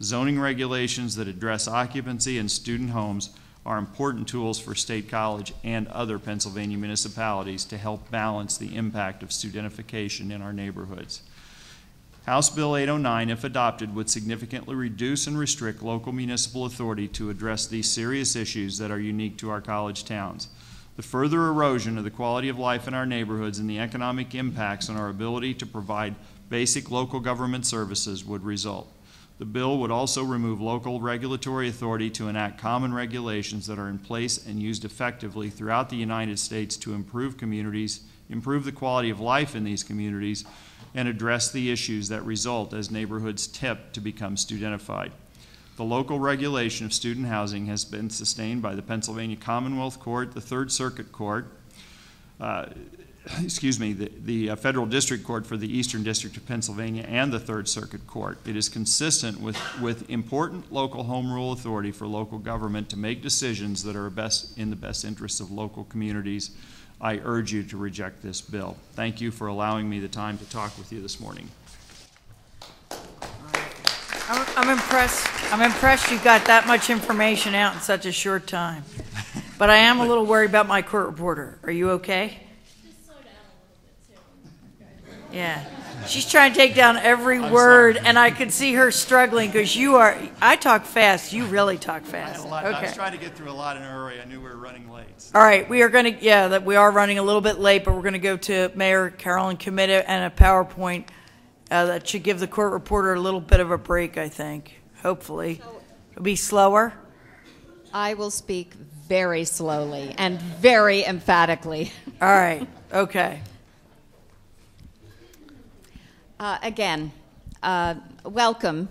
Zoning regulations that address occupancy in student homes are important tools for State College and other Pennsylvania municipalities to help balance the impact of studentification in our neighborhoods. House Bill 809, if adopted, would significantly reduce and restrict local municipal authority to address these serious issues that are unique to our college towns. The further erosion of the quality of life in our neighborhoods and the economic impacts on our ability to provide basic local government services would result. The bill would also remove local regulatory authority to enact common regulations that are in place and used effectively throughout the United States to improve communities, improve the quality of life in these communities, and address the issues that result as neighborhoods tip to become studentified. The local regulation of student housing has been sustained by the Pennsylvania Commonwealth Court, the Third Circuit Court, the Federal District Court for the Eastern District of Pennsylvania, and the Third Circuit Court. It is consistent with important local home rule authority for local government to make decisions that are in the best interests of local communities. I urge you to reject this bill. Thank you for allowing me the time to talk with you this morning. I'm impressed. I'm impressed you got that much information out in such a short time. But I am a little worried about my court reporter. Are you okay? Just slow down a little bit, too. Yeah. She's trying to take down every word, and I could see her struggling because I talk fast. You really talk fast. Okay. I was trying to get through a lot in a hurry. I knew we were running late. So. All right. We are going to, we are running a little bit late, but we're going to go to Mayor Carolyn Comitta and a PowerPoint that should give the court reporter a little bit of a break, I think. Hopefully. It'll be slower. I will speak very slowly and very emphatically. All right. Okay. Again, welcome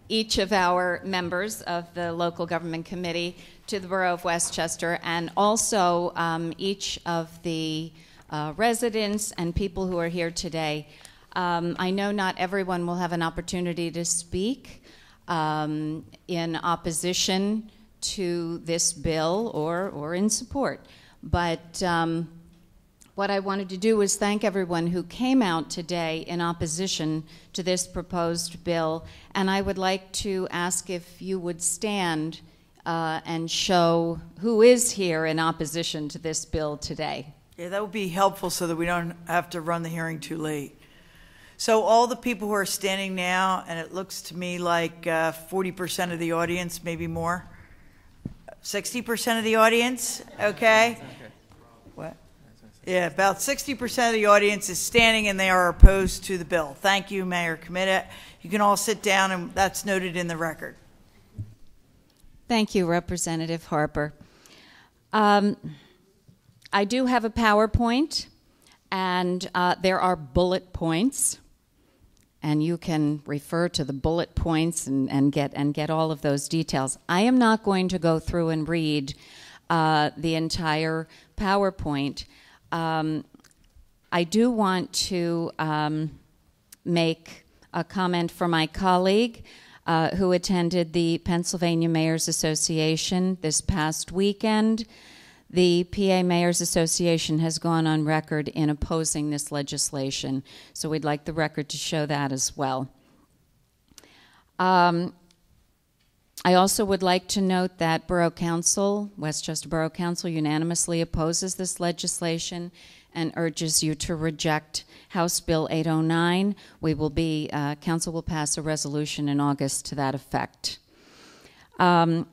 each of our members of the local government committee to the Borough of West Chester, and also each of the residents and people who are here today. I know not everyone will have an opportunity to speak in opposition to this bill or in support, but what I wanted to do was thank everyone who came out today in opposition to this proposed bill, and I would like to ask if you would stand and show who is here in opposition to this bill today. Yeah, that would be helpful so that we don't have to run the hearing too late. So all the people who are standing now, and it looks to me like 40% of the audience, maybe more, 60% of the audience, okay? What? Yeah, about 60% of the audience is standing and they are opposed to the bill. Thank you, Mayor Comitta. You can all sit down, and that's noted in the record. Thank you, Representative Harper. I do have a PowerPoint, and there are bullet points, and you can refer to the bullet points and get all of those details. I am not going to go through and read the entire PowerPoint. I do want to make a comment for my colleague who attended the Pennsylvania Mayors Association this past weekend. The PA Mayors Association has gone on record in opposing this legislation, so we'd like the record to show that as well. I also would like to note that Borough Council, Westchester Borough Council, unanimously opposes this legislation and urges you to reject House Bill 809. Council will pass a resolution in August to that effect. Tom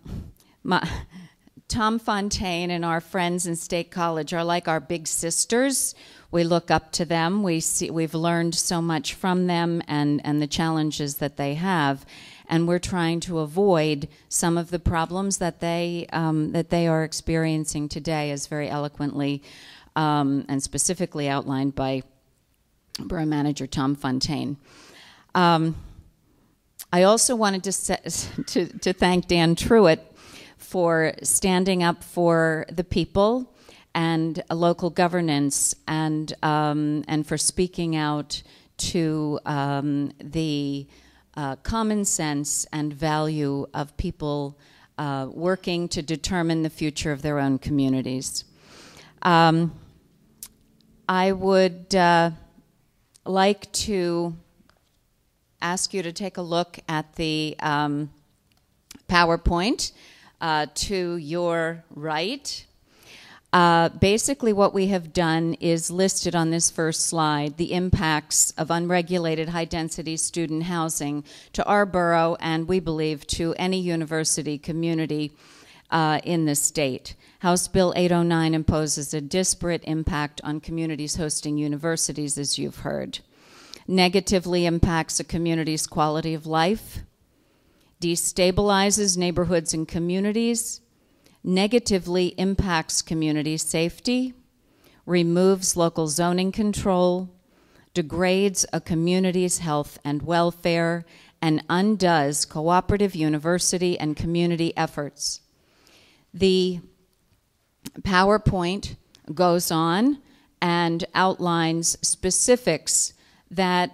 Fontaine and our friends in State College are like our big sisters. We look up to them. We've learned so much from them and the challenges that they have, and we're trying to avoid some of the problems that they are experiencing today, as very eloquently and specifically outlined by Borough Manager Tom Fontaine. I also wanted to thank Dan Truitt for standing up for the people and local governance, and for speaking out to the common sense and value of people working to determine the future of their own communities. I would like to ask you to take a look at the PowerPoint to your right. Basically what we have done is listed on this first slide the impacts of unregulated high-density student housing to our borough, and we believe to any university community in the state. House Bill 809 imposes a disparate impact on communities hosting universities, as you've heard. Negatively impacts a community's quality of life, destabilizes neighborhoods and communities, negatively impacts community safety, removes local zoning control, degrades a community's health and welfare, and undoes cooperative university and community efforts. The PowerPoint goes on and outlines specifics that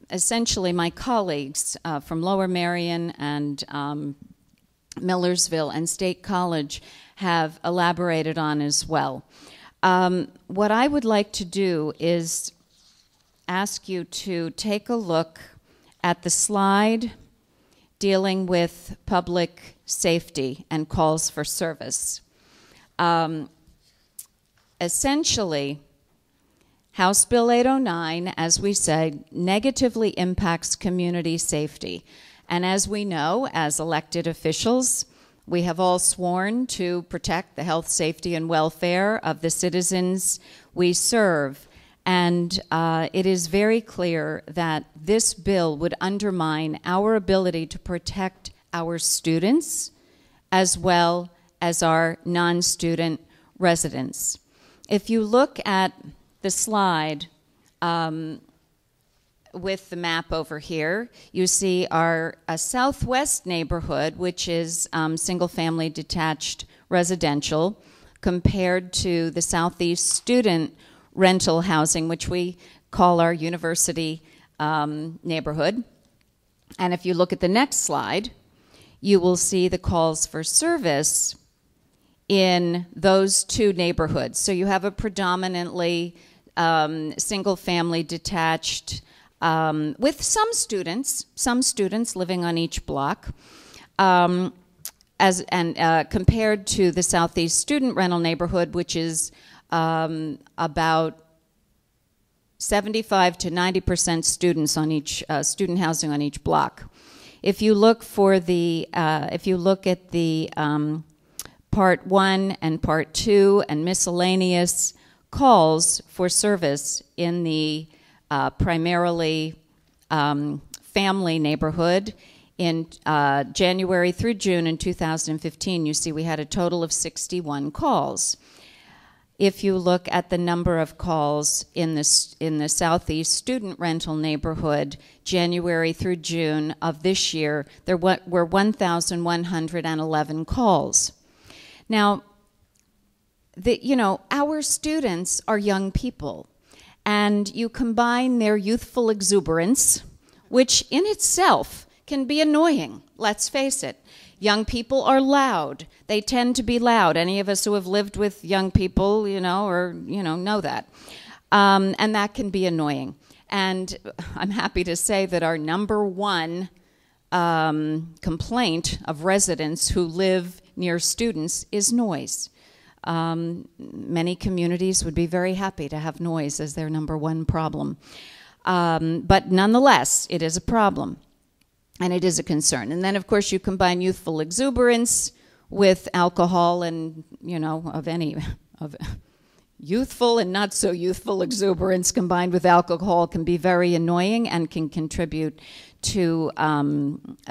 essentially my colleagues from Lower Merion and Millersville and State College have elaborated on as well. What I would like to do is ask you to take a look at the slide dealing with public safety and calls for service. Essentially, House Bill 809, as we said, negatively impacts community safety. And as we know, as elected officials, we have all sworn to protect the health, safety, and welfare of the citizens we serve. And it is very clear that this bill would undermine our ability to protect our students as well as our non-student residents. If you look at the slide with the map over here, you see our southwest neighborhood, which is single-family detached residential, compared to the southeast student rental housing, which we call our university neighborhood. And if you look at the next slide, you will see the calls for service in those two neighborhoods. So you have a predominantly single-family detached with some students living on each block, compared to the southeast student rental neighborhood, which is about 75 to 90% students on each student housing on each block. If you look for the, if you look at the Part 1 and Part 2 and miscellaneous calls for service in the primarily family neighborhood in January through June in 2015, you see we had a total of 61 calls. If you look at the number of calls in the southeast student rental neighborhood, January through June of this year, there were 1,111 calls. Now, our students are young people, and you combine their youthful exuberance, which in itself can be annoying, let's face it. Young people are loud. They tend to be loud. Any of us who have lived with young people, know that. And that can be annoying. And I'm happy to say that our number one complaint of residents who live near students is noise. Many communities would be very happy to have noise as their number one problem. But nonetheless, it is a problem. And it is a concern. And then, of course, you combine youthful exuberance with alcohol and, of youthful and not so youthful exuberance combined with alcohol can be very annoying and can contribute to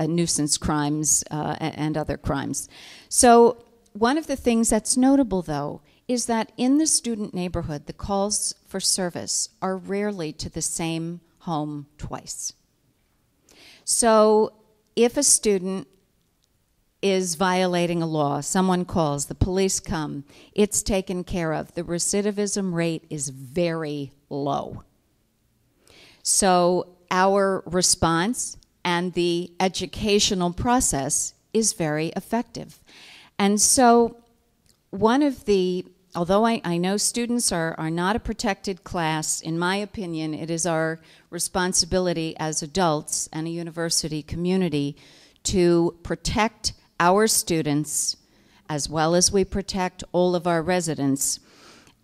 nuisance crimes and other crimes. So one of the things that's notable, though, is that in the student neighborhood, the calls for service are rarely to the same home twice. So if a student is violating a law, someone calls, the police come, it's taken care of. The recidivism rate is very low. So our response and the educational process is very effective. And so although I know students are not a protected class, in my opinion, it is our responsibility as adults and a university community to protect our students as well as we protect all of our residents.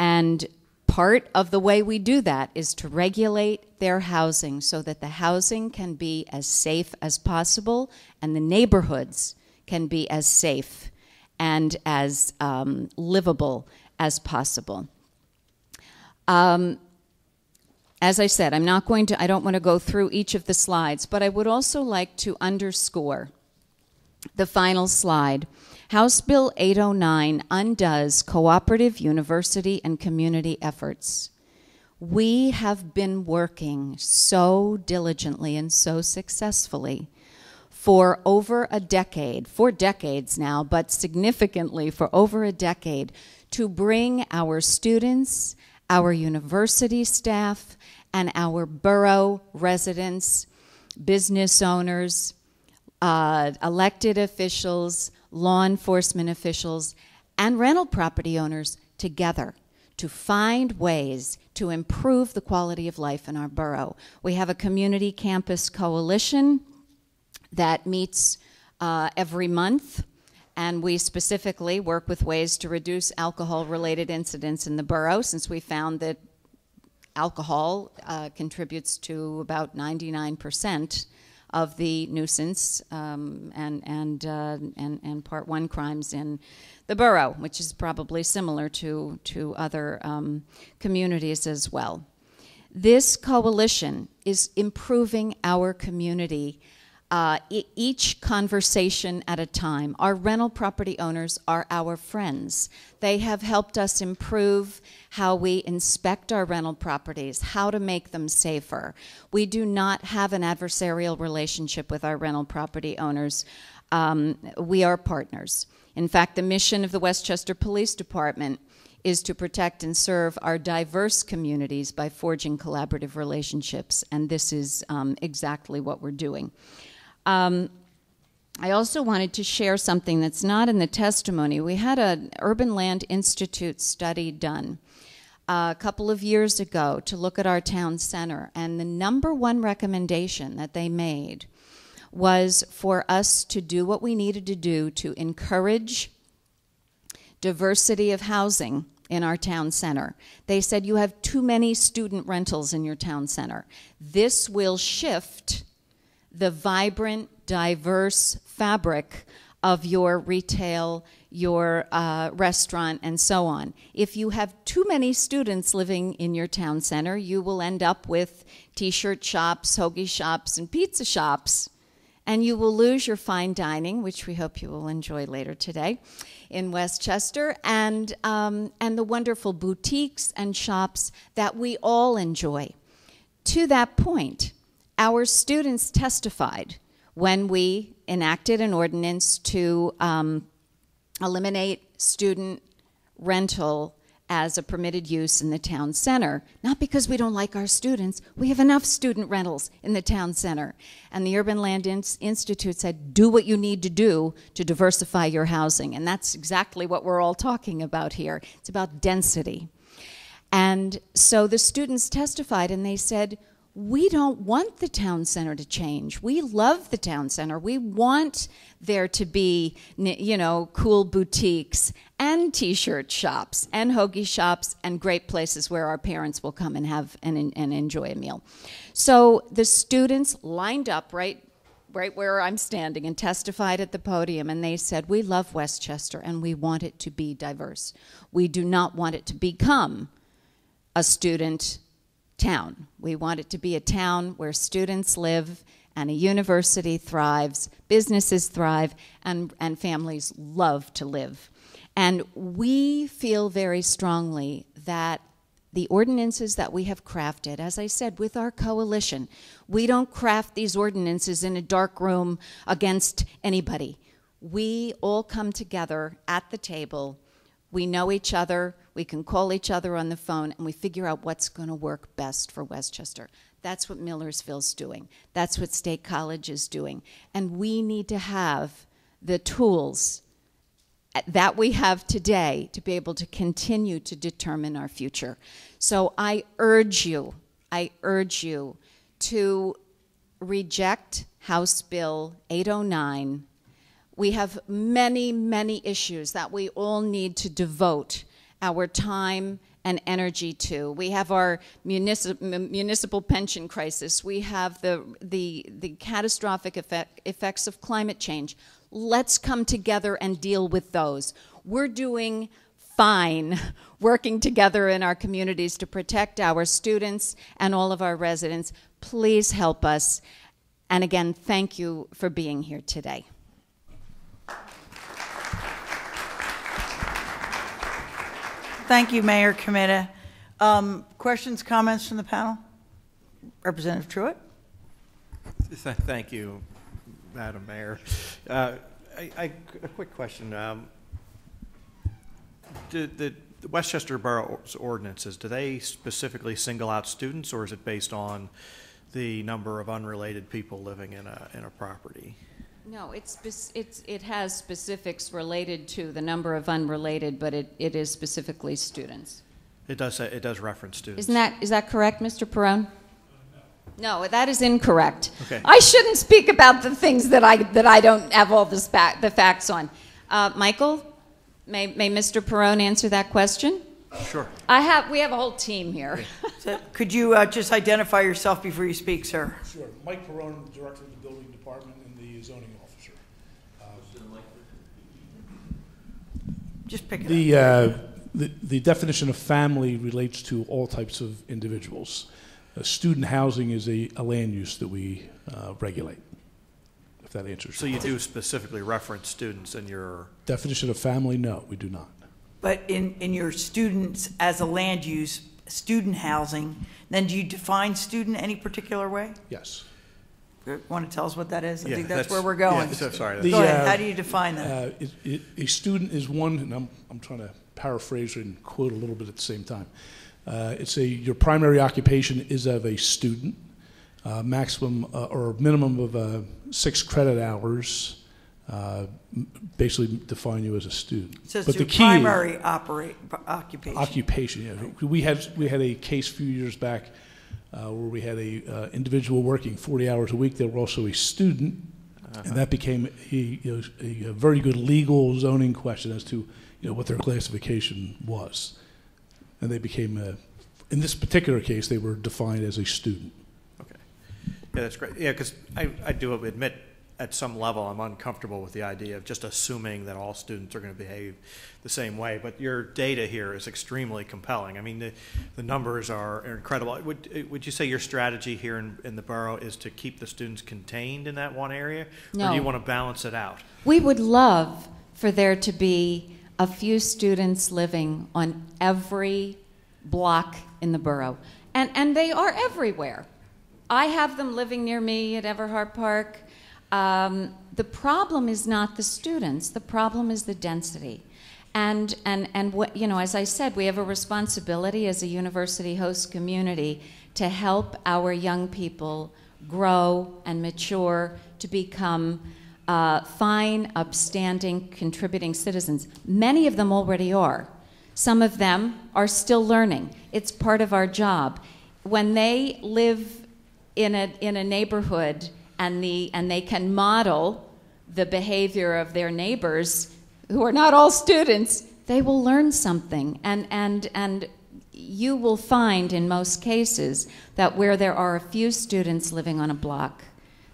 And part of the way we do that is to regulate their housing so that the housing can be as safe as possible and the neighborhoods can be as safe and as livable as possible. As I said, I don't want to go through each of the slides, but I would also like to underscore the final slide. House Bill 809 undoes cooperative university and community efforts. We have been working so diligently and so successfully for over a decade, 4 decades now, but significantly for over a decade, to bring our students, our university staff, and our borough residents, business owners, elected officials, law enforcement officials, and rental property owners together to find ways to improve the quality of life in our borough. We have a community campus coalition that meets every month, and we specifically work with ways to reduce alcohol-related incidents in the borough, since we found that alcohol contributes to about 99% of the nuisance and Part 1 crimes in the borough, which is probably similar to other communities as well. This coalition is improving our community each conversation at a time. Our rental property owners are our friends. They have helped us improve how we inspect our rental properties, how to make them safer. We do not have an adversarial relationship with our rental property owners. We are partners. In fact, the mission of the West Chester Police Department is to protect and serve our diverse communities by forging collaborative relationships, and this is exactly what we're doing. I also wanted to share something that's not in the testimony. We had an Urban Land Institute study done a couple of years ago to look at our town center, and the number one recommendation that they made was for us to do what we needed to do to encourage diversity of housing in our town center. They said you have too many student rentals in your town center. This will shift the vibrant, diverse fabric of your retail, your restaurant, and so on. If you have too many students living in your town center, you will end up with t-shirt shops, hoagie shops, and pizza shops, and you will lose your fine dining, which we hope you will enjoy later today in West Chester, and the wonderful boutiques and shops that we all enjoy. To that point, our students testified when we enacted an ordinance to eliminate student rental as a permitted use in the town center, not because we don't like our students. We have enough student rentals in the town center. And the Urban Land Institute said, do what you need to do to diversify your housing. And that's exactly what we're all talking about here. It's about density. And so the students testified, and they said, we don't want the town center to change. We love the town center. We want there to be, you know, cool boutiques and T-shirt shops and hoagie shops and great places where our parents will come and have and enjoy a meal. So the students lined up right where I'm standing and testified at the podium, and they said, we love West Chester and we want it to be diverse. We do not want it to become a student town. We want it to be a town where students live and a university thrives, businesses thrive, and families love to live. And we feel very strongly that the ordinances that we have crafted, as I said, with our coalition, we don't craft these ordinances in a dark room against anybody. We all come together at the table. We know each other, we can call each other on the phone, and we figure out what's going to work best for West Chester. That's what Millersville's doing. That's what State College is doing. And we need to have the tools that we have today to be able to continue to determine our future. So I urge you to reject House Bill 809. We have many, many issues that we all need to devote our time and energy to. We have our municipal pension crisis. We have the catastrophic effects of climate change. Let's come together and deal with those. We're doing fine working together in our communities to protect our students and all of our residents. Please help us. And again, thank you for being here today. Thank you, Mayor Comitta. Questions, comments from the panel? Representative Truitt? Thank you, Madam Mayor. A quick question. The Westchester Borough's ordinances, do they specifically single out students, or is it based on the number of unrelated people living in a property? No, it has specifics related to the number of unrelated, but it is specifically students. It does reference students. Is that correct, Mr. Perone? No, that is incorrect. Okay. I shouldn't speak about the things that I don't have all the facts on. Michael, may Mr. Perone answer that question? Sure. We have a whole team here. So could you just identify yourself before you speak, sir? Sure. Mike Perone, the Director of the Building Department and the Zoning Officer. Just pick it up. The definition of family relates to all types of individuals. Student housing is a land use that we regulate, if that answers. So you do specifically reference students in your definition of family? No, we do not. But in your students as a land use, student housing, then do you define student any particular way? Yes. Want to tell us what that is? I Yeah, think that's where we're going. Yeah, so sorry. Go ahead. How do you define that? A student is one, and I'm trying to paraphrase and quote a little bit at the same time. Your primary occupation is of a student, maximum or minimum of 6 credit hours, basically define you as a student. So it's your primary occupation. Occupation, yeah. We had a case a few years back where we had a individual working 40 hours a week. They were also a student, and that became a very good legal zoning question as to what their classification was. And they became, in this particular case, they were defined as a student. Okay. Yeah, that's great. Yeah, because I do admit at some level I'm uncomfortable with the idea of just assuming that all students are going to behave the same way. But your data here is extremely compelling. I mean, the numbers are incredible. Would you say your strategy here in the borough is to keep the students contained in that one area? No. Or do you want to balance it out? We would love for there to be a few students living on every block in the borough. And they are everywhere. I have them living near me at Everhart Park. The problem is not the students. The problem is the density. And what, you know, as I said, we have a responsibility as a university host community to help our young people grow and mature to become fine, upstanding, contributing citizens. Many of them already are. Some of them are still learning. It's part of our job. When they live in a neighborhood and they can model the behavior of their neighbors, who are not all students, they will learn something. And you will find in most cases that where there are a few students living on a block,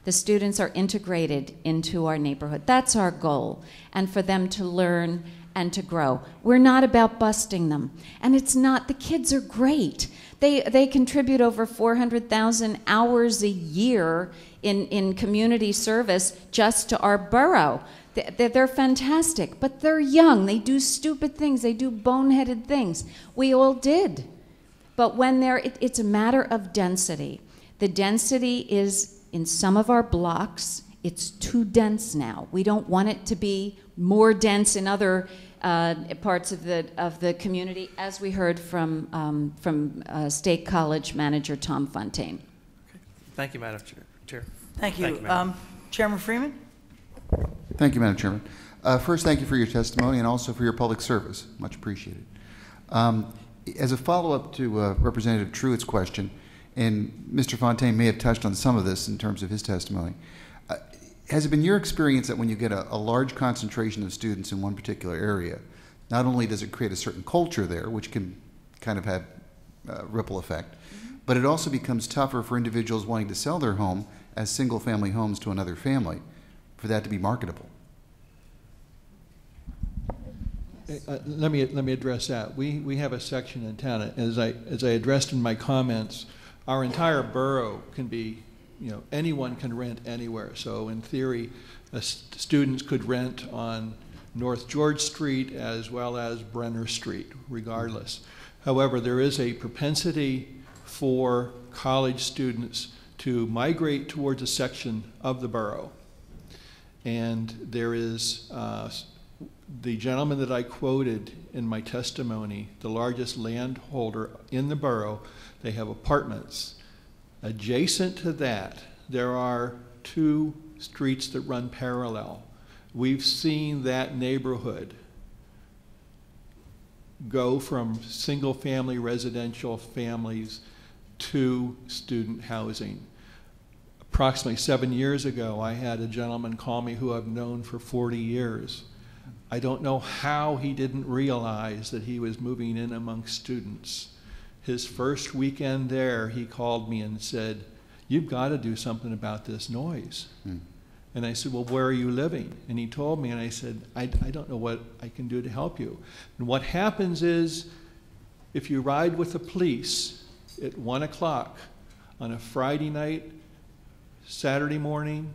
the students are integrated into our neighborhood. That's our goal, and for them to learn and to grow. We're not about busting them. And it's not, the kids are great. They contribute over 400,000 hours a year in community service just to our borough. They're fantastic, but they're young. They do stupid things. They do boneheaded things. We all did. But when it's a matter of density. The density is, in some of our blocks, it's too dense now. We don't want it to be more dense in other parts of the community, as we heard from State College Manager Tom Fontaine. Okay. Thank you, Madam Chair. Thank you. Chairman Freeman? Thank you, Madam Chairman. First, thank you for your testimony and also for your public service. Much appreciated. As a follow-up to Representative Truitt's question, and Mr. Fontaine may have touched on some of this in terms of his testimony, has it been your experience that when you get a large concentration of students in one particular area, not only does it create a certain culture there, which can kind of have ripple effect, but it also becomes tougher for individuals wanting to sell their home as single-family homes to another family for that to be marketable? Let me address that. We have a section in town, as I addressed in my comments, our entire borough can be, you know, anyone can rent anywhere. So in theory, students could rent on North George Street as well as Brenner Street, regardless. However, there is a propensity for college students to migrate towards a section of the borough. And there is the gentleman that I quoted in my testimony, the largest landholder in the borough. They have apartments. Adjacent to that, there are 2 streets that run parallel. We've seen that neighborhood go from single-family residential families to student housing. Approximately 7 years ago, I had a gentleman call me who I've known for 40 years. I don't know how he didn't realize that he was moving in amongst students. His first weekend there, he called me and said, "You've got to do something about this noise." And I said, "Well, where are you living?" And he told me, and I said, I don't know what I can do to help you. And what happens is, if you ride with the police at 1 o'clock on a Friday night, Saturday morning,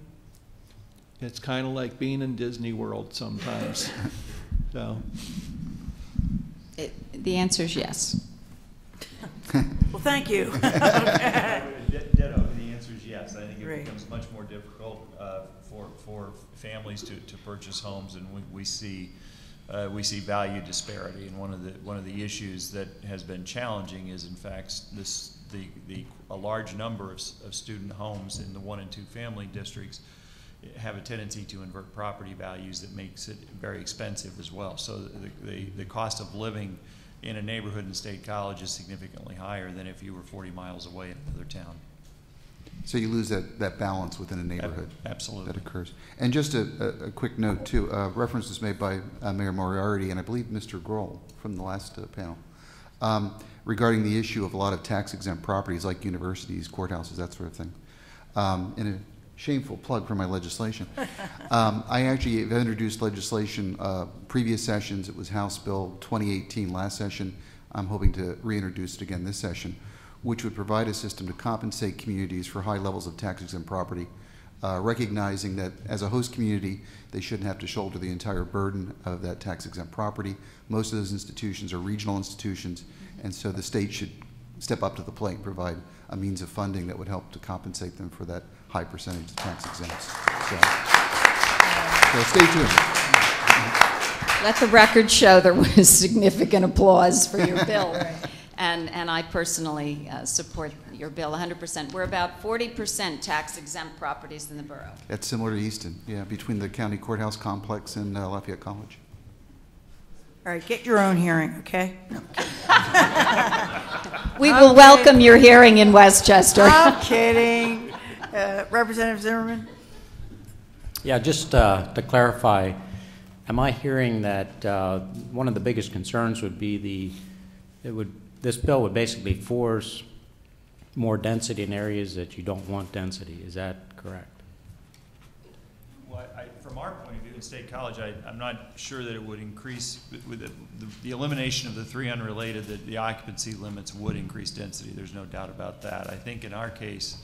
it's kind of like being in Disney World sometimes. So, the answer is yes. Well, thank you. Ditto. The answer is yes. I think it becomes much more difficult for families to purchase homes, and we see value disparity. And one of the issues that has been challenging is, in fact, a large number of student homes in the 1 and 2 family districts have a tendency to invert property values that makes it very expensive as well. So the cost of living in a neighborhood in State College is significantly higher than if you were 40 miles away in another town. So you lose that balance within a neighborhood. Absolutely. That occurs. And just a quick note, too. Reference was made by Mayor Moriarty and I believe Mr. Grohl from the last panel regarding the issue of a lot of tax-exempt properties like universities, courthouses, that sort of thing. In a shameful plug for my legislation, I actually have introduced legislation previous sessions. It was House Bill 2018 last session. I'm hoping to reintroduce it again this session, which would provide a system to compensate communities for high levels of tax-exempt property, recognizing that as a host community, they shouldn't have to shoulder the entire burden of that tax-exempt property. Most of those institutions are regional institutions, and so the state should step up to the plate and provide a means of funding that would help to compensate them for that high percentage of tax exempts. So stay tuned. Let the record show there was significant applause for your bill. And I personally support your bill 100%. We're about 40% tax-exempt properties in the borough. That's similar to Easton, yeah, between the county courthouse complex and Lafayette College. All right, get your own hearing, okay? No. We will welcome your hearing in West Chester. I'm kidding. Representative Zimmerman? Yeah, just to clarify, am I hearing that one of the biggest concerns would be this bill would basically force more density in areas that you don't want density? Is that correct? Well, from our point of view in State College, I'm not sure that it would increase, with the elimination of the three unrelated, that the occupancy limits would increase density. There's no doubt about that. I think in our case,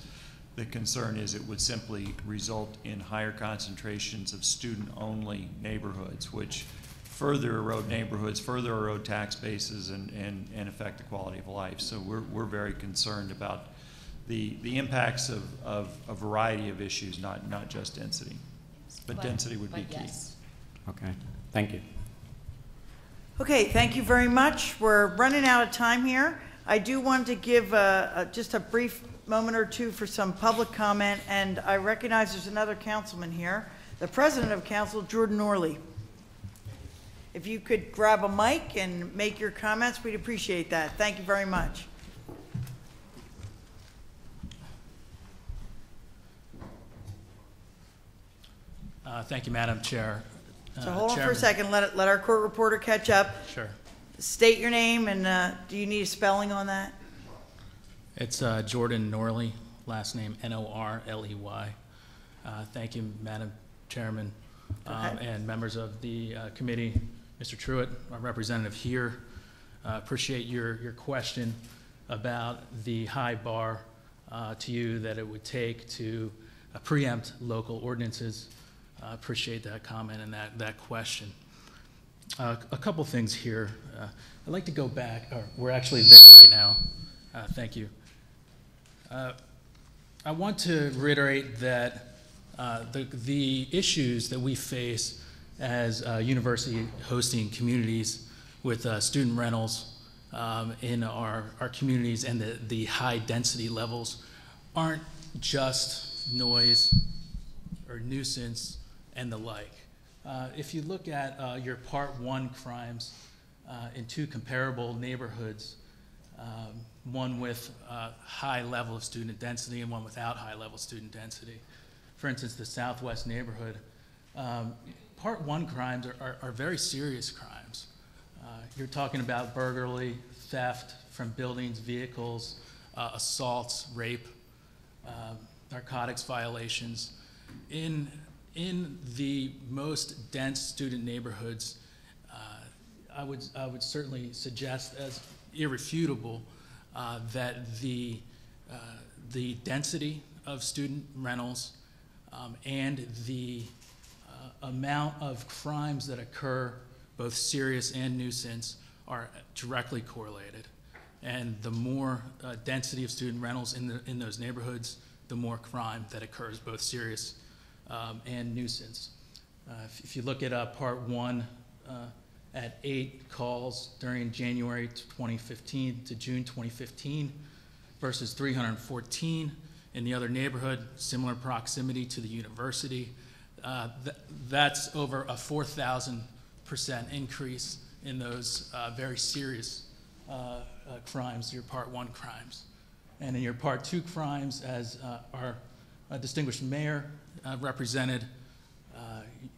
the concern is it would simply result in higher concentrations of student-only neighborhoods, which further erode neighborhoods, further erode tax bases, and affect the quality of life. So we're very concerned about the impacts of a variety of issues, not just density. But density would be key. Yes. Okay, thank you. Okay, thank you very much. We're running out of time here. I do want to give just a brief moment or two for some public comment, and I recognize there's another councilman here, the president of council, Jordan Norley. If you could grab a mic and make your comments, we'd appreciate that. Thank you very much. Thank you, Madam Chair. So hold on for a second. Let our court reporter catch up. Sure. State your name, and do you need a spelling on that? It's Jordan Norley, last name Norley. Thank you, Madam Chairman, and members of the committee. Mr. Truitt, our representative here, appreciate your question about the high bar to you that it would take to preempt local ordinances. Appreciate that comment and that question. A couple things here. I'd like to go back. We're actually there right now. Thank you. I want to reiterate that the issues that we face as university hosting communities with student rentals in our communities and the high density levels aren't just noise or nuisance and the like. If you look at your Part 1 crimes in two comparable neighborhoods, one with high level of student density and one without high level student density. For instance, the Southwest neighborhood, Part 1 crimes are very serious crimes. You're talking about burglary, theft from buildings, vehicles, assaults, rape, narcotics violations. In the most dense student neighborhoods, I would certainly suggest as irrefutable that the density of student rentals and the amount of crimes that occur, both serious and nuisance, are directly correlated. And the more density of student rentals in those neighborhoods, the more crime that occurs, both serious and nuisance. If you look at Part 1, at 8 calls during January 2015 to June 2015 versus 314 in the other neighborhood, similar proximity to the university, that's over a 4,000% increase in those very serious crimes, your Part 1 crimes. And in your Part 2 crimes, as our distinguished mayor represented,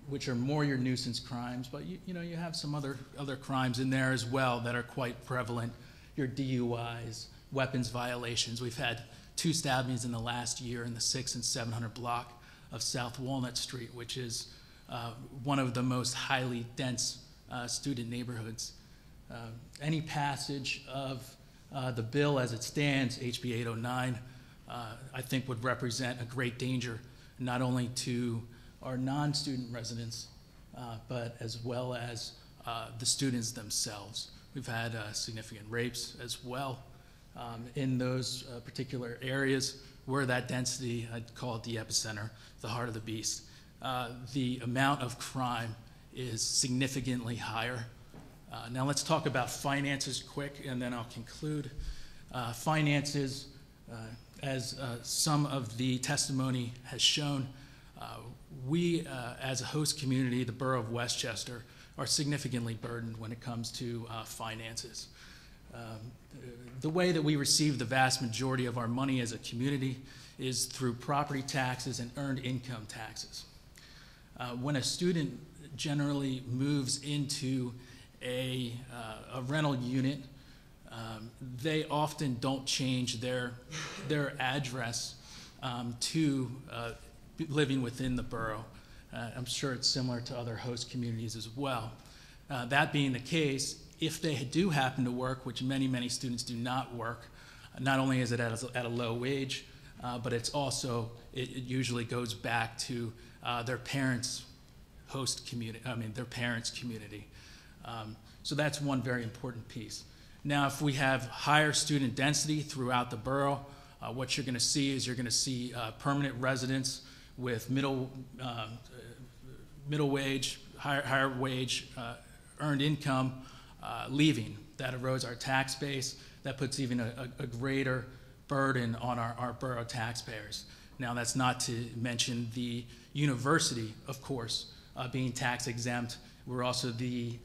which are more your nuisance crimes, but you have some other crimes in there as well that are quite prevalent. Your DUIs, weapons violations. We've had 2 stabbings in the last year in the 600 and 700 block of South Walnut Street, which is one of the most highly dense student neighborhoods. Any passage of the bill as it stands, HB 809, I think would represent a great danger, not only to our non-student residents, but as well as the students themselves. We've had significant rapes as well in those particular areas where that density, I'd call it the epicenter, the heart of the beast. The amount of crime is significantly higher. Now let's talk about finances quick, and then I'll conclude. Finances, as some of the testimony has shown, we, as a host community, the Borough of West Chester, are significantly burdened when it comes to finances. The way that we receive the vast majority of our money as a community is through property taxes and earned income taxes. When a student generally moves into a rental unit, they often don't change their address to living within the borough. I'm sure it's similar to other host communities as well. That being the case, if they do happen to work, which many students do not work, not only is it at a low wage, but it's also, it usually goes back to their parents' host community, their parents' community. So that's one very important piece. Now, if we have higher student density throughout the borough, what you're going to see is you're going to see permanent residents with middle wage, higher wage, earned income leaving. That erodes our tax base. That puts even a greater burden on our borough taxpayers. Now, that's not to mention the university, of course, being tax exempt. We're also the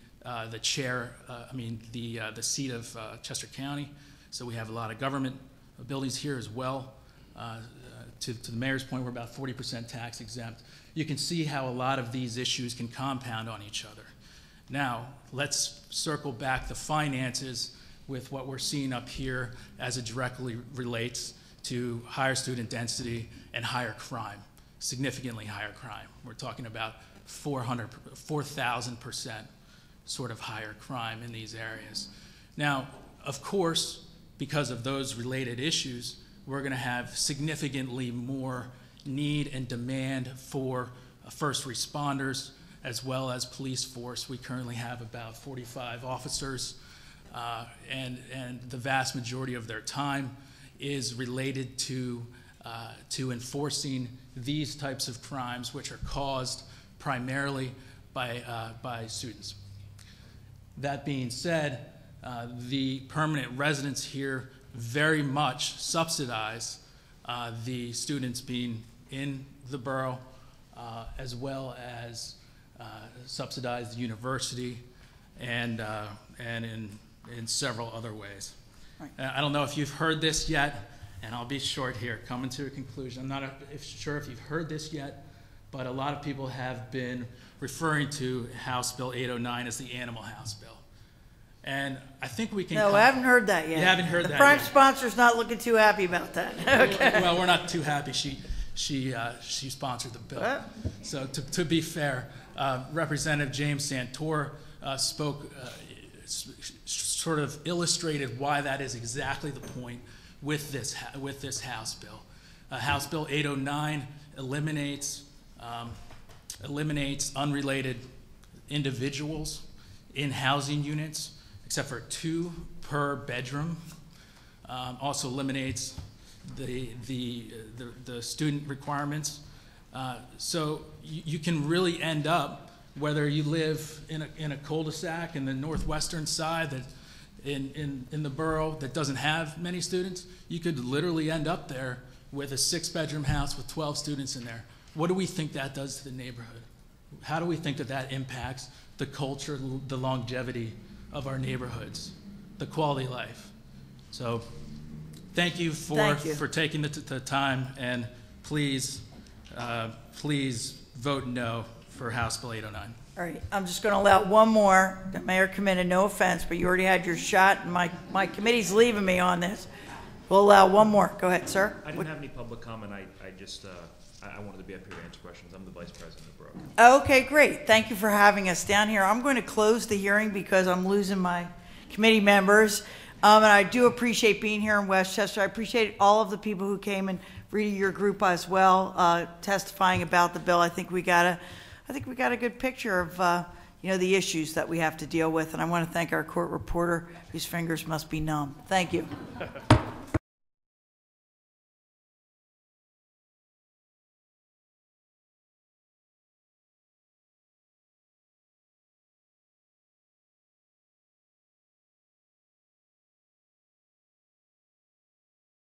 chair, the seat of Chester County, so we have a lot of government buildings here as well. To the mayor's point, we're about 40% tax exempt. You can see how a lot of these issues can compound on each other. Now, let's circle back the finances with what we're seeing up here as it directly relates to higher student density and higher crime, significantly higher crime. We're talking about 4,000% sort of higher crime in these areas. Now, of course, because of those related issues, we're going to have significantly more need and demand for first responders as well as police force. We currently have about 45 officers, and the vast majority of their time is related to enforcing these types of crimes, which are caused primarily by students. That being said, the permanent residents here very much subsidize the students being in the borough, as well as subsidize the university and in several other ways. Right. I don't know if you've heard this yet, and I'll be short here, coming to a conclusion. I'm not sure if you've heard this yet, but a lot of people have been referring to House Bill 809 as the Animal House Bill. And I think we can... No, I haven't heard that yet. You haven't heard that yet. The prime sponsor's not looking too happy about that. Okay. Well, we're not too happy. She sponsored the bill. What? So to be fair, Representative James Santor spoke, sort of illustrated why that is exactly the point with this House bill. House Bill 809 eliminates unrelated individuals in housing units, except for 2 per bedroom. Also eliminates the student requirements. So you can really end up, whether you live in a cul-de-sac in the northwestern side that in the borough that doesn't have many students, you could literally end up there with a 6-bedroom house with 12 students in there. What do we think that does to the neighborhood? How do we think that impacts the culture, the longevity of our neighborhoods, the quality of life? So thank you for taking the time, and please vote no for House Bill 809. All right, I'm just going to allow one more. Mayor Comitta, no offense, but you already had your shot, and my committee's leaving me on this. We'll allow one more. Go ahead, sir. I didn't have any public comment. I just I wanted to be up here to answer questions. I'm the vice president of Borough. Okay, great. Thank you for having us down here. I'm going to close the hearing because I'm losing my committee members. And I do appreciate being here in West Chester. I appreciate all of the people who came and reading your group as well, testifying about the bill. I think we got a good picture of the issues that we have to deal with. And I want to thank our court reporter, whose fingers must be numb. Thank you.